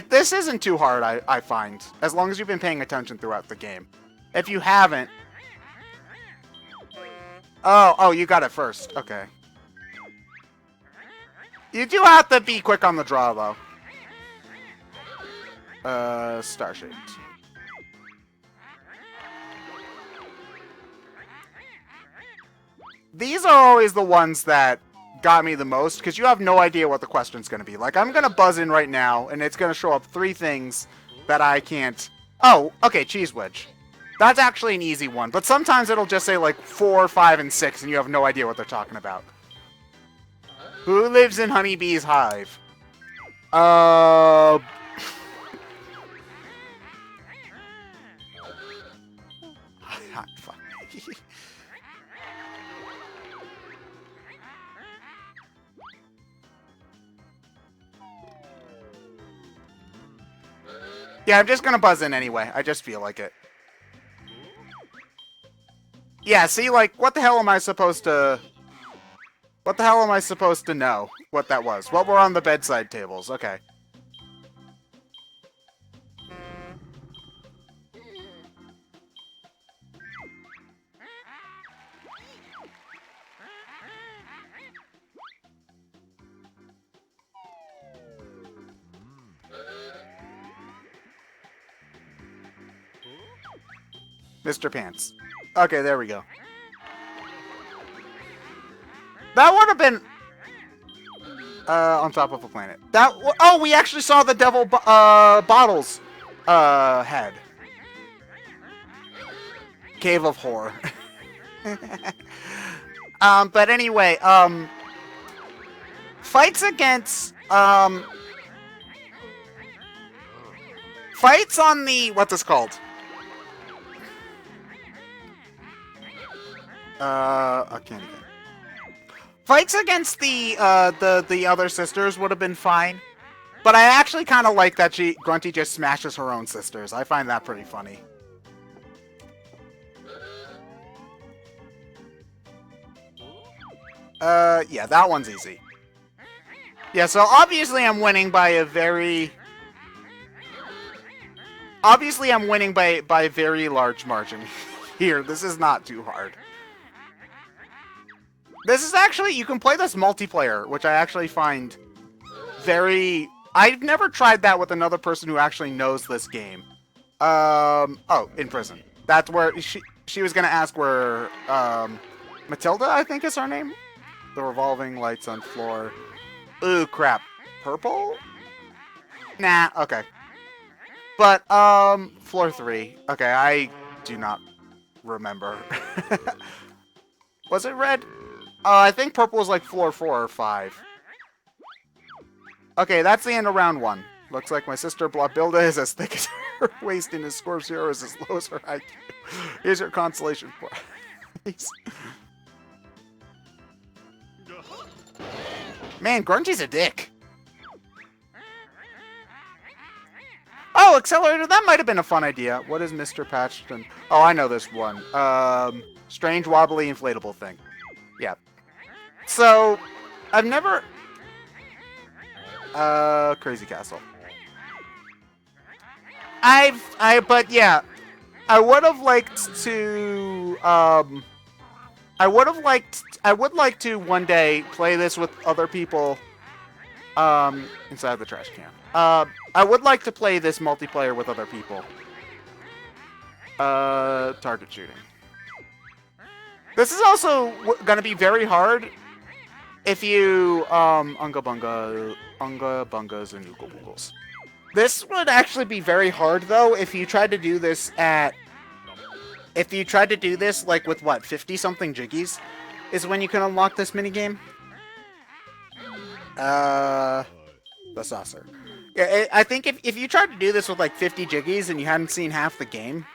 this isn't too hard, I find, as long as you've been paying attention throughout the game. If you haven't, oh, you got it first. Okay. You do have to be quick on the draw, though. Star-shaped. These are always the ones that got me the most, because you have no idea what the question's going to be. Like, I'm going to buzz in right now, and it's going to show up 3 things that I can't... Oh, okay, Cheese Wedge. That's actually an easy one, but sometimes it'll just say, like, 4, 5, and 6, and you have no idea what they're talking about. Who lives in Honeybee's hive? Yeah, I'm just gonna buzz in anyway. I just feel like it. Yeah, see, like, what the hell am I supposed to... What the hell am I supposed to know what that was? What were on the bedside tables? Okay. Mr. Pants. Okay, there we go. That would have been... on top of a planet. Oh, we actually saw the Devil Bottles head. Cave of Horror. But anyway, fights against... Fights on the... What's this called? I can't even... Fights against the other sisters would have been fine, but I actually kind of like that Grunty just smashes her own sisters. I find that pretty funny. Yeah, that one's easy. Yeah, so obviously I'm winning by a very... Obviously I'm winning by a very large margin here. This is not too hard. This is actually, you can play this multiplayer, which I actually find very... I've never tried that with another person who actually knows this game. Oh, in prison. That's where, she was gonna ask where, Matilda, I think is her name? The revolving lights on floor. Ooh, crap. Purple? Nah, okay. But, floor 3. Okay, I do not remember. Was it red? I think purple was like floor 4 or 5. Okay, that's the end of round 1. Looks like my sister Blockbilda is as thick as her waist and his score 0 is as low as her IQ. Here's your consolation prize. Man, Grunty's a dick. Oh, Accelerator, that might have been a fun idea. What is Mr. Patchton? Oh, I know this one. Strange, wobbly, inflatable thing. Yeah. So, I've never... Crazy Castle. But yeah, I would have liked to, I would like to one day play this with other people, inside the trash can. I would like to play this multiplayer with other people. Target shooting. This is also gonna be very hard if you, Unga Bungas and Oogle Boogles. This would actually be very hard, though, if you tried to do this at... If you tried to do this, like, with, what, 50-something Jiggies? Is when you can unlock this minigame? The saucer. Yeah, I think if you tried to do this with, like, 50 Jiggies and you hadn't seen half the game,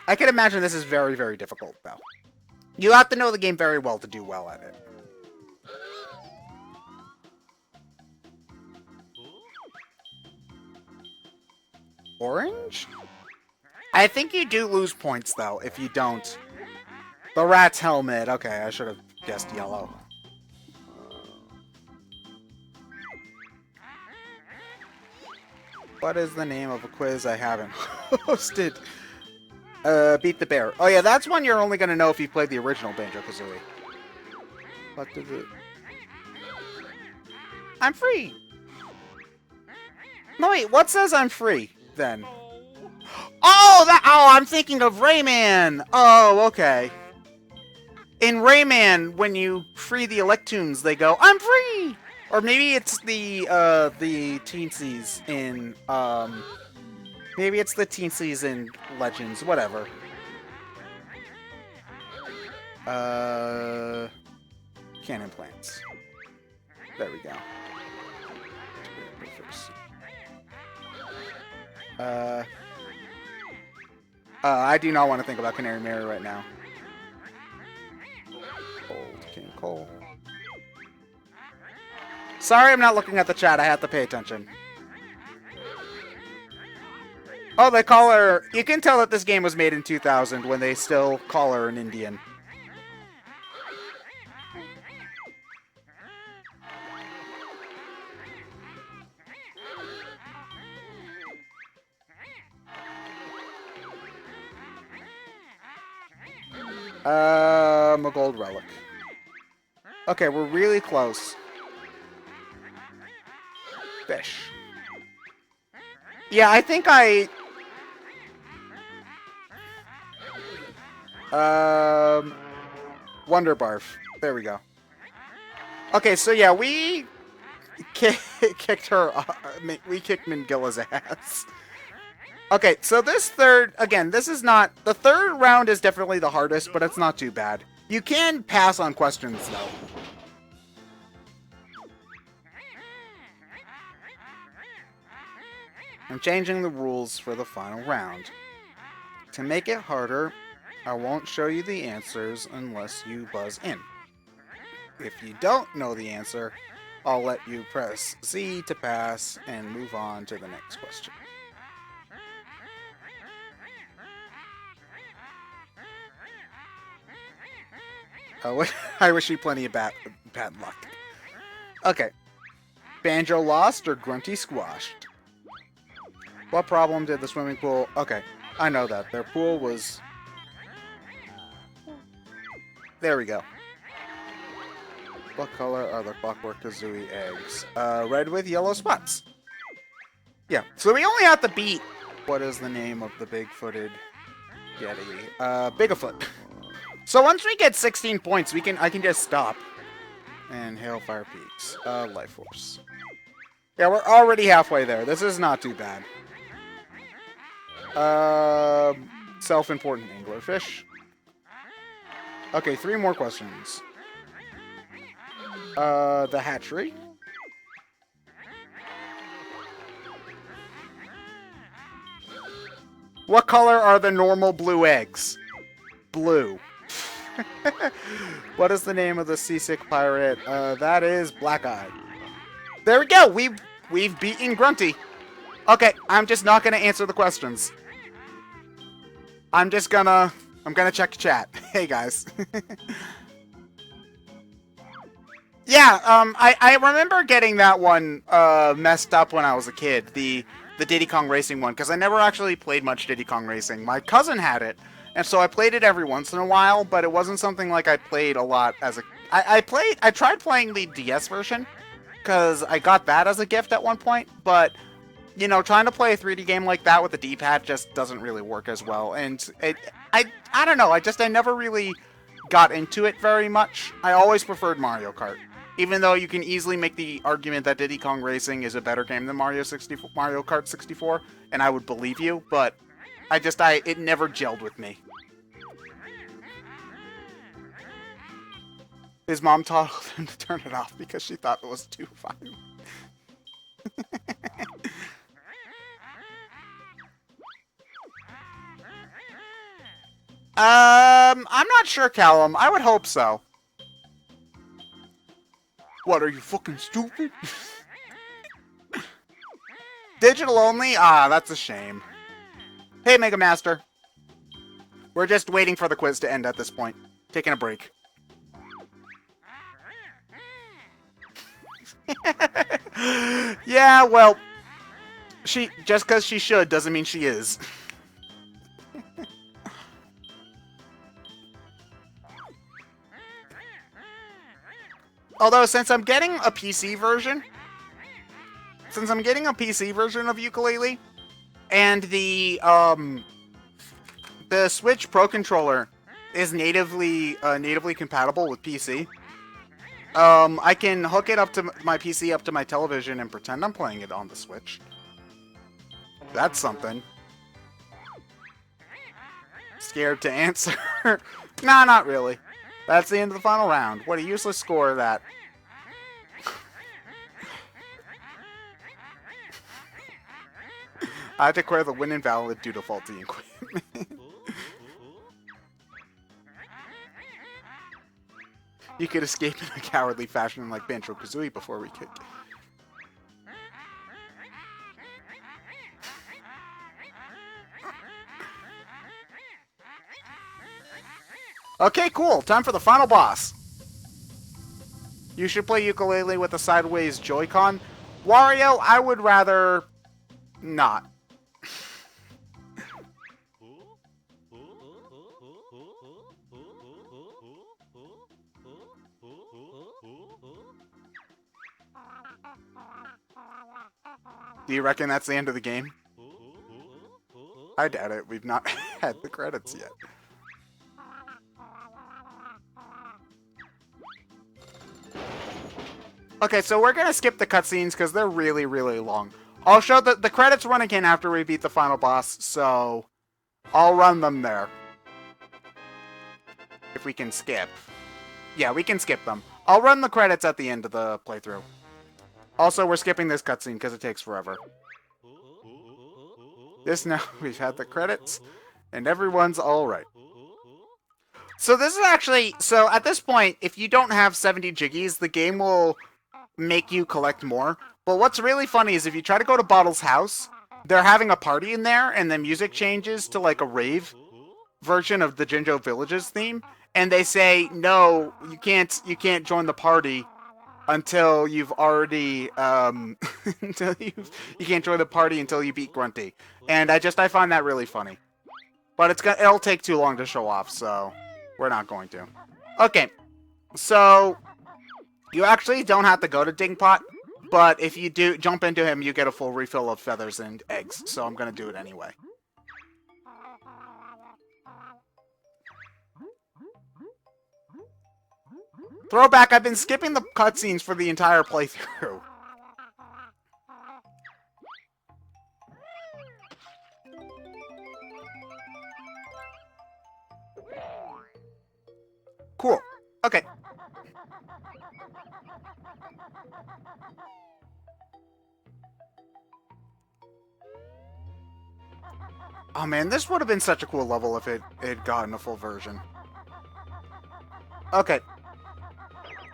I can imagine this is very, very difficult, though. You have to know the game very well to do well at it. Orange? I think you do lose points, though, if you don't. The rat's helmet. Okay, I should have guessed yellow. What is the name of a quiz I haven't hosted? Beat the Bear. Oh yeah, that's one you're only gonna know if you played the original Banjo-Kazooie. What does it... I'm free! No wait, what says I'm free, then? Oh, I'm thinking of Rayman! Oh, okay. In Rayman, when you free the Electoons, they go, I'm free! Or maybe it's the Teensies in, maybe it's the Teensies in Legends, whatever. Cannon plants. There we go. I do not want to think about Canary Mary right now. Old King Cole. Sorry, I'm not looking at the chat. I have to pay attention. Oh, they call her... You can tell that this game was made in 2000 when they still call her an Indian. A gold relic. Okay, we're really close. Fish. Yeah, I think Wonder Barf. There we go. Okay, so yeah, we kicked her. We kicked Mingilla's ass. Okay, so this this is not... The third round is definitely the hardest, but it's not too bad. You can pass on questions, though. I'm changing the rules for the final round. To make it harder, I won't show you the answers unless you buzz in. If you don't know the answer, I'll let you press Z to pass and move on to the next question. I wish you plenty of bad luck. Okay. Banjo lost or Grunty squashed? What problem did the swimming pool... Okay, I know that. Their pool was... There we go. What color are the Clockwork Kazooie eggs? Red with yellow spots. Yeah, so we only have to beat... What is the name of the big-footed Yeti? Bigafoot. So once we get 16 points, I can just stop. And Hailfire Peaks. Life Force. Yeah, we're already halfway there. This is not too bad. Self-important anglerfish. Okay, 3 more questions. The hatchery. What color are the normal blue eggs? Blue. What is the name of the seasick pirate? That is Black-Eyed. There we go. We've beaten Grunty. Okay, I'm just not gonna answer the questions. I'm gonna check chat. Hey guys. Yeah, I remember getting that one messed up when I was a kid, the Diddy Kong Racing one, because I never actually played much Diddy Kong Racing. My cousin had it, and so I played it every once in a while, but it wasn't something like I played a lot as a... I tried playing the DS version, because I got that as a gift at one point, but, you know, trying to play a 3D game like that with the D-pad just doesn't really work as well, and I don't know, I never really got into it very much. I always preferred Mario Kart. Even though you can easily make the argument that Diddy Kong Racing is a better game than Mario Kart 64, and I would believe you, but it never gelled with me. His mom told him to turn it off because she thought it was too violent. I'm not sure, Callum. I would hope so. What, are you fucking stupid? Digital only? Ah, that's a shame. Hey, Mega Master. We're just waiting for the quiz to end at this point. Taking a break. Yeah, well, just because she should doesn't mean she is. Although, since I'm getting a PC version of Ukulele, and the Switch Pro Controller is natively compatible with PC, I can hook it up to my PC up to my television and pretend I'm playing it on the Switch. That's something. Scared to answer? Nah, not really. That's the end of the final round. What a useless score that. I declare the win invalid due to faulty equipment. You could escape in a cowardly fashion like Banjo-Kazooie before we kick. Okay, cool. Time for the final boss. You should play ukulele with a sideways Joy-Con. Wario, I would rather not. Do you reckon that's the end of the game? I doubt it. We've not had the credits yet. Okay, so we're gonna skip the cutscenes because they're really, really long. I'll show the credits run again after we beat the final boss, so I'll run them there. If we can skip. Yeah, we can skip them. I'll run the credits at the end of the playthrough. Also, we're skipping this cutscene because it takes forever. Now, we've had the credits, and everyone's alright. So this is actually, so at this point, if you don't have 70 jiggies, the game will make you collect more. But what's really funny is if you try to go to Bottle's house, they're having a party in there, and the music changes to like a rave version of the Jinjo Villages theme, and they say, no, you can't join the party until you've already, you can't join the party until you beat Grunty. And I find that really funny. But it'll take too long to show off, so we're not going to. Okay, so you actually don't have to go to Dingpot, but if you do jump into him, you get a full refill of feathers and eggs, so I'm gonna do it anyway. Throwback, I've been skipping the cutscenes for the entire playthrough. Cool. Okay. Oh man, this would have been such a cool level if it had gotten a full version. Okay.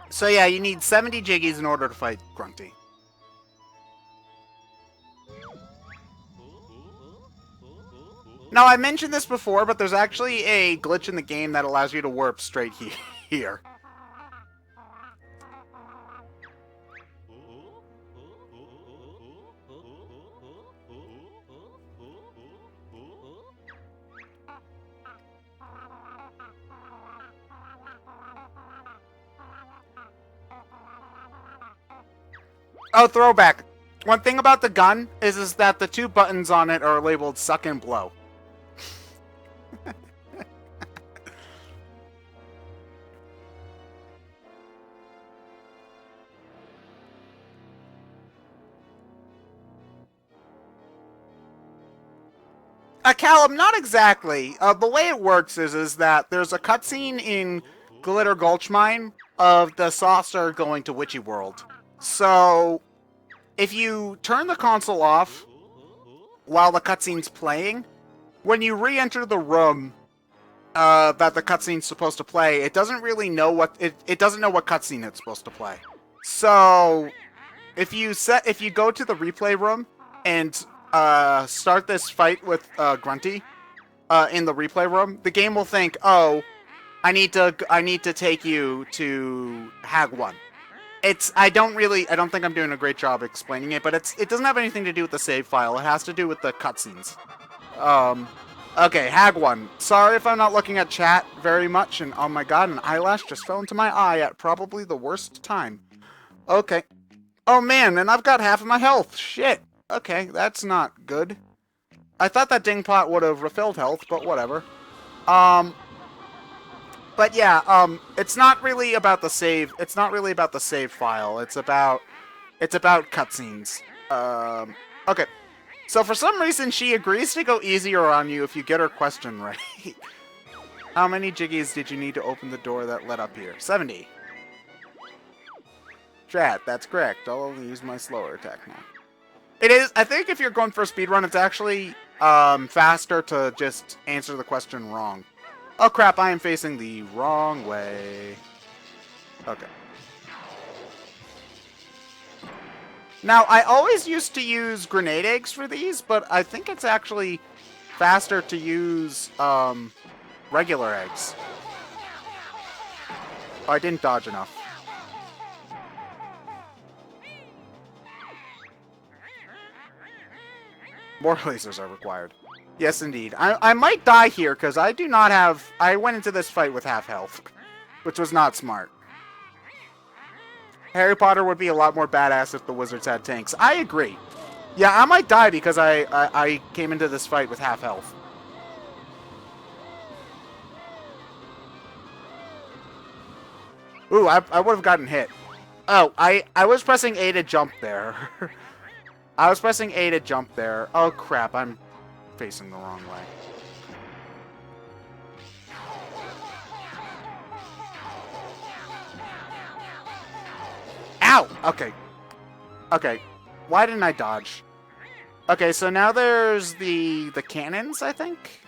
So yeah, you need 70 Jiggies in order to fight Grunty. Now, I mentioned this before, but there's actually a glitch in the game that allows you to warp straight here. Oh, throwback. One thing about the gun is that the 2 buttons on it are labeled suck and blow. Callum, not exactly. The way it works is that there's a cutscene in Glitter Gulch Mine of the saucer going to Witchy World. So, if you turn the console off while the cutscene's playing, when you re-enter the room that the cutscene's supposed to play, it doesn't really know what it doesn't know what cutscene it's supposed to play. So, if you go to the replay room and start this fight with Grunty in the replay room, the game will think, "Oh, I need to take you to Hag 1." I don't think I'm doing a great job explaining it, but it doesn't have anything to do with the save file. It has to do with the cutscenes. Okay, Hag 1. Sorry if I'm not looking at chat very much, and oh my god, an eyelash just fell into my eye at probably the worst time. Okay. Oh man, and I've got half of my health. Shit. Okay, that's not good. I thought that dingpot would have refilled health, but whatever. But yeah, it's not really about the save. It's not really about the save file. It's about cutscenes. Okay. So for some reason, she agrees to go easier on you if you get her question right. How many Jiggies did you need to open the door that led up here? 70. Chat, that's correct. I'll only use my slower attack now. It is. I think if you're going for a speedrun, it's actually faster to just answer the question wrong. Oh crap, I am facing the wrong way. Okay. Now, I always used to use grenade eggs for these, but I think it's actually faster to use regular eggs. Oh, I didn't dodge enough. More lasers are required. Yes, indeed. I might die here, because I do not have... I went into this fight with half health, which was not smart. Harry Potter would be a lot more badass if the wizards had tanks. I agree. Yeah, I might die because I came into this fight with half health. Ooh, I would have gotten hit. Oh, I was pressing A to jump there. I was pressing A to jump there. Oh, crap, I'm facing the wrong way. Ow! Okay. Okay. Why didn't I dodge? Okay, so now there's the cannons, I think?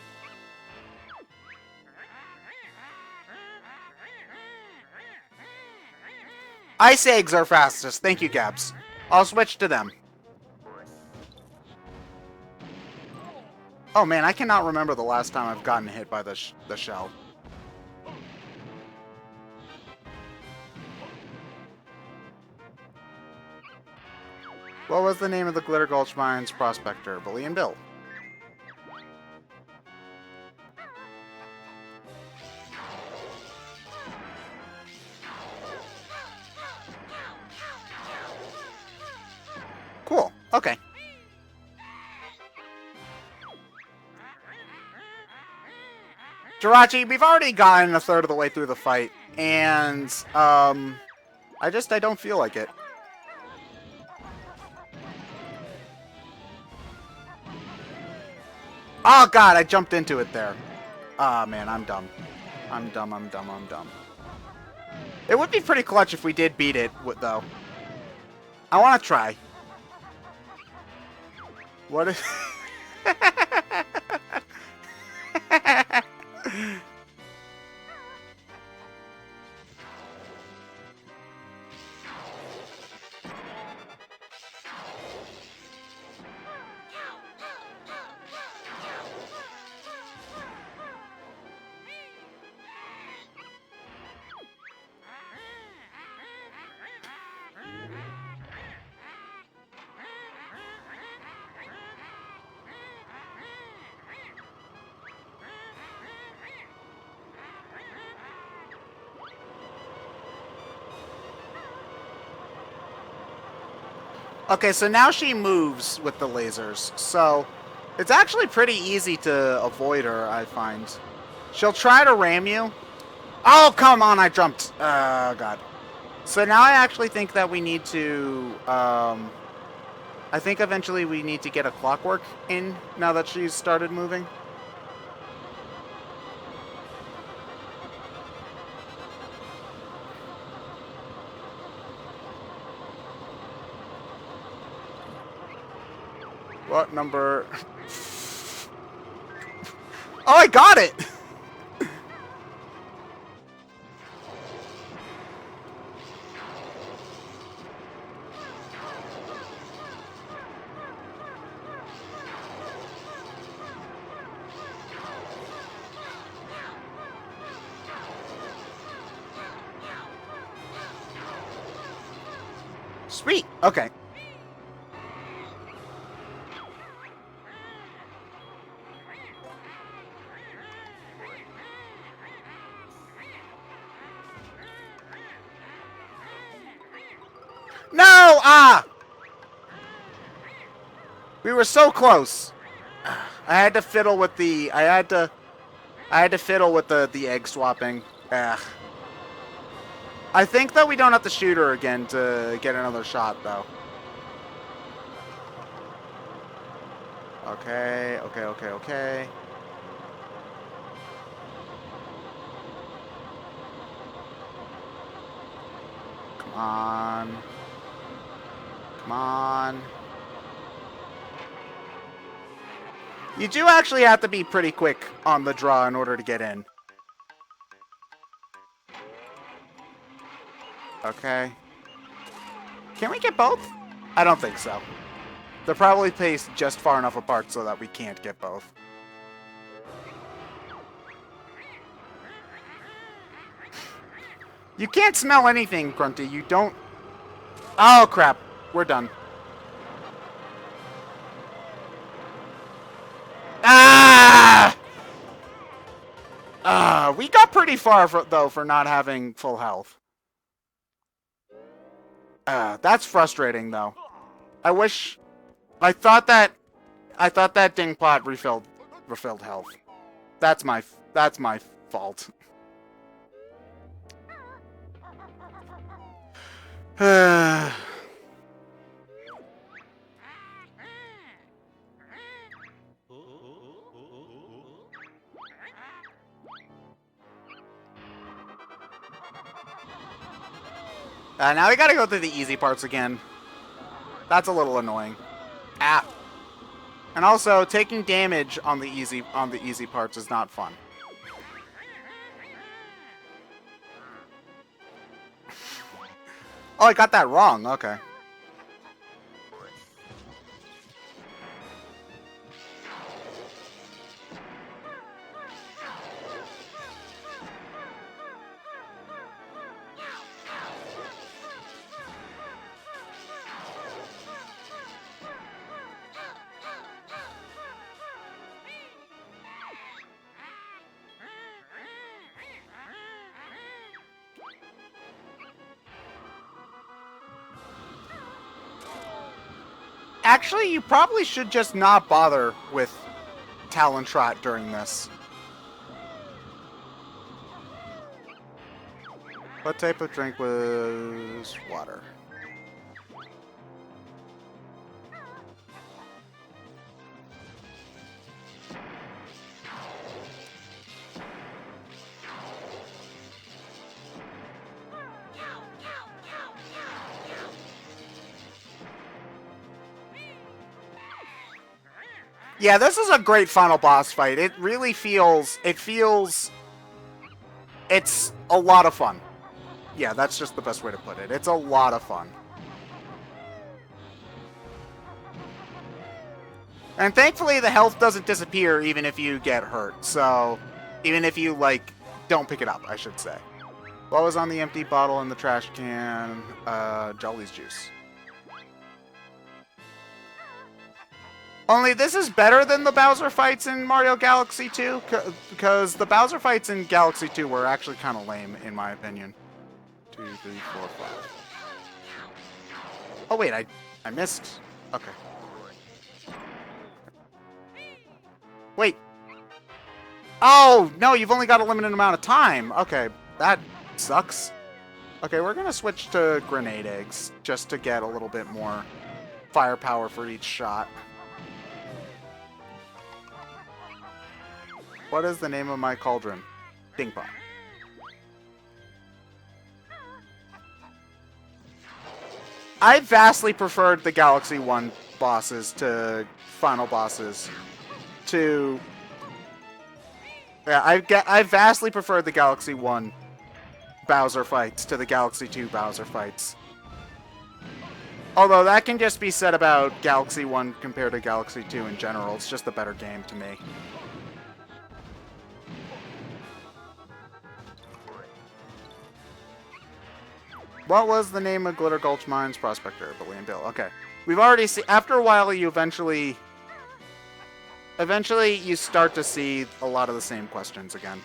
Ice eggs are fastest. Thank you, Gabs. I'll switch to them. Oh man, I cannot remember the last time I've gotten hit by the shell. What was the name of the Glitter Gulch Mines prospector? Billy and Bill. Cool. Okay. Jirachi, we've already gotten a third of the way through the fight, and I don't feel like it. Oh god, I jumped into it there. Ah, man, I'm dumb. I'm dumb. It would be pretty clutch if we did beat it, though. I want to try. What if... Okay, so now she moves with the lasers. So it's actually pretty easy to avoid her, I find. She'll try to ram you. Oh, come on, I jumped. Oh, God. So now I actually think that we need to, I think eventually we need to get a clockwork in now that she's started moving. What number? Oh, I got it! Sweet. Okay. No! Ah! We were so close. I had to fiddle with the. I had to fiddle with the egg swapping. Ugh. I think that we don't have to shoot her again to get another shot, though. Okay, okay, okay, okay. Come on. Come on. You do actually have to be pretty quick on the draw in order to get in. Okay. Can we get both? I don't think so. They're probably placed just far enough apart so that we can't get both. You can't smell anything, Grunty. You don't... Oh, crap. We're done. Ah! We got pretty far, though, for not having full health. That's frustrating, though. I wish... I thought that Dingpot refilled health. That's my fault. Now we gotta go through the easy parts again. That's a little annoying. Ah. And also, taking damage on the easy parts is not fun. Oh, I got that wrong. Okay. Actually, you probably should just not bother with Talon Trot during this. What type of drink was water? Yeah, this is a great final boss fight. It really feels... It's a lot of fun. Yeah, that's just the best way to put it. It's a lot of fun. And thankfully, the health doesn't disappear even if you get hurt. So, even if you, like, don't pick it up, I should say. What was on the empty bottle in the trash can? Jolly's juice. Only this is better than the Bowser fights in Mario Galaxy 2, because the Bowser fights in Galaxy 2 were actually kind of lame, in my opinion. 2, 3, 4, 5. Oh, wait, I missed. Okay. Wait. Oh, no, you've only got a limited amount of time. Okay, that sucks. Okay, we're going to switch to grenade eggs, just to get a little bit more firepower for each shot. What is the name of my cauldron? Dingpot. I vastly preferred the Galaxy 1 bosses to final bosses to... Yeah, I vastly preferred the Galaxy 1 Bowser fights to the Galaxy 2 Bowser fights. Although that can just be said about Galaxy 1 compared to Galaxy 2 in general. It's just a better game to me. What was the name of Glitter Gulch Mines Prospector? William Bill. Okay. We've already seen... After a while, you eventually you start to see a lot of the same questions again.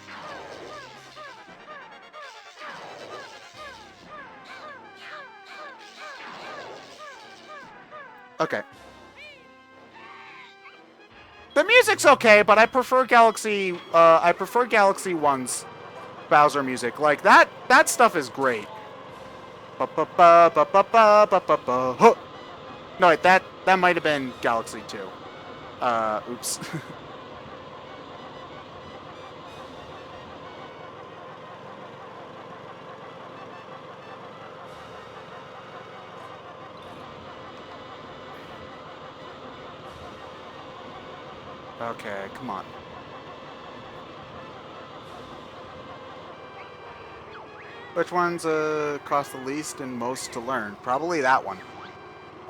Okay. The music's okay, but I prefer Galaxy 1's Bowser music. Like, that stuff is great. No, wait, that might have been Galaxy 2. Oops. Okay, come on. Which one's cost the least and most to learn? Probably that one.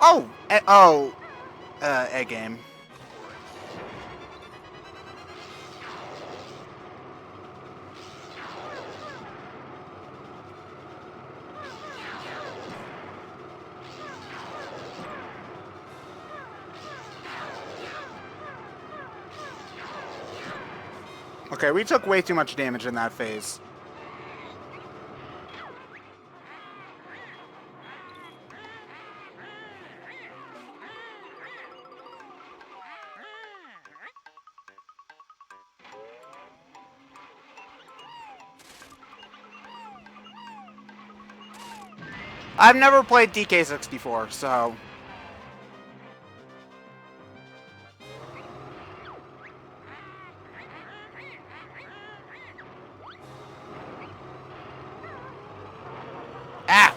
Oh! Egg game. Okay, we took way too much damage in that phase. I've never played DK64, so... Ah!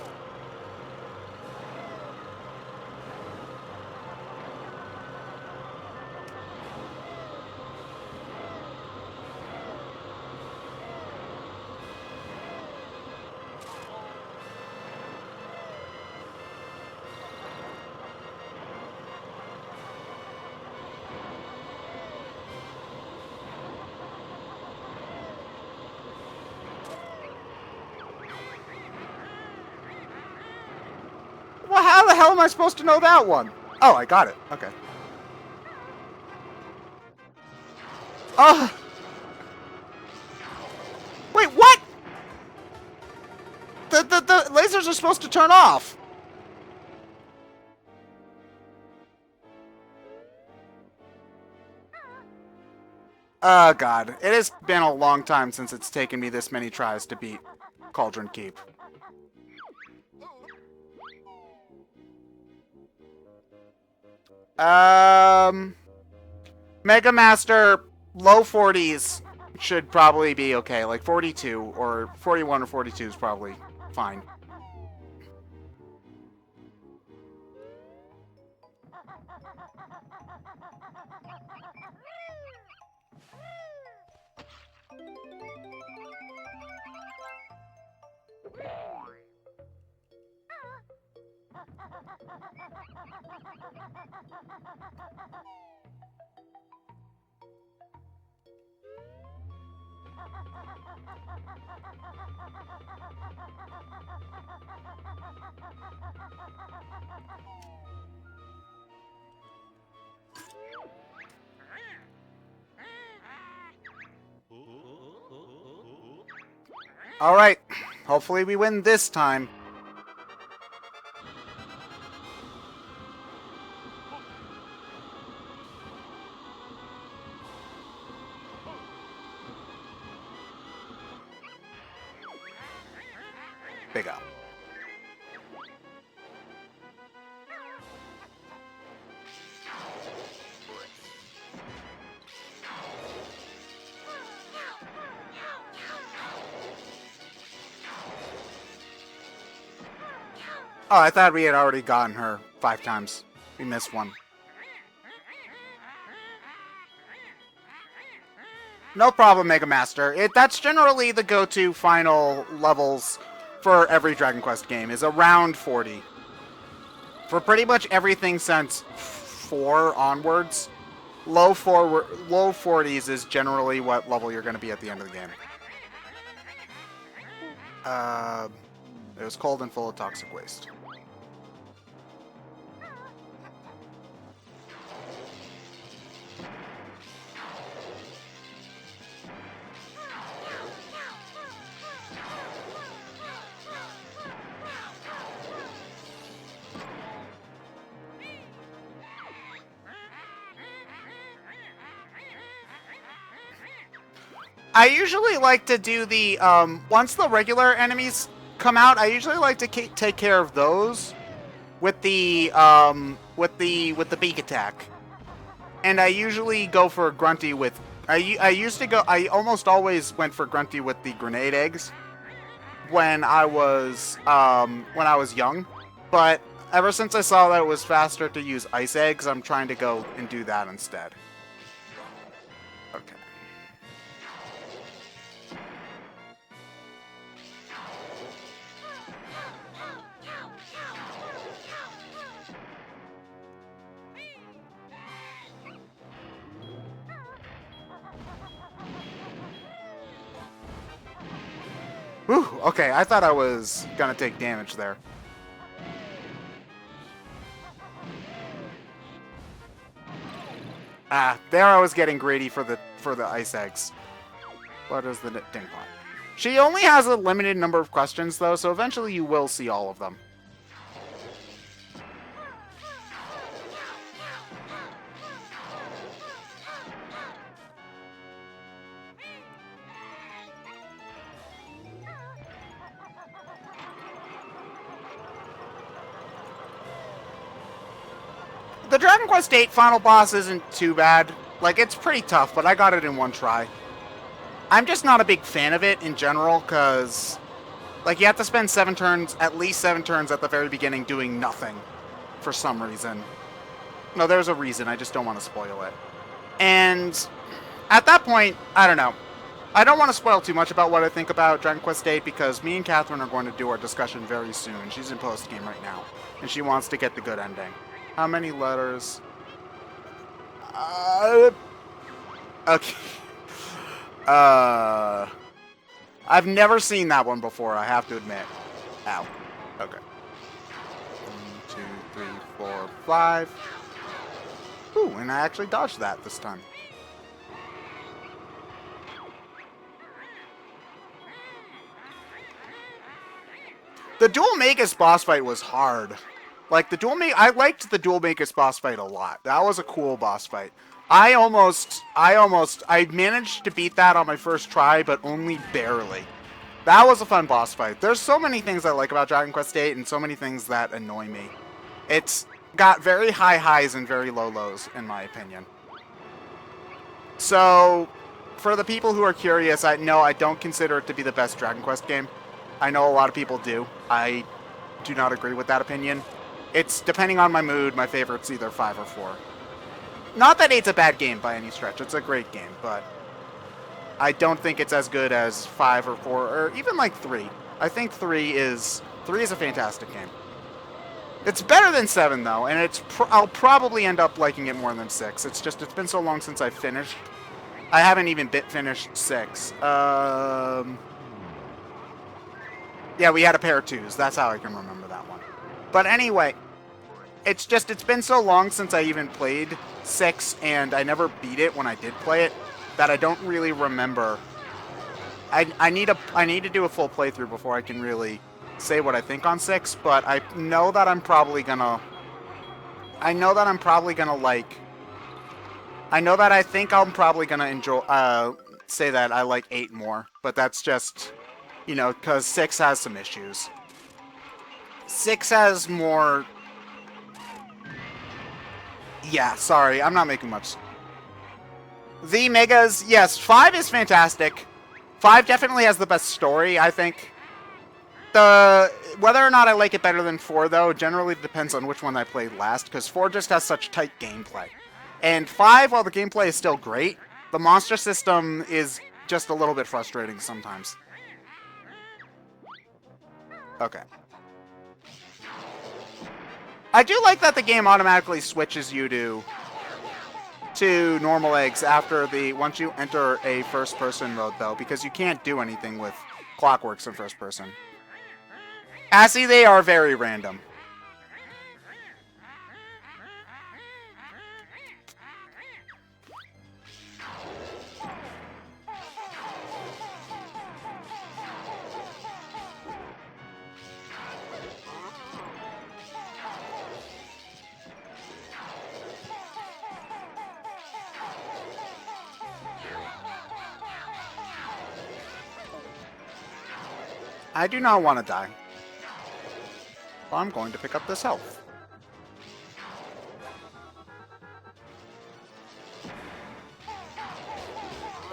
Well, how the hell am I supposed to know that one? Oh, I got it. Okay. Oh! Wait, what? The lasers are supposed to turn off. Oh, God. It has been a long time since it's taken me this many tries to beat Cauldron Keep. Mega Master, low 40s should probably be okay. Like 42 or 41 or 42 is probably fine. Alright, hopefully we win this time. Big up. Oh, I thought we had already gotten her 5 times. We missed one. No problem, Mega Master. That's generally the go-to final levels for every Dragon Quest game, is around 40. For pretty much everything since 4 onwards, low 40s is generally what level you're going to be at the end of the game. It was cold and full of toxic waste. I usually like to do the, once the regular enemies come out, I usually like to take care of those with the beak attack. And I usually go for Grunty with, I almost always went for Grunty with the grenade eggs when I was young. But ever since I saw that it was faster to use ice eggs, I'm trying to go and do that instead. Okay. Whew, okay, I thought I was gonna take damage there. Ah, there I was getting greedy for the ice eggs. What is the ding pot? She only has a limited number of questions though, so eventually you will see all of them. The Dragon Quest VIII final boss isn't too bad. Like, it's pretty tough, but I got it in one try. I'm just not a big fan of it in general, because, like, you have to spend at least 7 turns at the very beginning doing nothing for some reason. No, there's a reason, I just don't want to spoil it. And at that point, I don't know. I don't want to spoil too much about what I think about Dragon Quest VIII, because me and Catherine are going to do our discussion very soon. She's in post-game right now, and she wants to get the good ending. How many letters? Okay. I've never seen that one before, I have to admit. Ow. Okay. 1, 2, 3, 4, 5. Ooh, and I actually dodged that this time. The Dual Magus boss fight was hard. Like, I liked the Dual Magus boss fight a lot. That was a cool boss fight. I managed to beat that on my first try, but only barely. That was a fun boss fight. There's so many things I like about Dragon Quest VIII, and so many things that annoy me. It's got very high highs and very low lows, in my opinion. So, for the people who are curious, I don't consider it to be the best Dragon Quest game. I know a lot of people do. I do not agree with that opinion. It's, depending on my mood, my favorite's either 5 or 4. Not that 8's a bad game by any stretch. It's a great game, but I don't think it's as good as 5 or 4, or even like 3. I think 3 is a fantastic game. It's better than 7 though, and I'll probably end up liking it more than 6. It's been so long since I finished I haven't even finished 6. Yeah, we had a pair of 2s. That's how I can remember that one. But anyway, it's been so long since I even played 6, and I never beat it when I did play it, that I don't really remember. I need to do a full playthrough before I can really say what I think on 6, but I know that I'm probably gonna... I know that I think I'm probably gonna enjoy, say that I like 8 more, but that's just, you know, because 6 has some issues. 6 has more... Yeah, sorry, I'm not making much. The Megas, yes, 5 is fantastic. 5 definitely has the best story, I think. Whether or not I like it better than 4, though, generally depends on which one I played last, because 4 just has such tight gameplay. And 5, while the gameplay is still great, the monster system is just a little bit frustrating sometimes. Okay. I do like that the game automatically switches you to normal eggs after once you enter a first-person mode, though, because you can't do anything with clockworks in first person. Assy, they are very random. I do not want to die. I'm going to pick up this health.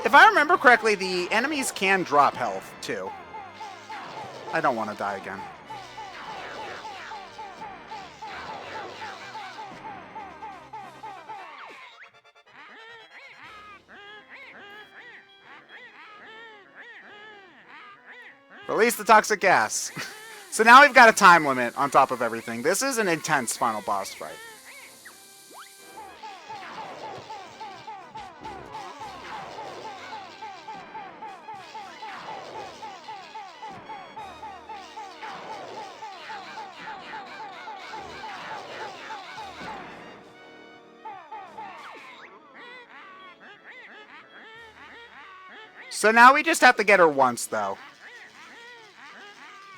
If I remember correctly, the enemies can drop health, too. I don't want to die again. Release the toxic gas. So now we've got a time limit on top of everything. This is an intense final boss fight. So now we just have to get her once, though.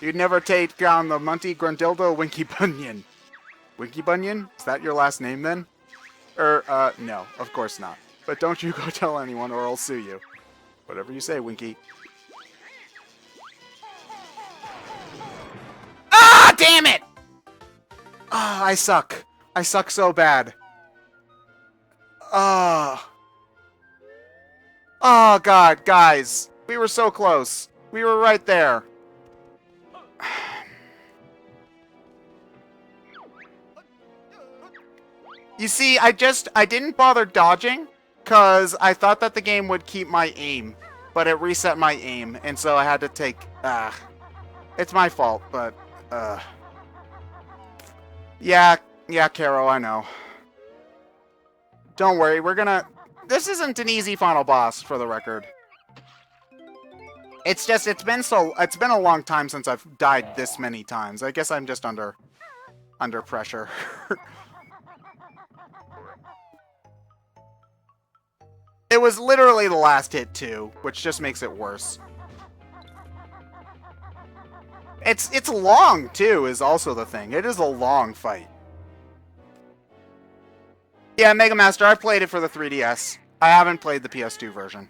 You'd never take down the Munty Grundildo Winky Bunyan. Winky Bunyan? Is that your last name, then? No, of course not. But don't you go tell anyone or I'll sue you. Whatever you say, Winky. Ah, damn it! Ah, I suck. I suck so bad. Ah. Oh, God, guys. We were so close. We were right there. You see, I didn't bother dodging, because I thought that the game would keep my aim, but it reset my aim, and so I had to take, it's my fault, but, yeah, Caro, I know. Don't worry, this isn't an easy final boss, for the record. It's just, it's been a long time since I've died this many times. I guess I'm just under pressure. It was literally the last hit, too, which just makes it worse. It's long, too, is also the thing. It is a long fight. Yeah, Mega Master, I played it for the 3DS. I haven't played the PS2 version.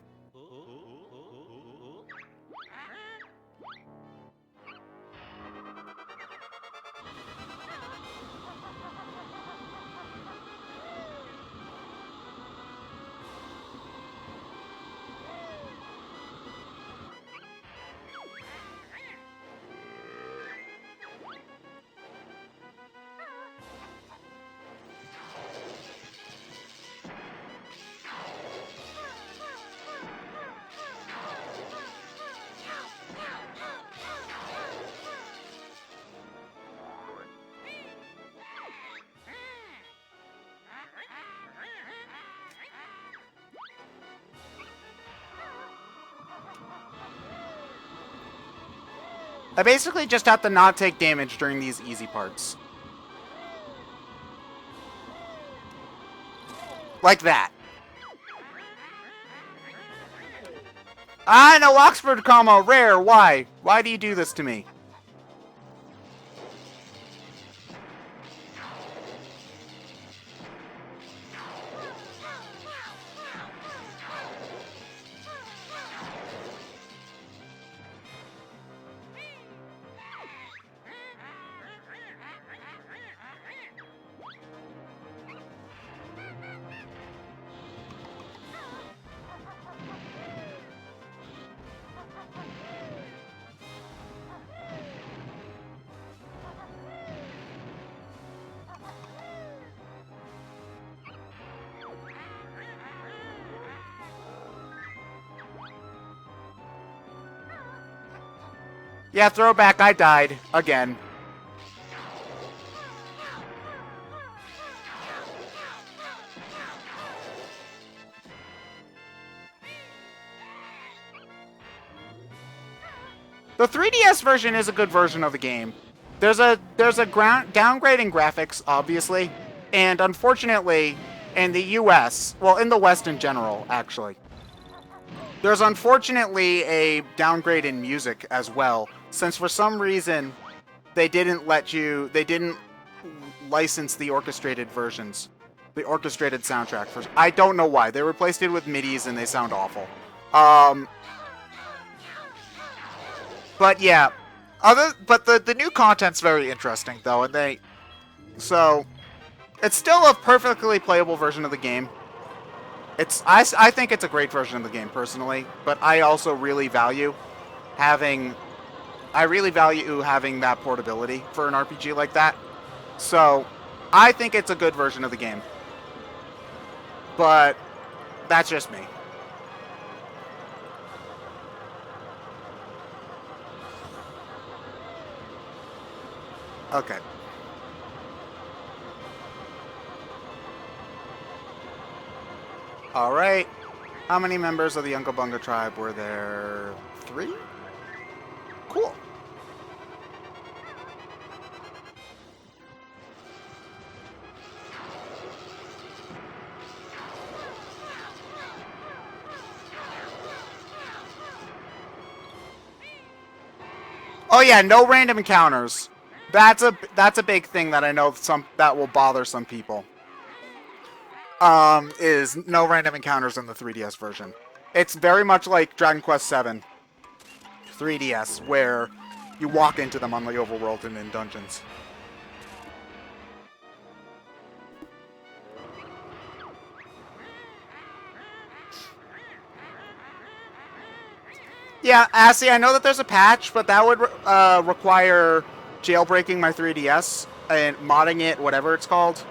I basically just have to not take damage during these easy parts. Like that. No Oxford comma, rare, why? Why do you do this to me? Yeah, throwback, I died. Again. The 3DS version is a good version of the game. There's a downgrade in graphics, obviously, and unfortunately, in the US, well, in the West in general, actually, there's unfortunately a downgrade in music as well, since for some reason they didn't license the orchestrated versions, the orchestrated soundtrack. I don't know why. They replaced it with MIDIs and they sound awful. But yeah, but the new content's very interesting though, and so it's still a perfectly playable version of the game. I think it's a great version of the game personally, but I also really value having that portability for an RPG like that. So I think it's a good version of the game, but that's just me. Okay. Alright. How many members of the Unga Bunga tribe were there? 3? Cool. Oh yeah, no random encounters. That's a big thing that I know that will bother some people. Is no random encounters in the 3DS version. It's very much like Dragon Quest VII 3DS, where you walk into them on the overworld and in dungeons. Yeah, Assy, I know that there's a patch, but that would require jailbreaking my 3DS and modding it, whatever it's called.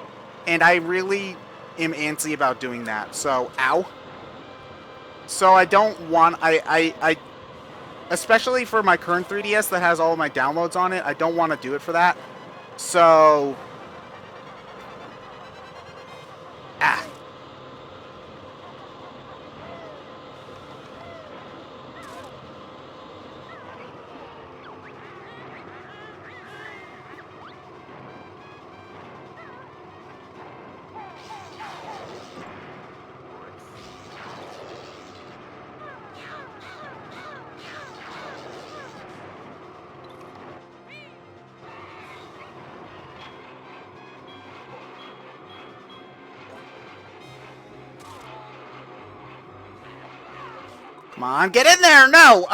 And I really am antsy about doing that. So, ow. So I don't want... I especially for my current 3DS that has all of my downloads on it, I don't want to do it for that. So... Come on, get in there! No!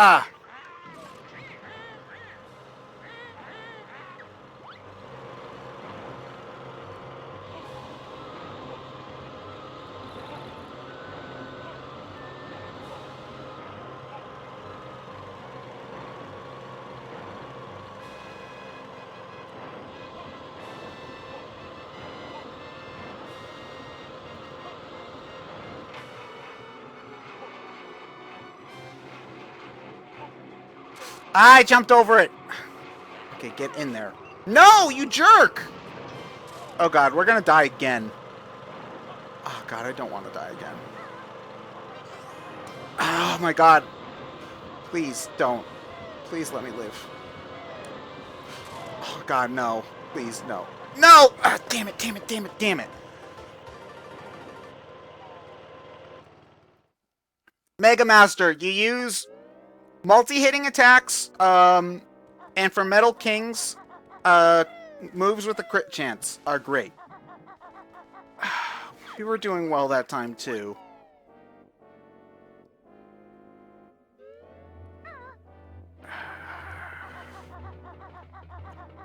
I jumped over it. Okay, get in there. No, you jerk! Oh god, we're gonna die again. Oh god, I don't want to die again. Oh my god. Please don't. Please let me live. Oh, God, no. Please, no. No! Ah, damn it, damn it, damn it, damn it. Mega Master, you use multi-hitting attacks, and for Metal Kings, moves with a crit chance are great. We were doing well that time, too.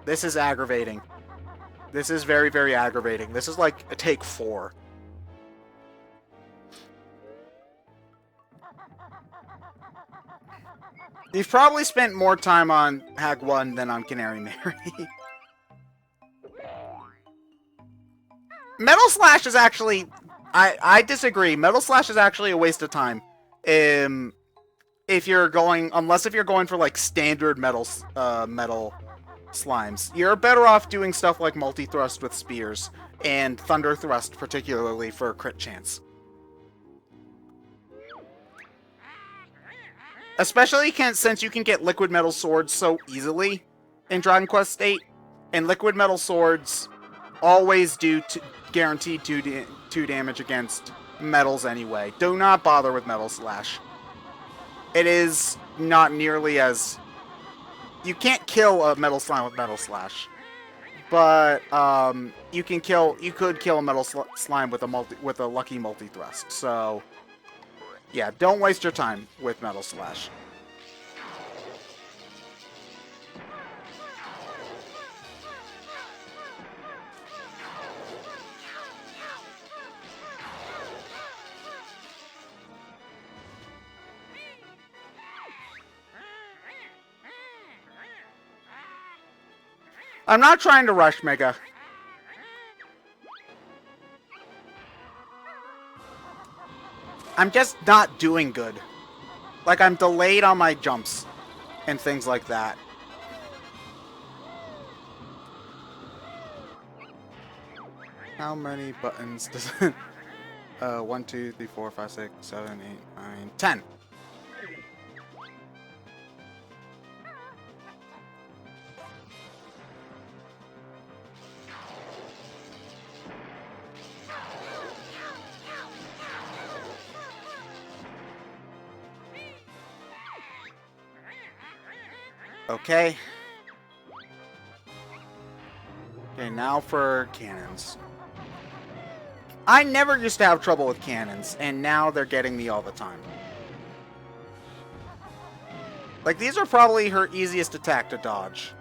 This is aggravating. This is very, very aggravating. This is like a take 4. You've probably spent more time on Hag 1 than on Canary Mary. Metal Slash is actually... I disagree. Metal Slash is actually a waste of time. If you're going... Unless if you're going for, like, standard metal slimes. You're better off doing stuff like multi-thrust with spears. And Thunder Thrust, particularly, for a crit chance. Especially since you can get Liquid Metal Swords so easily in Dragon Quest VIII. And Liquid Metal Swords always do guaranteed 2 damage against metals anyway. Do not bother with Metal Slash. It is not nearly as... You can't kill a Metal Slime with Metal Slash. But you could kill a Metal Slime with a lucky multi-thrust. So... yeah, don't waste your time with Metal Slash. I'm not trying to rush, Mega. I'm just not doing good. Like, I'm delayed on my jumps and things like that. How many buttons does it... 1, 2, 3, 4, 5, 6, 7, 8, 9, 10. Okay. Okay, now for cannons. I never used to have trouble with cannons, and now they're getting me all the time. Like, these are probably her easiest attack to dodge.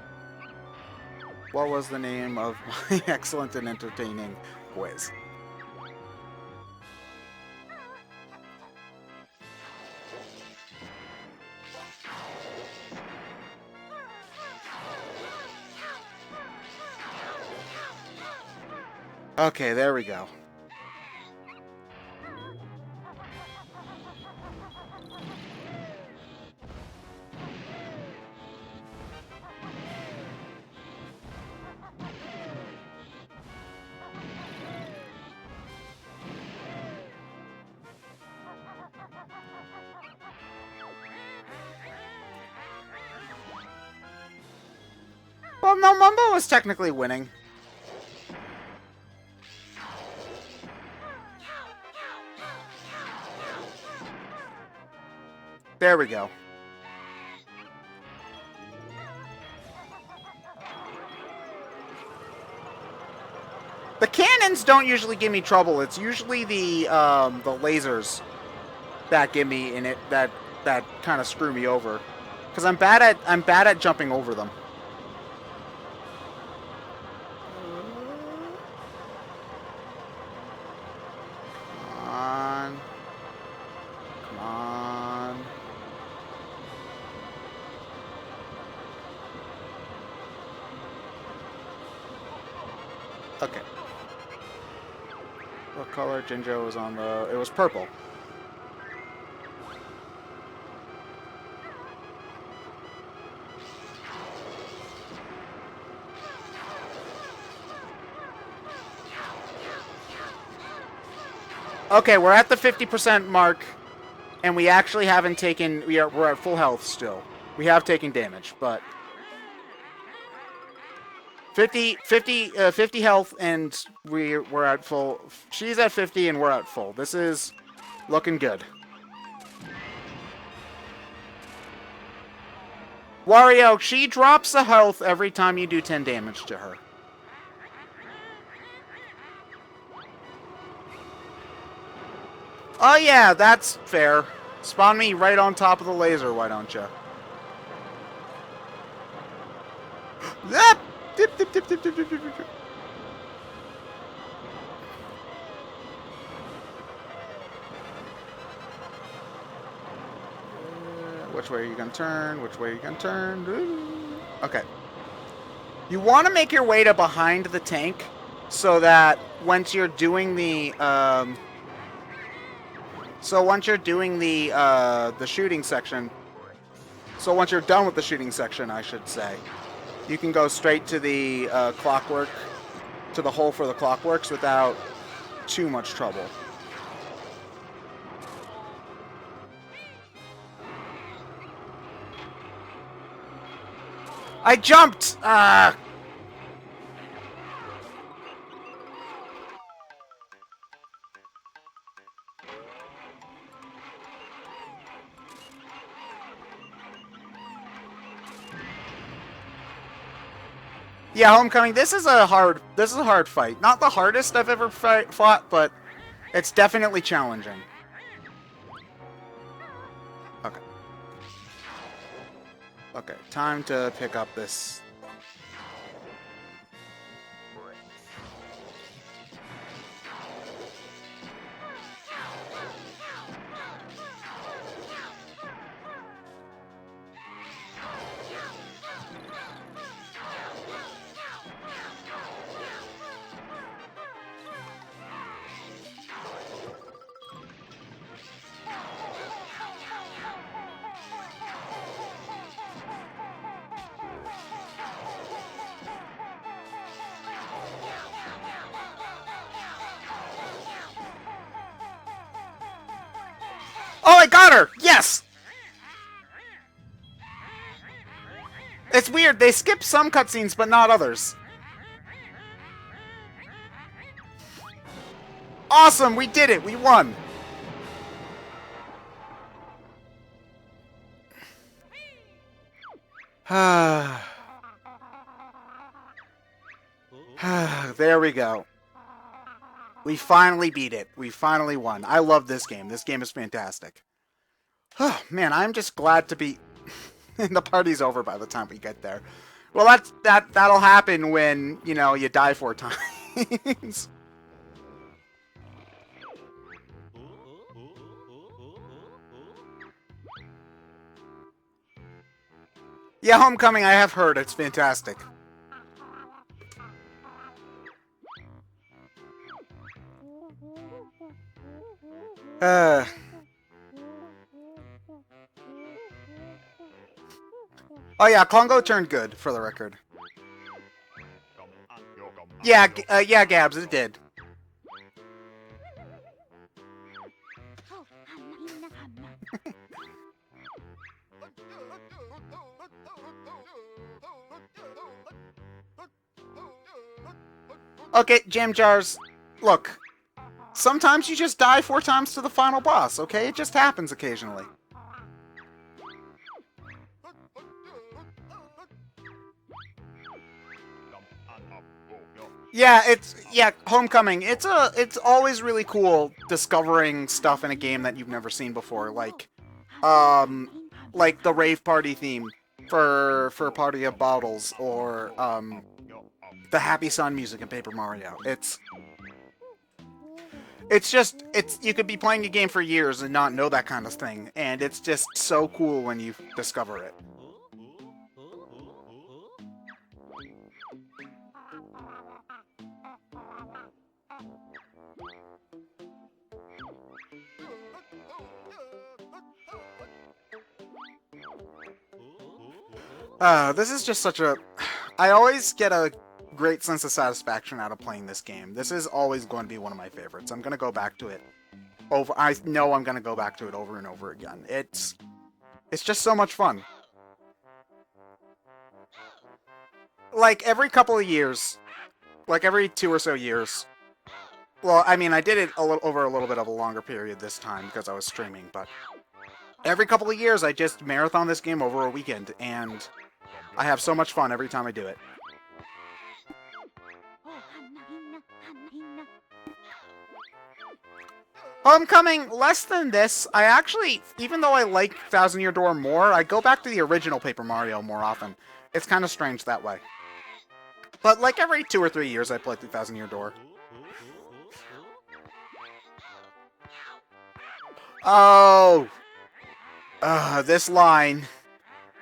What was the name of my excellent and entertaining quiz? Okay, there we go. Well, no, Mumbo was technically winning. There we go. The cannons don't usually give me trouble. It's usually the lasers that give me in it that kind of screw me over, because I'm bad at jumping over them. Come on. Come on. Okay. What color Jinjo was on the... It was purple. Okay, we're at the 50% mark, and we actually haven't taken... We're at full health still. We have taken damage, but... 50 health, and we're at full. She's at 50, and we're at full. This is looking good. Wario, she drops a health every time you do 10 damage to her. Oh yeah, that's fair. Spawn me right on top of the laser, why don't you? Dip, dip, dip, dip, dip, dip, dip, dip. Which way are you gonna turn? Which way are you gonna turn? Okay. You want to make your way to behind the tank so that once you're doing the shooting section, so once you're done with the shooting section, I should say, you can go straight to the clockwork, to the hole for the clockworks without too much trouble. I jumped! Ah! Yeah, Homecoming, this is a hard fight. Not the hardest I've ever fought, but it's definitely challenging. Okay. Okay, time to pick up this. Oh, I got her! Yes! It's weird, they skip some cutscenes, but not others. Awesome, we did it, we won! There we go. We finally beat it. We finally won. I love this game. This game is fantastic. Oh, man, I'm just glad to be... the party's over by the time we get there. Well, that'll happen when, you know, you die 4 times. Yeah, Homecoming, I have heard. It's fantastic. Oh yeah, Congo turned good, for the record. Yeah, yeah, Gabs, it did. Okay, Jam Jars, look. Sometimes you just die 4 times to the final boss, okay? It just happens occasionally. Yeah, Homecoming. It's always really cool discovering stuff in a game that you've never seen before, like the rave party theme for Party of Bottles, or the Happy Sun music in Paper Mario. You could be playing a game for years and not know that kind of thing, and it's just so cool when you discover it. This is just such a... I always get a great sense of satisfaction out of playing this game. This is always going to be one of my favorites. I'm going to go back to it I know I'm going to go back to it over and over again. It's just so much fun. like every couple of years, like every 2 or so years. Well, I mean, I did it over a little bit of a longer period this time because I was streaming, but every couple of years I just marathon this game over a weekend, and I have so much fun every time I do it. Homecoming, less than this. I actually, even though I like Thousand Year Door more, I go back to the original Paper Mario more often. It's kind of strange that way. But like every 2 or 3 years I play through Thousand Year Door. Oh! This line.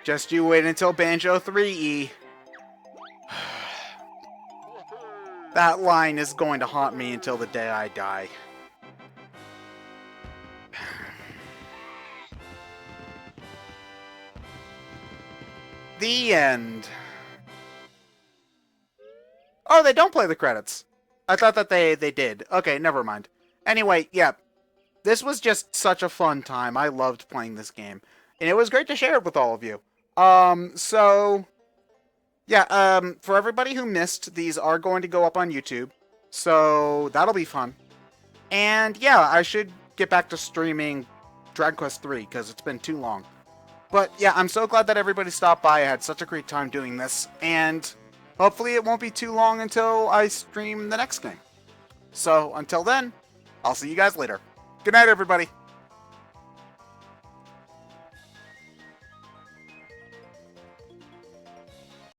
Just you wait until Banjo 3E. That line is going to haunt me until the day I die. The end. Oh, they don't play the credits. I thought that they did. Okay, never mind. Anyway, yeah. This was just such a fun time. I loved playing this game. And it was great to share it with all of you. For everybody who missed, these are going to go up on YouTube. So, that'll be fun. And, yeah, I should get back to streaming Dragon Quest III, because it's been too long. But, yeah, I'm so glad that everybody stopped by. I had such a great time doing this. And hopefully it won't be too long until I stream the next game. So, until then, I'll see you guys later. Good night, everybody.